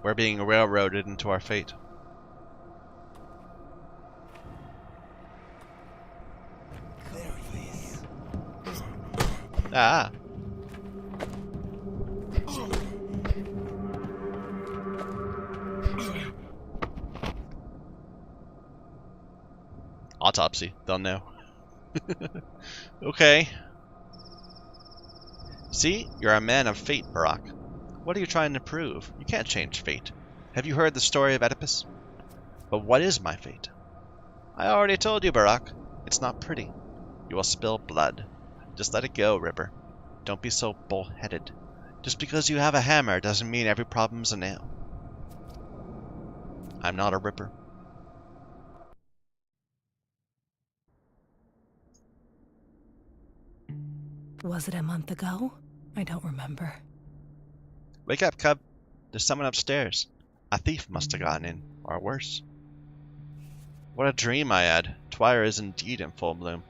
We're being railroaded into our fate. Ah. Autopsy. They'll know. Okay. See? You're a man of fate, Barack. What are you trying to prove? You can't change fate. Have you heard the story of Oedipus? But what is my fate? I already told you, Barack. It's not pretty. You will spill blood. Just let it go, Ripper. Don't be so bullheaded. Just because you have a hammer doesn't mean every problem's a nail. I'm not a Ripper. Was it a month ago? I don't remember. Wake up, cub. There's someone upstairs. A thief must have gotten in, or worse. What a dream I had. Twire is indeed in full bloom.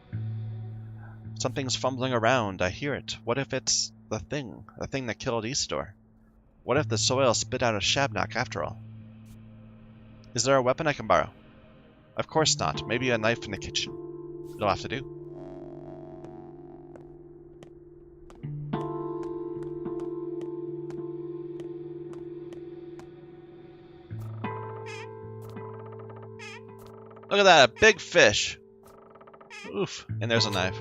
Something's fumbling around. I hear it. What if it's the thing that killed Eastor? What if the soil spit out a Shabnak after all? Is there a weapon I can borrow? Of course not. Maybe a knife in the kitchen. It'll have to do. Look at that, a big fish. Oof, and there's a knife.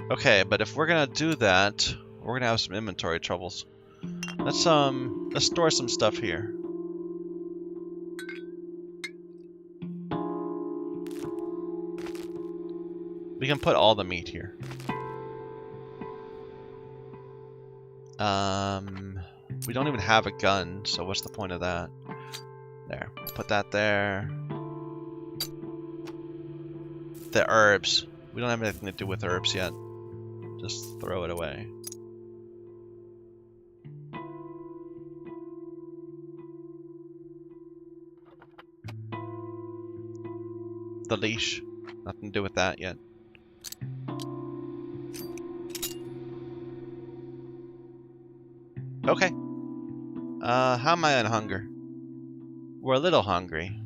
Okay, but if we're gonna do that, we're gonna have some inventory troubles. Let's store some stuff here. We can put all the meat here. We don't even have a gun, so what's the point of that? There, we'll put that there. The herbs. We don't have anything to do with herbs yet. Just throw it away. The leash. Nothing to do with that yet. Okay. How am I on hunger? We're a little hungry.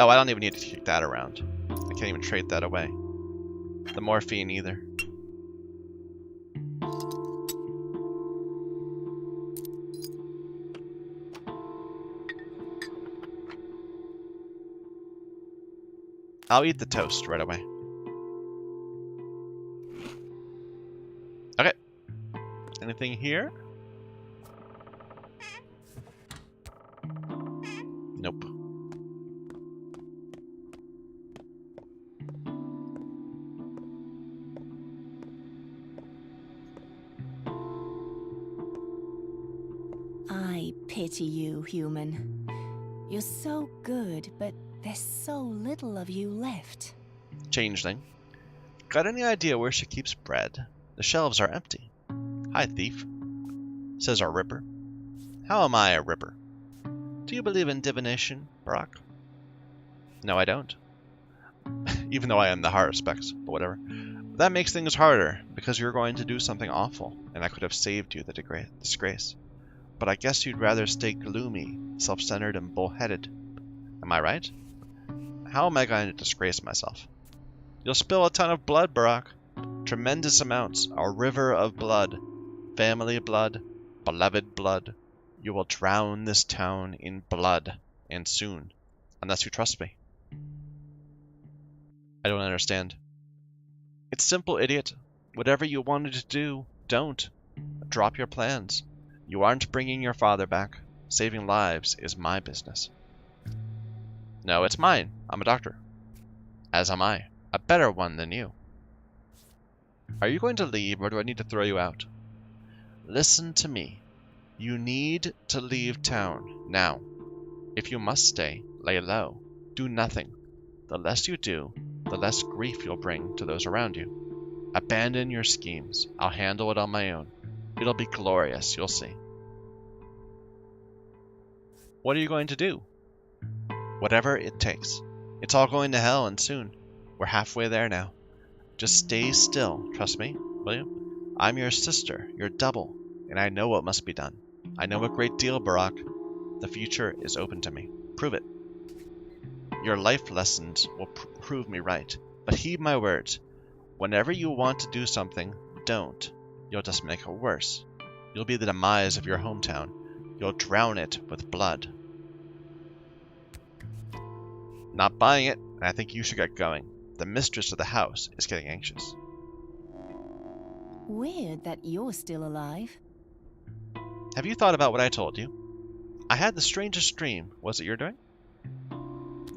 Oh, I don't even need to kick that around. I can't even trade that away. The morphine either. I'll eat the toast right away. Okay. Anything here? Nope. I pity you, human. You're so good, but there's so little of you left. Changeling. Got any idea where she keeps bread? The shelves are empty. Hi, thief. Says our Ripper. How am I a Ripper? Do you believe in divination, Brock? No, I don't. Even though I am the heart of specs, but whatever. That makes things harder, because you're going to do something awful, and I could have saved you the disgrace. But I guess you'd rather stay gloomy, self-centered, and bullheaded. Am I right? How am I going to disgrace myself? You'll spill a ton of blood, Barack. Tremendous amounts. A river of blood. Family blood. Beloved blood. You will drown this town in blood. And soon. Unless you trust me. I don't understand. It's simple, idiot. Whatever you wanted to do, don't. Drop your plans. You aren't bringing your father back. Saving lives is my business. No, it's mine. I'm a doctor. As am I. A better one than you. Are you going to leave, or do I need to throw you out? Listen to me. You need to leave town, now. If you must stay, lay low. Do nothing. The less you do, the less grief you'll bring to those around you. Abandon your schemes. I'll handle it on my own. It'll be glorious, you'll see. What are you going to do? Whatever it takes. It's all going to hell, and soon. We're halfway there now. Just stay still, trust me, will you? I'm your sister, your double, and I know what must be done. I know a great deal, Barack. The future is open to me. Prove it. Your life lessons will prove me right, but heed my words. Whenever you want to do something, don't. You'll just make it worse. You'll be the demise of your hometown. You'll drown it with blood. Not buying it, and I think you should get going. The mistress of the house is getting anxious. Weird that you're still alive. Have you thought about what I told you? I had the strangest dream. Was it your doing?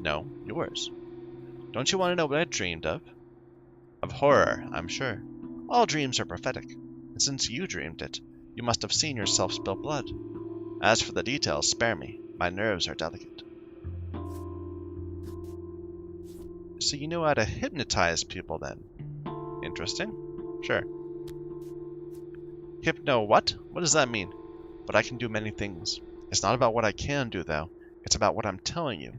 No, yours. Don't you want to know what I dreamed of? Of horror, I'm sure. All dreams are prophetic, and since you dreamed it, you must have seen yourself spill blood. As for the details, spare me. My nerves are delicate. So you know how to hypnotize people then? Interesting. Sure. Hypno what? What does that mean? But I can do many things. It's not about what I can do, though. It's about what I'm telling you.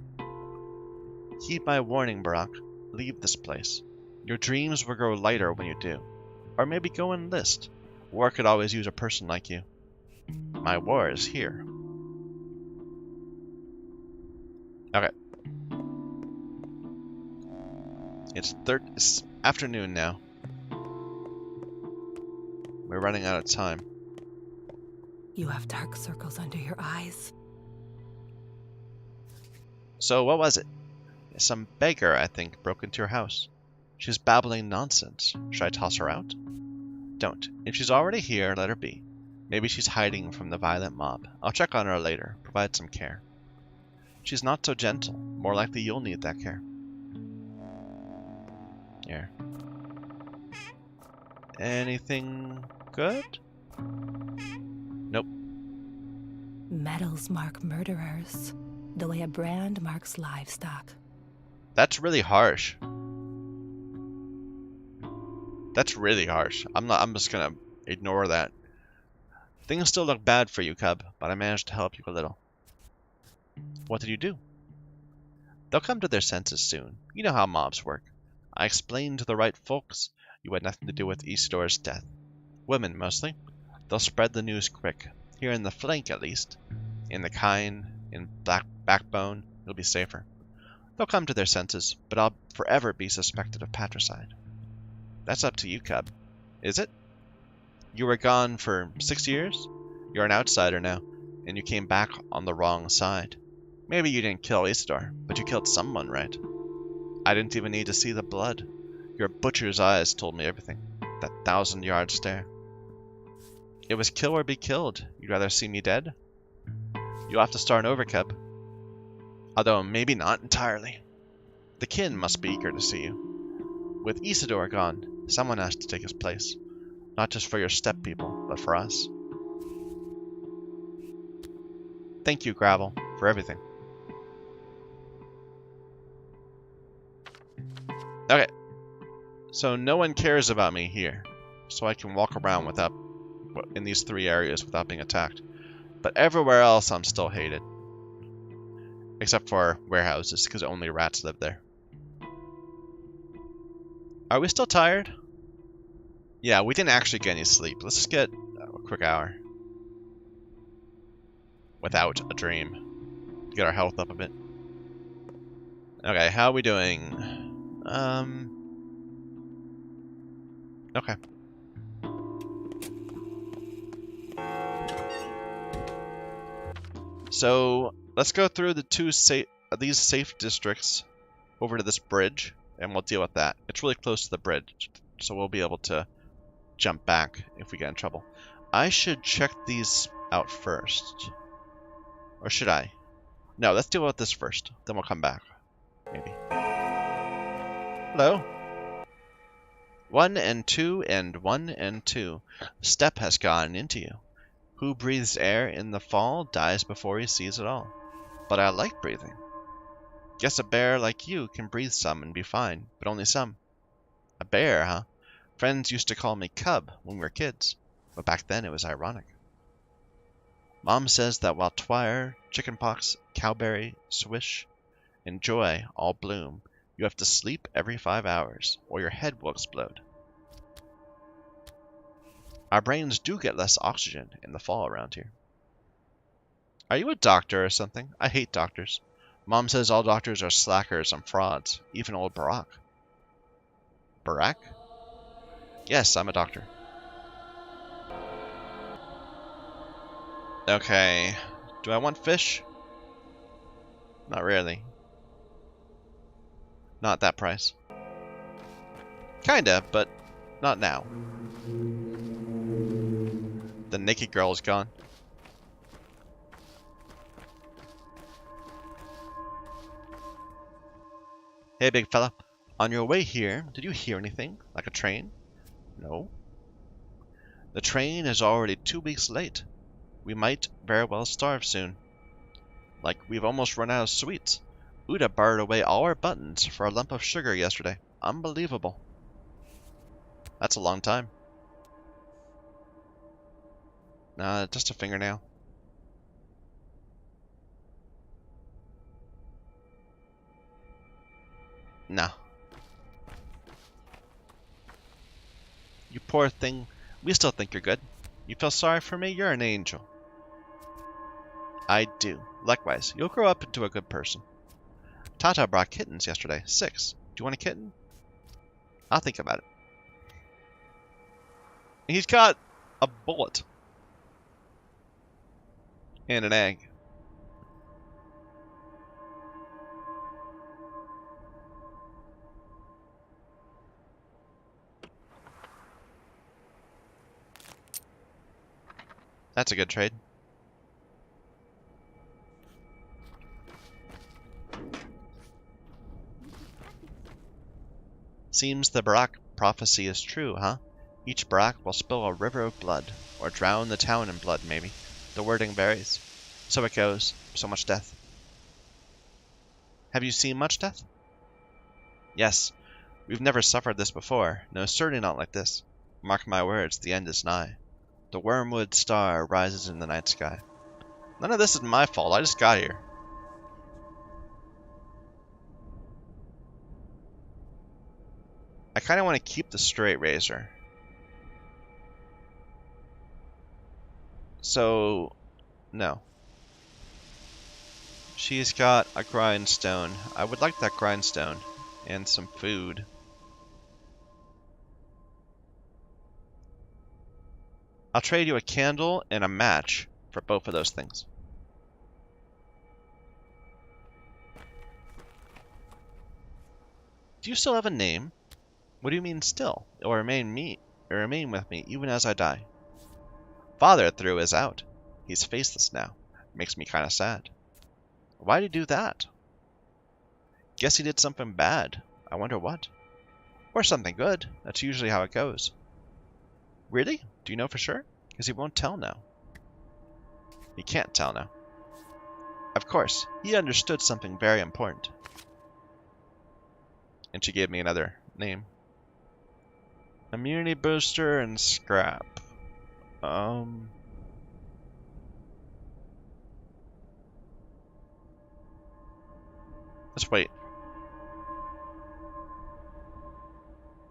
Heed my warning, Barack. Leave this place. Your dreams will grow lighter when you do. Or maybe go enlist. War could always use a person like you. My war is here. Okay. It's afternoon now. We're running out of time. You have dark circles under your eyes. So what was it? Some beggar, I think, broke into your house. She's babbling nonsense. Should I toss her out? Don't. If she's already here, let her be. Maybe she's hiding from the violent mob. I'll check on her later, provide some care. She's not so gentle. More likely you'll need that care. Here. Anything good? Nope. Medals mark murderers, the way a brand marks livestock. That's really harsh. That's really harsh. I'm just gonna ignore that. Things still look bad for you, Cub, but I managed to help you a little. What did you do? They'll come to their senses soon. You know how mobs work. I explained to the right folks you had nothing to do with Isidore's death. Women, mostly. They'll spread the news quick. Here in the flank, at least. In the Kine, in Backbone, it'll be safer. They'll come to their senses, but I'll forever be suspected of patricide. That's up to you, Cub. Is it? You were gone for 6 years? You're an outsider now, and you came back on the wrong side. Maybe you didn't kill Isidore, but you killed someone, right? I didn't even need to see the blood. Your butcher's eyes told me everything. That 1,000-yard stare. It was kill or be killed. You'd rather see me dead? You'll have to start over, Cub. Although maybe not entirely. The kin must be eager to see you. With Isidore gone, someone has to take his place. Not just for your step people, but for us. Thank you, Gravel, for everything. Okay. So no one cares about me here. So I can walk around in these 3 areas without being attacked. But everywhere else I'm still hated. Except for warehouses, because only rats live there. Are we still tired? Yeah, we didn't actually get any sleep. Let's just get a quick hour. Without a dream. To get our health up a bit. Okay, how are we doing? Okay. So, let's go through these safe districts over to this bridge, and we'll deal with that. It's really close to the bridge, so we'll be able to jump back if we get in trouble. I should check these out first. Or should I? No, let's deal with this first. Then we'll come back. Maybe. Hello? 1 and 2 and 1 and 2. Step has gone into you. Who breathes air in the fall dies before he sees it all. But I like breathing. Guess a bear like you can breathe some and be fine, but only some. A bear, huh? Friends used to call me Cub when we were kids, but back then it was ironic. Mom says that while Twire, Chickenpox, Cowberry, Swish, and Joy all bloom, you have to sleep every 5 hours, or your head will explode. Our brains do get less oxygen in the fall around here. Are you a doctor or something? I hate doctors. Mom says all doctors are slackers and frauds, even old Barack. Barack? Yes, I'm a doctor. Okay. Do I want fish? Not really. Not that price. Kinda, but not now. The naked girl is gone. Hey, big fella. On your way here, did you hear anything? Like a train? No. The train is already 2 weeks late. We might very well starve soon. Like, we've almost run out of sweets. Uda barred away all our buttons for a lump of sugar yesterday. Unbelievable. That's a long time. Nah, just a fingernail. Nah. You poor thing. We still think you're good. You feel sorry for me? You're an angel. I do. Likewise, you'll grow up into a good person. Tata brought kittens yesterday. 6. Do you want a kitten? I'll think about it. He's got a bullet. And an egg. That's a good trade. Seems the Barak prophecy is true, huh? Each Barak will spill a river of blood, or drown the town in blood, maybe. The wording varies. So it goes. So much death. Have you seen much death? Yes. We've never suffered this before. No, certainly not like this. Mark my words, the end is nigh. The wormwood star rises in the night sky. None of this is my fault. I just got here. I kind of want to keep the straight razor. So, no. She's got a grindstone. I would like that grindstone. And some food. I'll trade you a candle and a match for both of those things. Do you still have a name? What do you mean still? It will remain with me even as I die. Father threw his out. He's faceless now. Makes me kind of sad. Why'd he do that? Guess he did something bad. I wonder what. Or something good. That's usually how it goes. Really? Do you know for sure? Because he won't tell now. He can't tell now. Of course, he understood something very important. And she gave me another name. Immunity booster and scrap. Let's wait.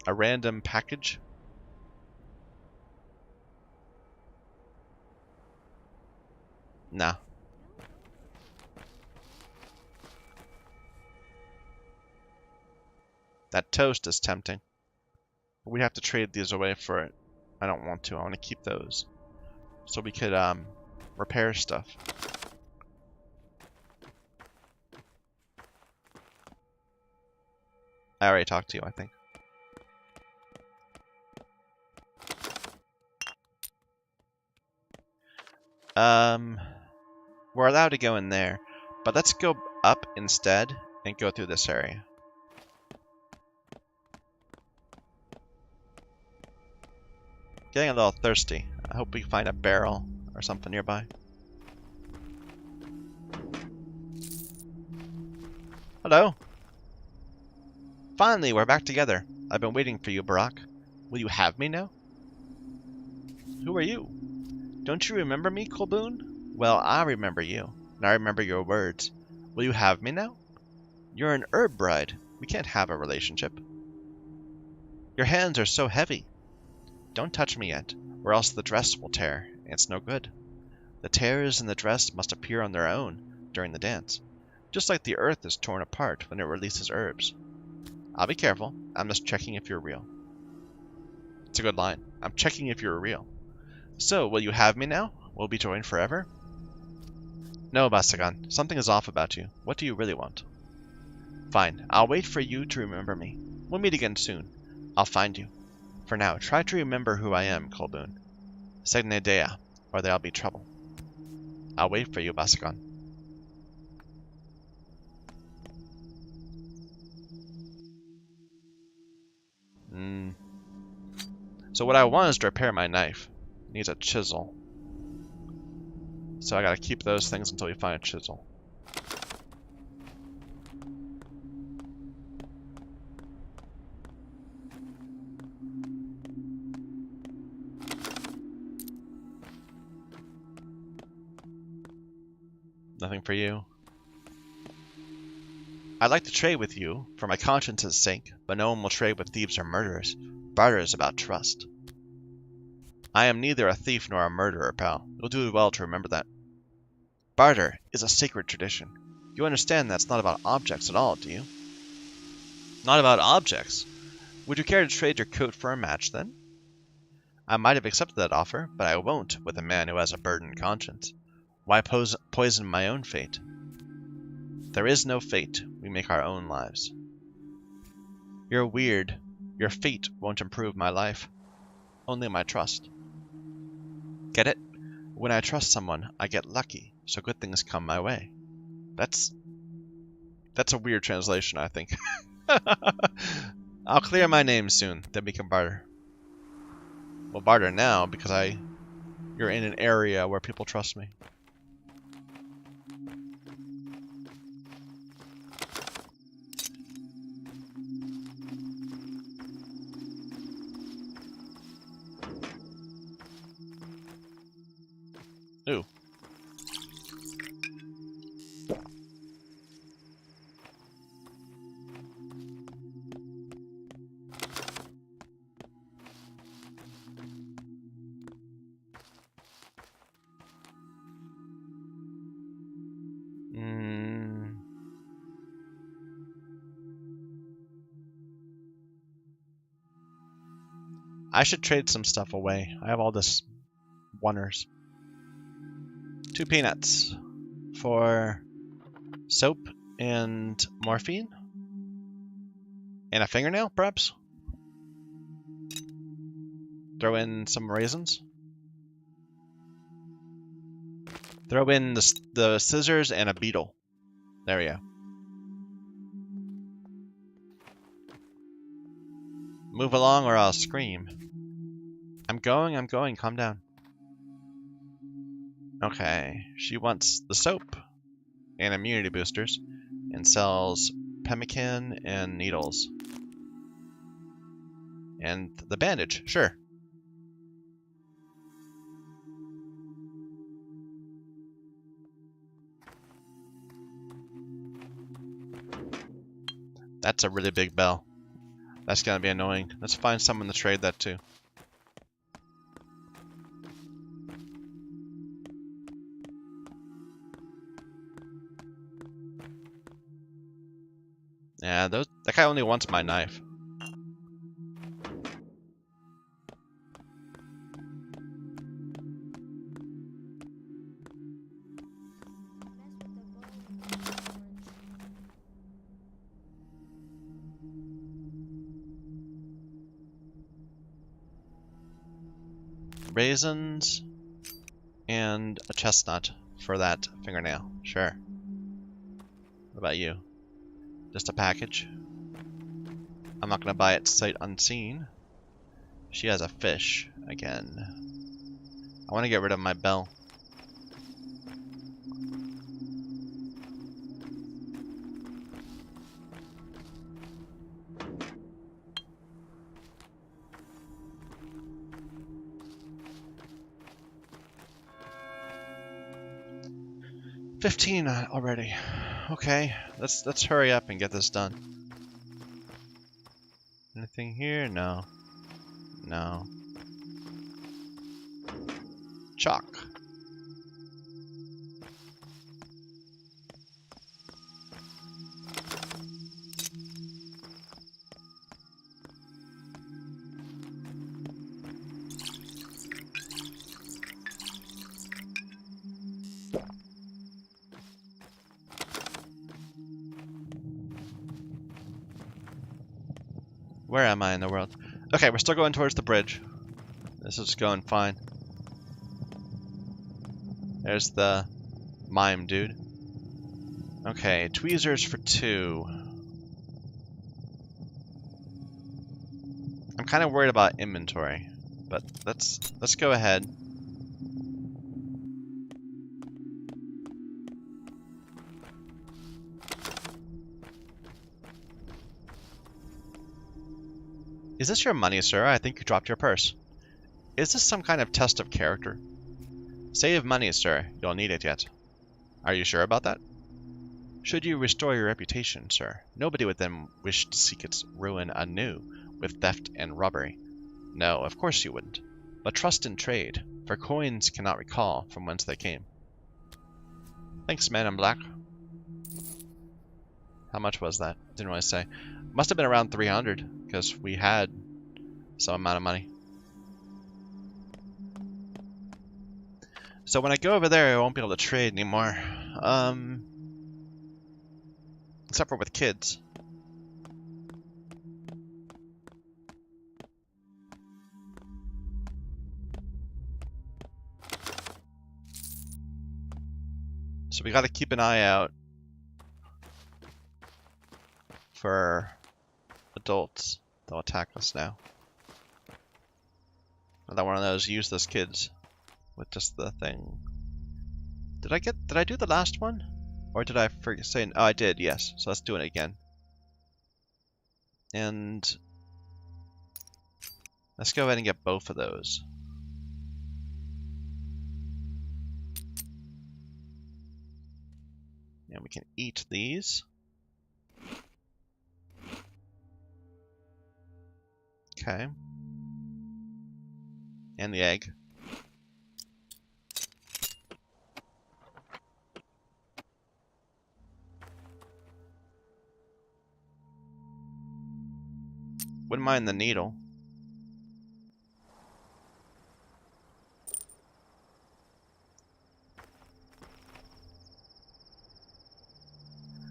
A random package? Nah. That toast is tempting. But we have to trade these away for it. I don't want to. I want to keep those. So we could repair stuff. I already talked to you, I think. We're allowed to go in there, but let's go up instead and go through this area. Getting a little thirsty. I hope we find a barrel or something nearby. Hello. Finally, we're back together. I've been waiting for you, Barak. Will you have me now? Who are you? Don't you remember me, Kolboon? Well, I remember you, and I remember your words. Will you have me now? You're an herb bride. We can't have a relationship. Your hands are so heavy. Don't touch me yet, or else the dress will tear. It's no good. The tears in the dress must appear on their own during the dance, just like the earth is torn apart when it releases herbs. I'll be careful. I'm just checking if you're real. It's a good line. I'm checking if you're real. So, will you have me now? We'll be joined forever? No, Basagan. Something is off about you. What do you really want? Fine. I'll wait for you to remember me. We'll meet again soon. I'll find you. For now, try to remember who I am, Kolboon. Segne Dea, or there'll be trouble. I'll wait for you, Basagan. So what I want is to repair my knife. It needs a chisel. So I gotta keep those things until we find a chisel. Nothing for you. I'd like to trade with you, for my conscience's sake, but no one will trade with thieves or murderers. Barter is about trust. I am neither a thief nor a murderer, pal. You'll do well to remember that. Barter is a sacred tradition. You understand that's not about objects at all, do you? Not about objects? Would you care to trade your coat for a match, then? I might have accepted that offer, but I won't with a man who has a burdened conscience. Why poison my own fate? There is no fate. We make our own lives. You're weird. Your fate won't improve my life. Only my trust. Get it? When I trust someone, I get lucky, so good things come my way. That's a weird translation, I think. I'll clear my name soon, then we can barter. We'll barter now because you're in an area where people trust me. Ooh. I should trade some stuff away. I have all this oneers. 2 peanuts for soap and morphine. And a fingernail, perhaps? Throw in some raisins. Throw in the scissors and a beetle. There we go. Move along or I'll scream. I'm going, calm down. Okay, she wants the soap and immunity boosters and sells pemmican and needles. And the bandage, sure. That's a really big bell. That's gonna be annoying. Let's find someone to trade that to. Yeah, that guy only wants my knife. Raisins and a chestnut for that fingernail. Sure. What about you? Just a package? I'm not gonna buy it sight unseen. She has a fish again. I want to get rid of my bell. $15 already. Okay, let's hurry up and get this done. Anything here? No. No. Chalk. Where am I in the world? Okay, we're still going towards the bridge. This is going fine. There's the mime dude. Okay, tweezers for 2. I'm kind of worried about inventory. But let's go ahead. Is this your money, sir? I think you dropped your purse. Is this some kind of test of character? Save money, sir. You'll need it yet. Are you sure about that? Should you restore your reputation, sir, nobody would then wish to seek its ruin anew with theft and robbery. No, of course you wouldn't. But trust in trade, for coins cannot recall from whence they came. Thanks, man in black. How much was that? Didn't really say. Must have been around 300, because we had some amount of money. So when I go over there, I won't be able to trade anymore. Except for with kids. So we gotta keep an eye out for adults. They'll attack us now. Another one of those useless kids with just the thing. Did I do the last one? Or did I say, oh, I did, yes. So let's do it again. And let's go ahead and get both of those. And we can eat these. Okay. And the egg. Wouldn't mind the needle.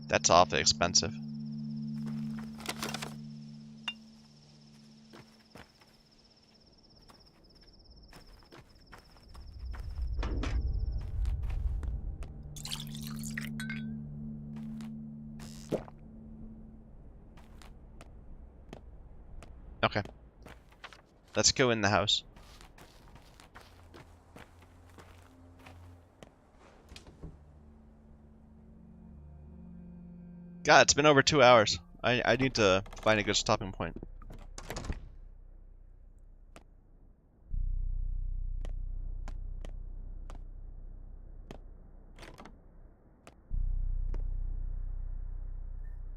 That's awfully expensive. Okay. Let's go in the house. God, it's been over 2 hours. I need to find a good stopping point.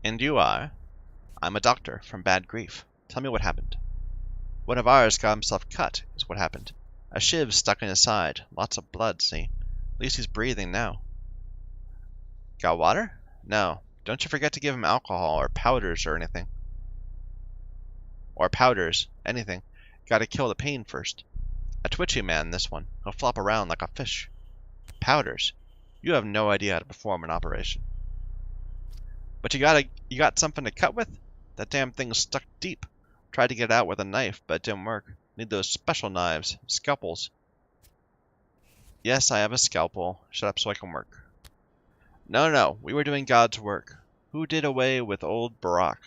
And you are? I'm a doctor from Bad Grief. Tell me what happened. One of ours got himself cut, is what happened. A shiv stuck in his side. Lots of blood, see? At least he's breathing now. Got water? No. Don't you forget to give him alcohol or powders or anything. Or powders. Anything. Gotta kill the pain first. A twitchy man, this one. He'll flop around like a fish. Powders. You have no idea how to perform an operation. But you got something to cut with? That damn thing's stuck deep. Tried to get out with a knife, but it didn't work. Need those special knives. Scalpels. Yes, I have a scalpel. Shut up so I can work. No. We were doing God's work. Who did away with old Barak?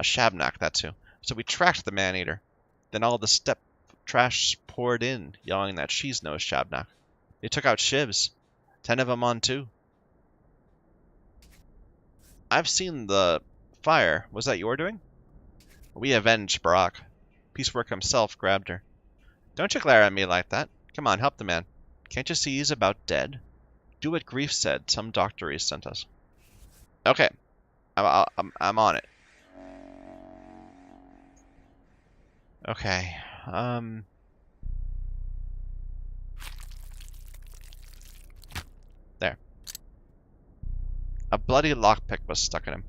A Shabnak, that's who. So we tracked the man-eater. Then all the steppe trash poured in, yelling that she's no Shabnak. They took out shivs. 10 of them on 2. I've seen the fire. Was that your doing? We avenged Barak. Piecework himself grabbed her. Don't you glare at me like that. Come on, help the man. Can't you see he's about dead? Do what Grief said. Some doctor he sent us. Okay. I'm on it. Okay. There. A bloody lockpick was stuck in him.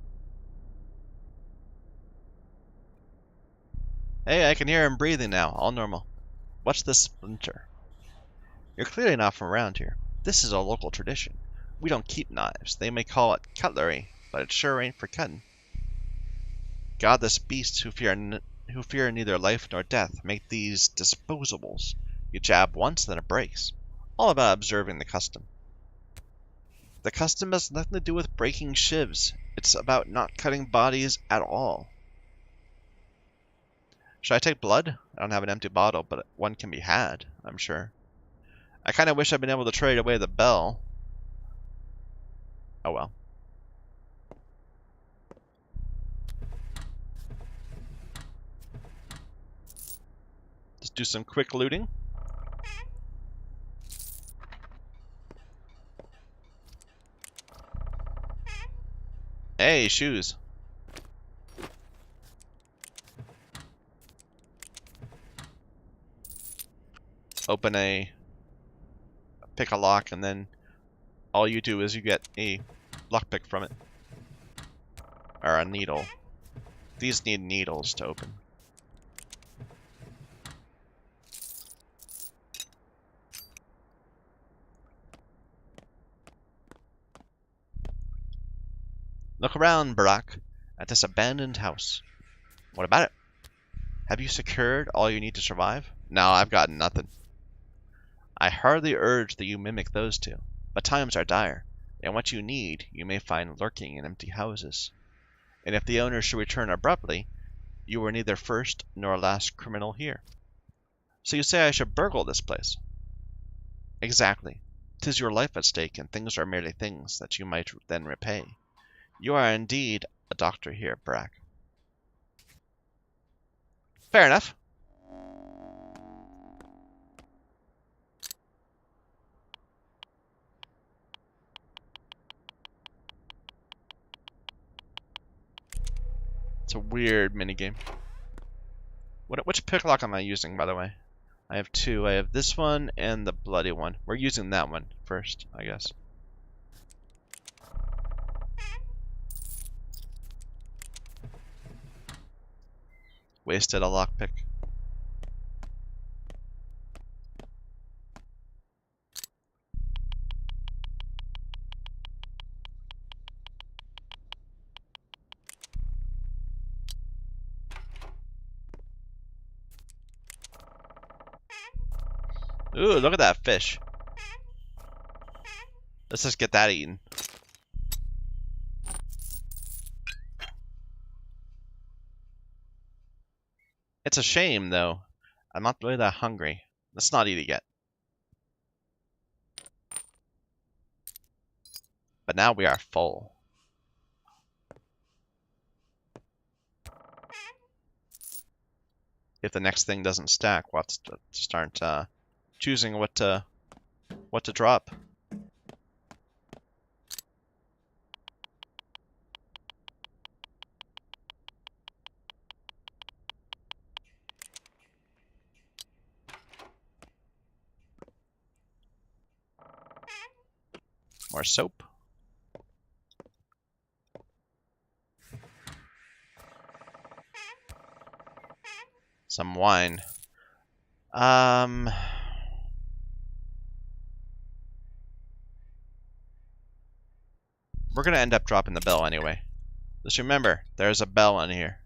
Hey, I can hear him breathing now. All normal. What's this splinter? You're clearly not from around here. This is a local tradition. We don't keep knives. They may call it cutlery, but it sure ain't for cutting. Godless beasts who fear neither life nor death make these disposables. You jab once, then it breaks. All about observing the custom. The custom has nothing to do with breaking shivs. It's about not cutting bodies at all. Should I take blood? I don't have an empty bottle, but one can be had, I'm sure. I kind of wish I'd been able to trade away the bell. Oh well. Let's do some quick looting. Hey, shoes. Open a... pick a lock, and then all you do is you get a lockpick from it. Or a needle. These need needles to open. Look around, Barack, at this abandoned house. What about it? Have you secured all you need to survive? No, I've got nothing. I hardly urge that you mimic those two, but times are dire, and what you need you may find lurking in empty houses. And if the owner should return abruptly, you were neither first nor last criminal here. So you say I should burgle this place? Exactly. 'Tis your life at stake, and things are merely things that you might then repay. You are indeed a doctor here, Barack. Fair enough. It's a weird minigame. Which pick lock am I using, by the way? I have two. I have this one and the bloody one. We're using that one first, I guess. Wasted a lockpick. Ooh, look at that fish. Let's just get that eaten. It's a shame, though. I'm not really that hungry. Let's not eat it yet. But now we are full. If the next thing doesn't stack, we'll have to start choosing what to drop. More soap. Some wine. We're gonna end up dropping the bell anyway. Just remember, there's a bell in here.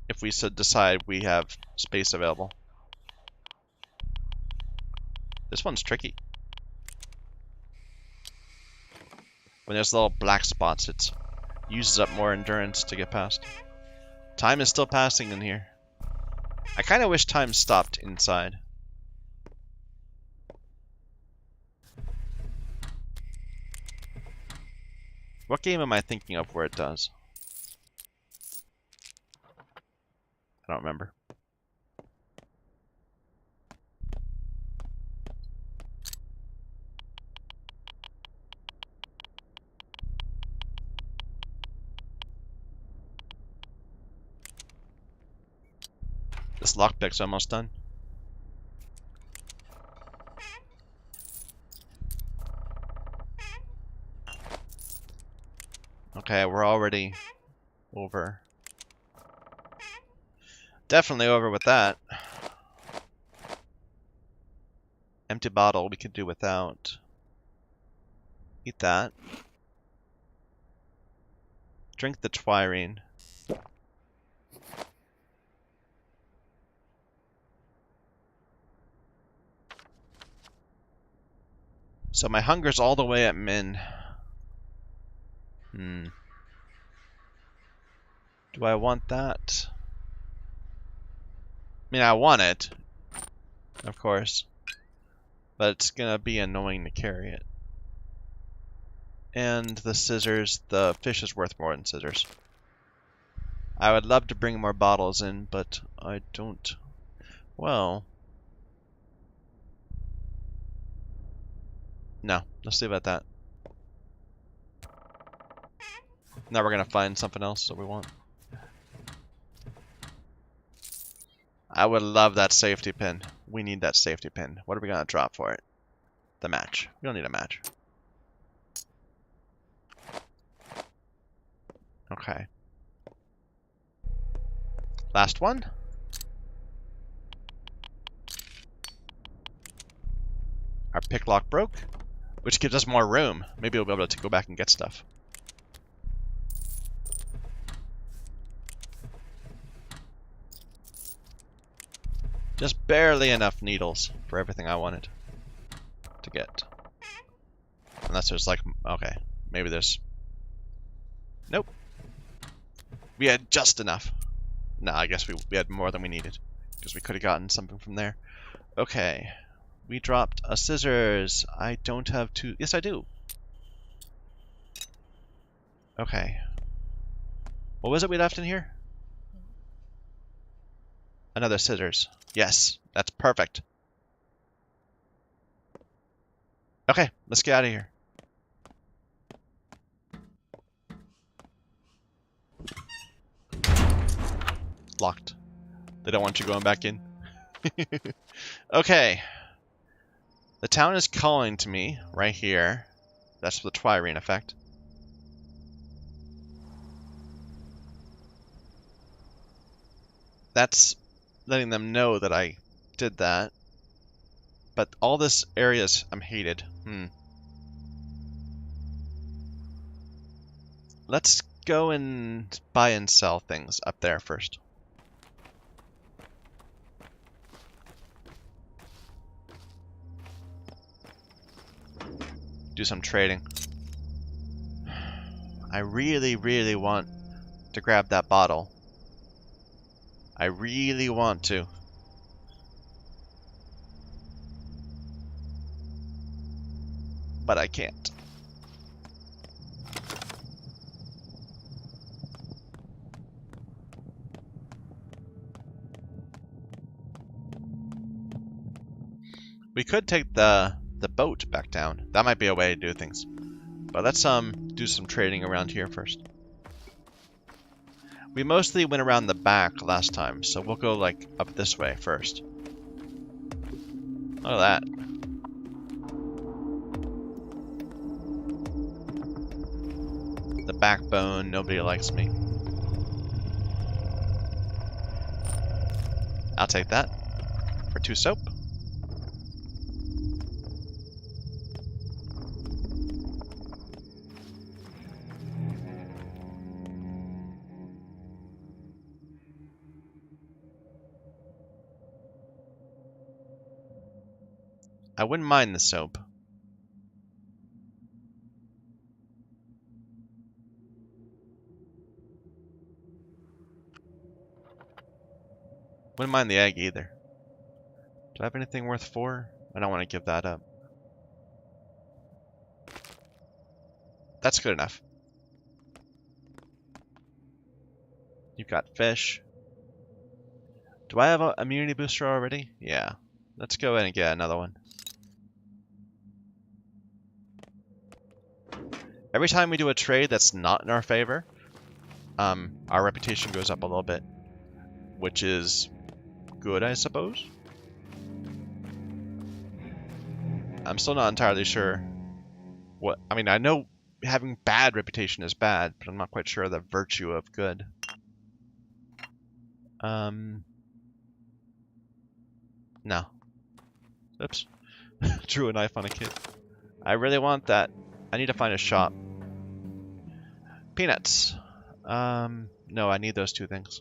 If we decide we have space available. This one's tricky. When there's little black spots, it uses up more endurance to get past. Time is still passing in here. I kind of wish time stopped inside. What game am I thinking of where it does? I don't remember. This lockpick's almost done. Okay, we're already over. Definitely over with that. Empty bottle we could do without. Eat that. Drink the twirine. So my hunger's all the way at min. Do I want that? I mean, I want it, of course, but it's gonna be annoying to carry it. And the scissors, the fish is worth more than scissors. I would love to bring more bottles in, but I don't. Well, no, let's leave it at that. Now we're gonna find something else that we want. I would love that safety pin. We need that safety pin. What are we gonna drop for it? The match. We don't need a match. Okay. Last one. Our pick lock broke, which gives us more room. Maybe we'll be able to go back and get stuff. Just barely enough needles for everything I wanted to get. Unless there's like, okay, maybe there's, nope. We had just enough. No, I guess we had more than we needed because we could have gotten something from there. Okay, we dropped a scissors. I don't have two. Yes, I do. Okay. What was it we left in here? Another scissors. Yes, that's perfect. Okay, let's get out of here. Locked. They don't want you going back in. Okay. The town is calling to me right here. That's the Twirene effect. That's letting them know that I did that. But all this areas I'm hated. Let's go and buy and sell things up there first. Do some trading. I really, really want to grab that bottle. I really want to. But I can't. We could take the boat back down. That might be a way to do things. But let's do some trading around here first. We mostly went around the back last time, so we'll go like up this way first. Look at that. The backbone, nobody likes me. I'll take that for 2 soap. I wouldn't mind the soap. Wouldn't mind the egg either. Do I have anything worth 4? I don't want to give that up. That's good enough. You've got fish. Do I have an immunity booster already? Yeah. Let's go ahead and get another one. Every time we do a trade that's not in our favor, our reputation goes up a little bit, which is good, I suppose. I'm still not entirely sure what... I mean, I know having bad reputation is bad, but I'm not quite sure the virtue of good. No. Oops. Drew a knife on a kid. I really want that. I need to find a shop. Peanuts. No, I need those 2 things.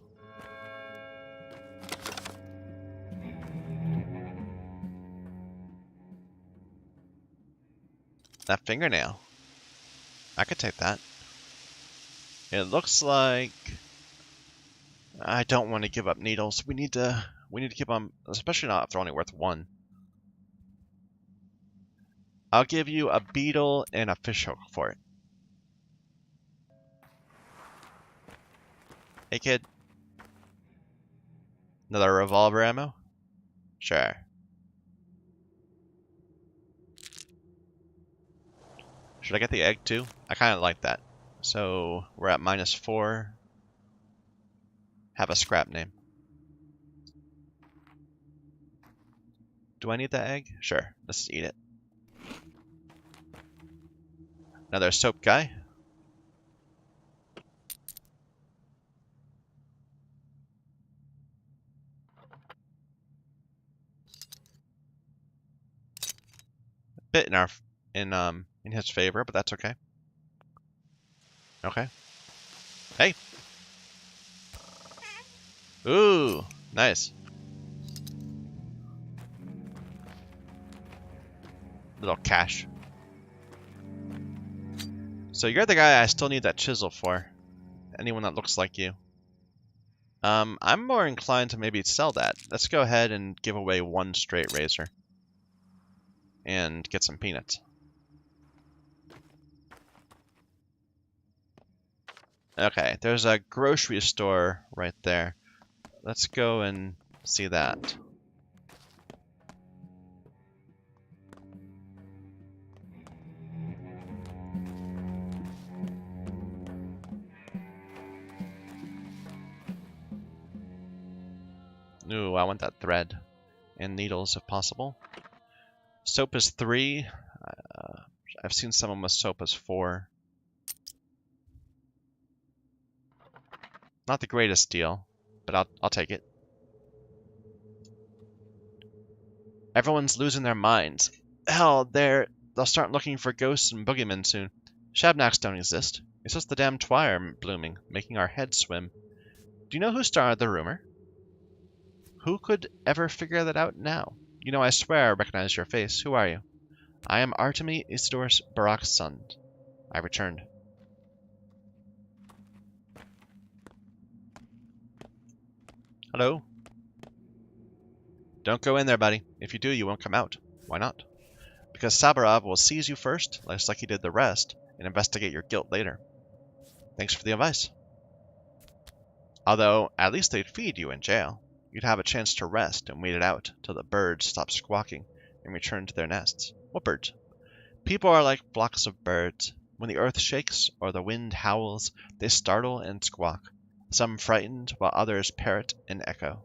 That fingernail. I could take that. It looks like I don't want to give up needles. We need to keep them, especially not if they're only worth 1. I'll give you a beetle and a fishhook for it. Hey kid. Another revolver ammo? Sure. Should I get the egg too? I kind of like that. So we're at -4. Have a scrap name. Do I need that egg? Sure. Let's just eat it. Another soap guy. A bit in his favor, but that's okay. Okay. Hey. Ooh, nice. Little cash. So you're the guy I still need that chisel for. Anyone that looks like you. I'm more inclined to maybe sell that. Let's go ahead and give away 1 straight razor. And get some peanuts. Okay, there's a grocery store right there. Let's go and see that. Ooh, I want that thread. And needles if possible. Soap is 3. I've seen someone with soap as 4. Not the greatest deal, but I'll take it. Everyone's losing their minds. Hell, they'll start looking for ghosts and boogeymen soon. Shabnacks don't exist. It's just the damn twire blooming, making our heads swim. Do you know who started the rumor? Who could ever figure that out now? You know, I swear I recognize your face. Who are you? I am Artemy Isidorus Barak's son. I returned. Hello? Don't go in there, buddy. If you do, you won't come out. Why not? Because Sabarov will seize you first, just like he did the rest, and investigate your guilt later. Thanks for the advice. Although, at least they'd feed you in jail. You'd have a chance to rest and wait it out till the birds stop squawking and return to their nests. What birds? People are like flocks of birds. When the earth shakes or the wind howls, they startle and squawk. Some frightened, while others parrot and echo.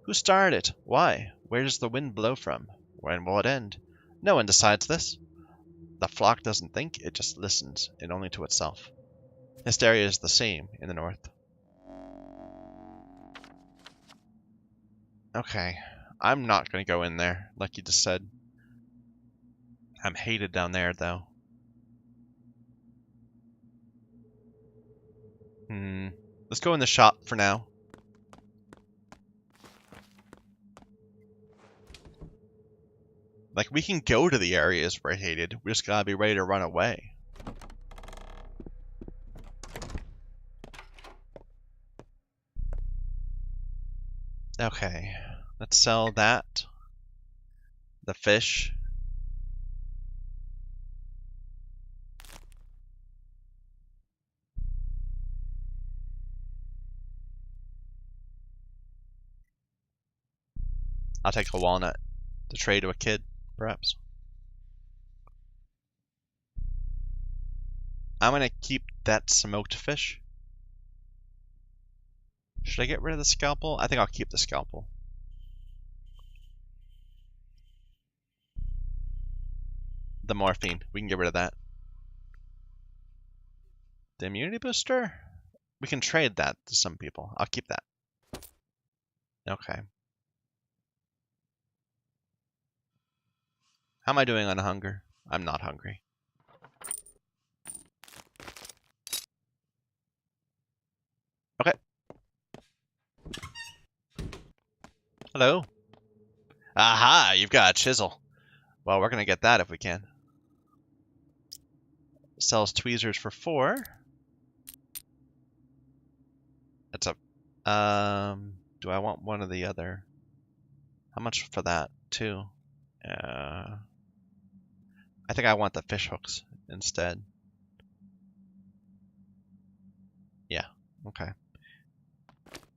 Who started it? Why? Where does the wind blow from? When will it end? No one decides this. The flock doesn't think, it just listens, and only to itself. Hysteria is the same in the north. Okay, I'm not going to go in there, like you just said. I'm hated down there, though. Let's go in the shop for now. Like, we can go to the areas we're hated. We just gotta be ready to run away. Okay, let's sell that. The fish. I'll take a walnut to trade to a kid, perhaps. I'm gonna keep that smoked fish. Should I get rid of the scalpel? I think I'll keep the scalpel. The morphine, we can get rid of that. The immunity booster? We can trade that to some people. I'll keep that. Okay. How am I doing on hunger? I'm not hungry. Okay. Hello. Aha, you've got a chisel. Well, we're gonna get that if we can. Sells tweezers for 4. That's a Do I want one or the other? How much for that, too? I think I want the fish hooks instead. Yeah, okay.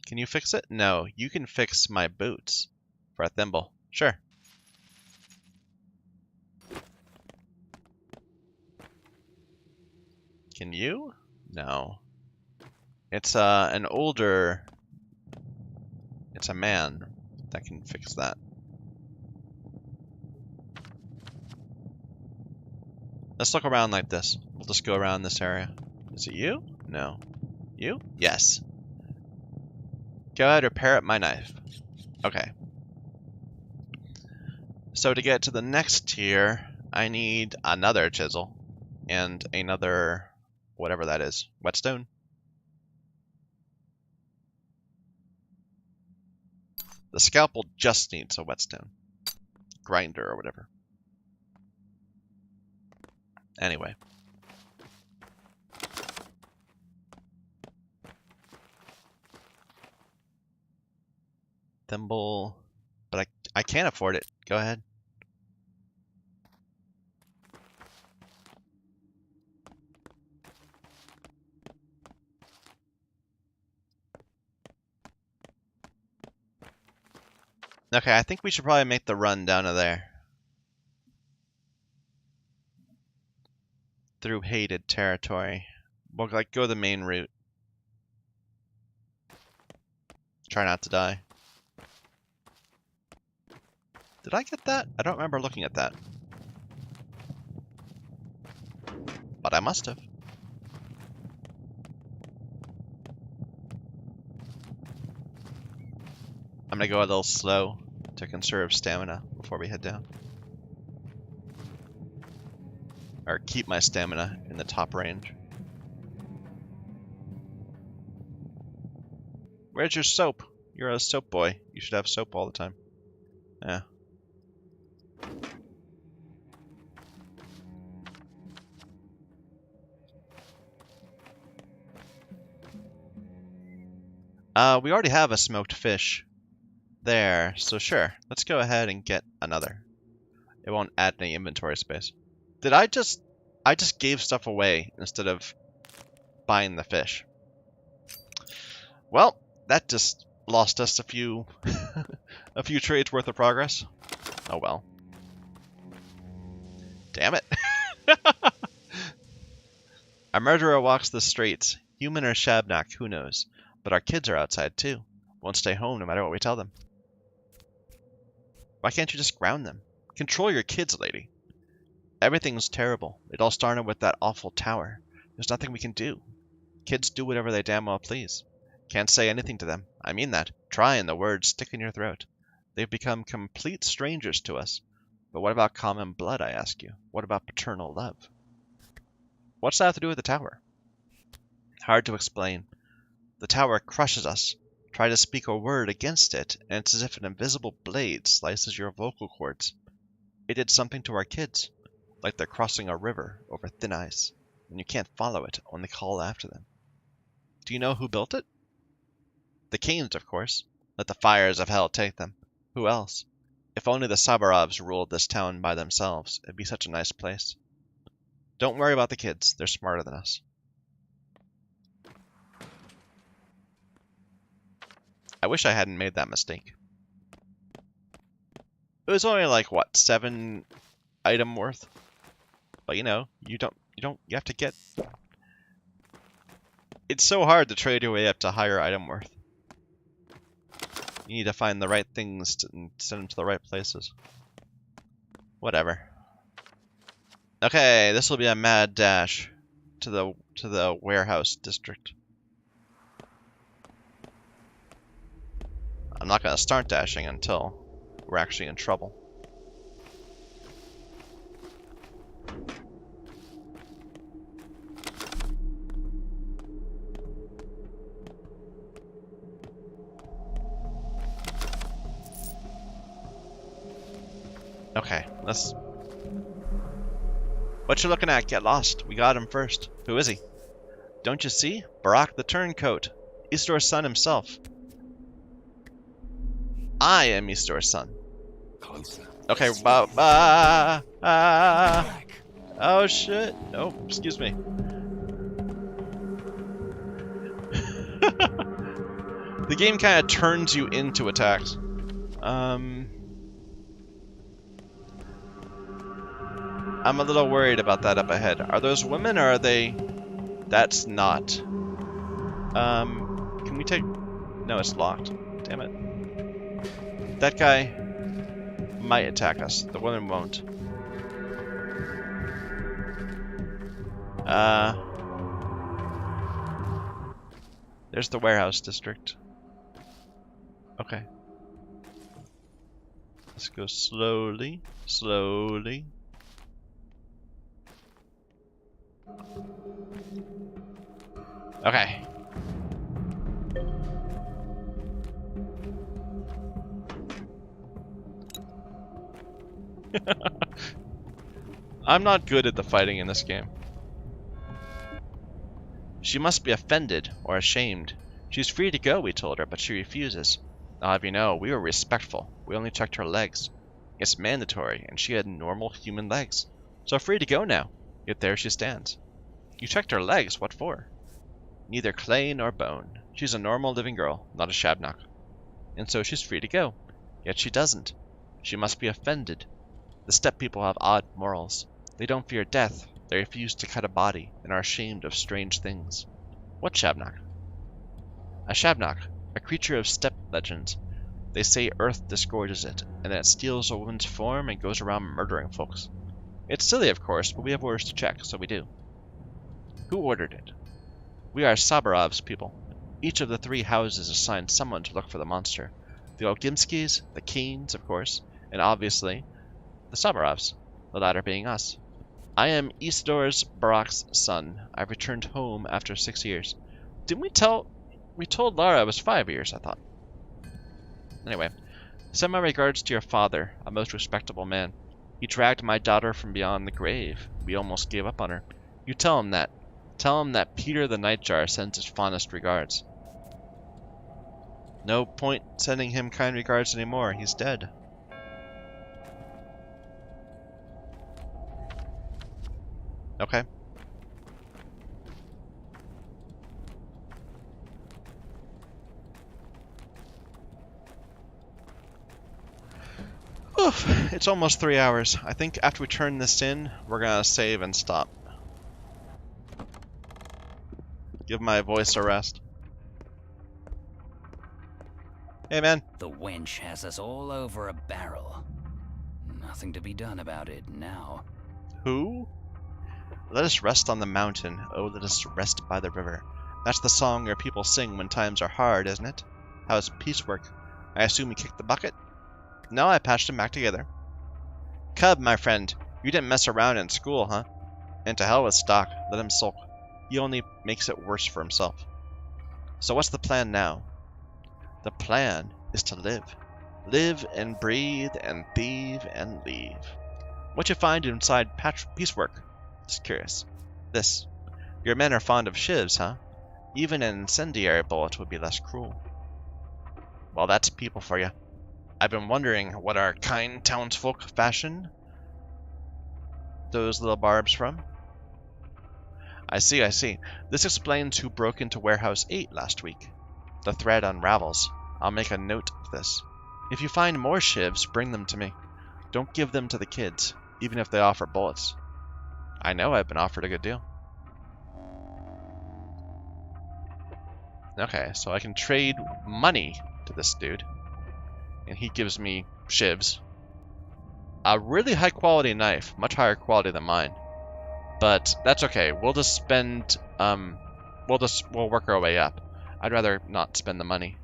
Can you fix it? No, you can fix my boots for a thimble. Sure. Can you? No. It's an older... It's a man that can fix that. Let's look around like this. We'll just go around this area. Is it you? No. You? Yes. Go ahead, repair up my knife. Okay. So to get to the next tier, I need another chisel and another, whatever that is, whetstone. The scalpel just needs a whetstone. Grinder or whatever. Anyway. Thimble. But I can't afford it. Go ahead. Okay, I think we should probably make the run down to there. Through hated territory. We'll like go the main route. Try not to die. Did I get that? I don't remember looking at that. But I must have. I'm gonna go a little slow to conserve stamina before we head down. Or keep my stamina in the top range. Where's your soap? You're a soap boy. You should have soap all the time. Yeah. We already have a smoked fish there, so sure. Let's go ahead and get another. It won't add any inventory space. Did I just gave stuff away instead of buying the fish. Well, that just lost us a few a few trades worth of progress. Oh well. Damn it. A murderer walks the streets. Human or Shabnak, who knows? But our kids are outside too. Won't stay home no matter what we tell them. Why can't you just ground them? Control your kids, lady. Everything's terrible. It all started with that awful tower. There's nothing we can do. Kids do whatever they damn well please. Can't say anything to them. I mean that. Try and the words stick in your throat. They've become complete strangers to us. But what about common blood, I ask you? What about paternal love? What's that have to do with the tower? Hard to explain. The tower crushes us. Try to speak a word against it, and it's as if an invisible blade slices your vocal cords. It did something to our kids, like they're crossing a river over thin ice, and you can't follow it, only call after them. Do you know who built it? The Canes, of course. Let the fires of hell take them. Who else? If only the Sabarovs ruled this town by themselves, it'd be such a nice place. Don't worry about the kids. They're smarter than us. I wish I hadn't made that mistake. It was only like, what, 7 item worth? But you know, you have to get... It's so hard to trade your way up to higher item worth. You need to find the right things and send them to the right places. Whatever. Okay, this will be a mad dash to the warehouse district. I'm not going to start dashing until we're actually in trouble. Okay, let's... What you looking at? Get lost. We got him first. Who is he? Don't you see? Barak the Turncoat. Istor's son himself. I am Isdor's son. Closer. Okay, oh shit. Oh, excuse me. The game kind of turns you into attacks. I'm a little worried about that up ahead. Are those women or are they... That's not. Can we take... No, it's locked. Damn it. That guy might attack us. The woman won't. There's the warehouse district. Okay. Let's go slowly, slowly. Okay. I'm not good at the fighting in this game. She must be offended or ashamed. She's free to go, we told her, but she refuses. I'll have you know, we were respectful. We only checked her legs. It's mandatory, and she had normal human legs. So free to go now. Yet there she stands. You checked her legs, what for? Neither clay nor bone. She's a normal living girl, not a shabnock. And so she's free to go. Yet she doesn't. She must be offended. The steppe people have odd morals. They don't fear death. They refuse to cut a body, and are ashamed of strange things. What shabnock? A shabnock, a creature of steppe legends. They say Earth disgorges it, and that it steals a woman's form and goes around murdering folks. It's silly, of course, but we have orders to check, so we do. Who ordered it? We are Sabarov's people. Each of the 3 houses assigned someone to look for the monster. The Olgimskis, the Keens, of course, and obviously, the Sabarovs, the latter being us. I am Isdor's Barak's son. I've returned home after 6 years. Didn't we told Lara it was 5 years, I thought. Anyway, send my regards to your father, a most respectable man. He dragged my daughter from beyond the grave. We almost gave up on her. You tell him that. Tell him that Peter the Nightjar sends his fondest regards. No point sending him kind regards anymore. He's dead. Okay. Oof, it's almost 3 hours. I think after we turn this in, we're gonna save and stop. Give my voice a rest. Hey, man. The wench has us all over a barrel. Nothing to be done about it now. Who? Let us rest on the mountain. Oh, let us rest by the river. That's the song your people sing when times are hard, isn't it? How's piecework? I assume you kicked the bucket? No, I patched him back together. Cub, my friend, you didn't mess around in school, huh? And to hell with Stock. Let him sulk. He only makes it worse for himself. So what's the plan now? The plan is to live. Live and breathe and thieve and leave. What you find inside piecework? Just curious. This. Your men are fond of shivs, huh? Even an incendiary bullet would be less cruel. Well, that's people for you. I've been wondering what our kind townsfolk fashion those little barbs from. I see, I see. This explains who broke into Warehouse 8 last week. The thread unravels. I'll make a note of this. If you find more shivs, bring them to me. Don't give them to the kids, even if they offer bullets. I know I've been offered a good deal. Okay, so I can trade money to this dude. And he gives me shivs. A really high quality knife, much higher quality than mine. But that's okay. We'll just spend we'll work our way up. I'd rather not spend the money.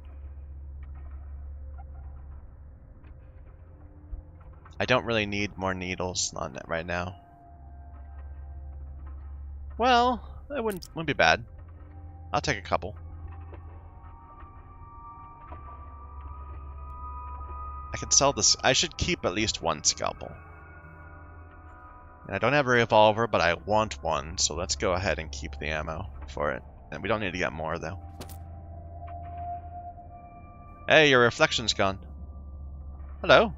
I don't really need more needles on it right now. Well, it wouldn't be bad. I'll take a couple. I can sell this. I should keep at least one scalpel. And I don't have a revolver, but I want one, so let's go ahead and keep the ammo for it. And we don't need to get more, though. Hey, your reflection's gone. Hello.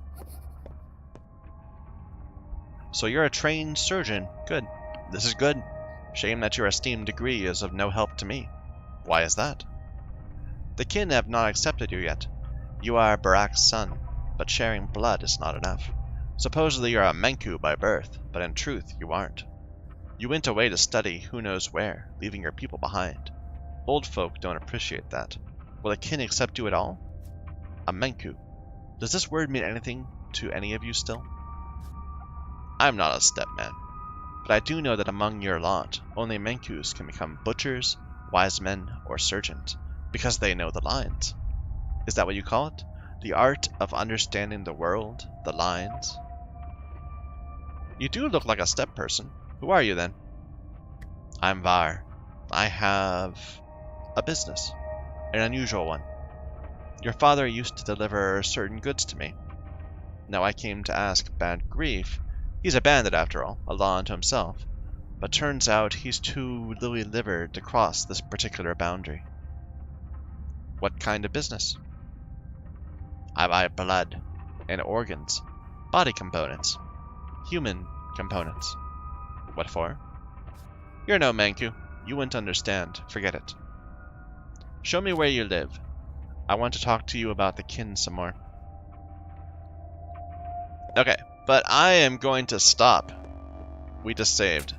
So you're a trained surgeon. Good. This is good. Shame that your esteemed degree is of no help to me. Why is that? The kin have not accepted you yet. You are Barak's son, but sharing blood is not enough. Supposedly you're a Menku by birth, but in truth you aren't. You went away to study who knows where, leaving your people behind. Old folk don't appreciate that. Will the kin accept you at all? A Menku. Does this word mean anything to any of you still? I'm not a stepman, but I do know that among your lot, only Menkus can become butchers, wise men, or surgeons, because they know the lines. Is that what you call it? The art of understanding the world, the lines? You do look like a step person. Who are you then? I'm Var. I have a business, an unusual one. Your father used to deliver certain goods to me. Now I came to ask Bad Grief. He's a bandit after all, a law unto himself, but turns out he's too lily-livered to cross this particular boundary. What kind of business? I buy blood and organs, body components, human components. What for? You're no Manku. You wouldn't understand. Forget it. Show me where you live. I want to talk to you about the kin some more. Okay, but I am going to stop. We just saved.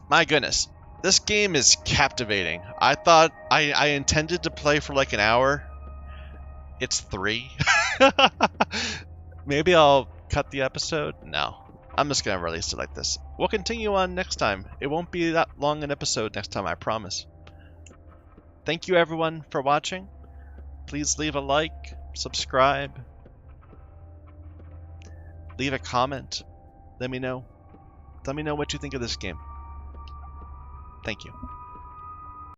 My goodness. This game is captivating. I thought I intended to play for like an hour. It's 3. Maybe I'll cut the episode. No. I'm just going to release it like this. We'll continue on next time. It won't be that long an episode next time, I promise. Thank you everyone for watching. Please leave a like, subscribe, leave a comment. Let me know what you think of this game. Thank you.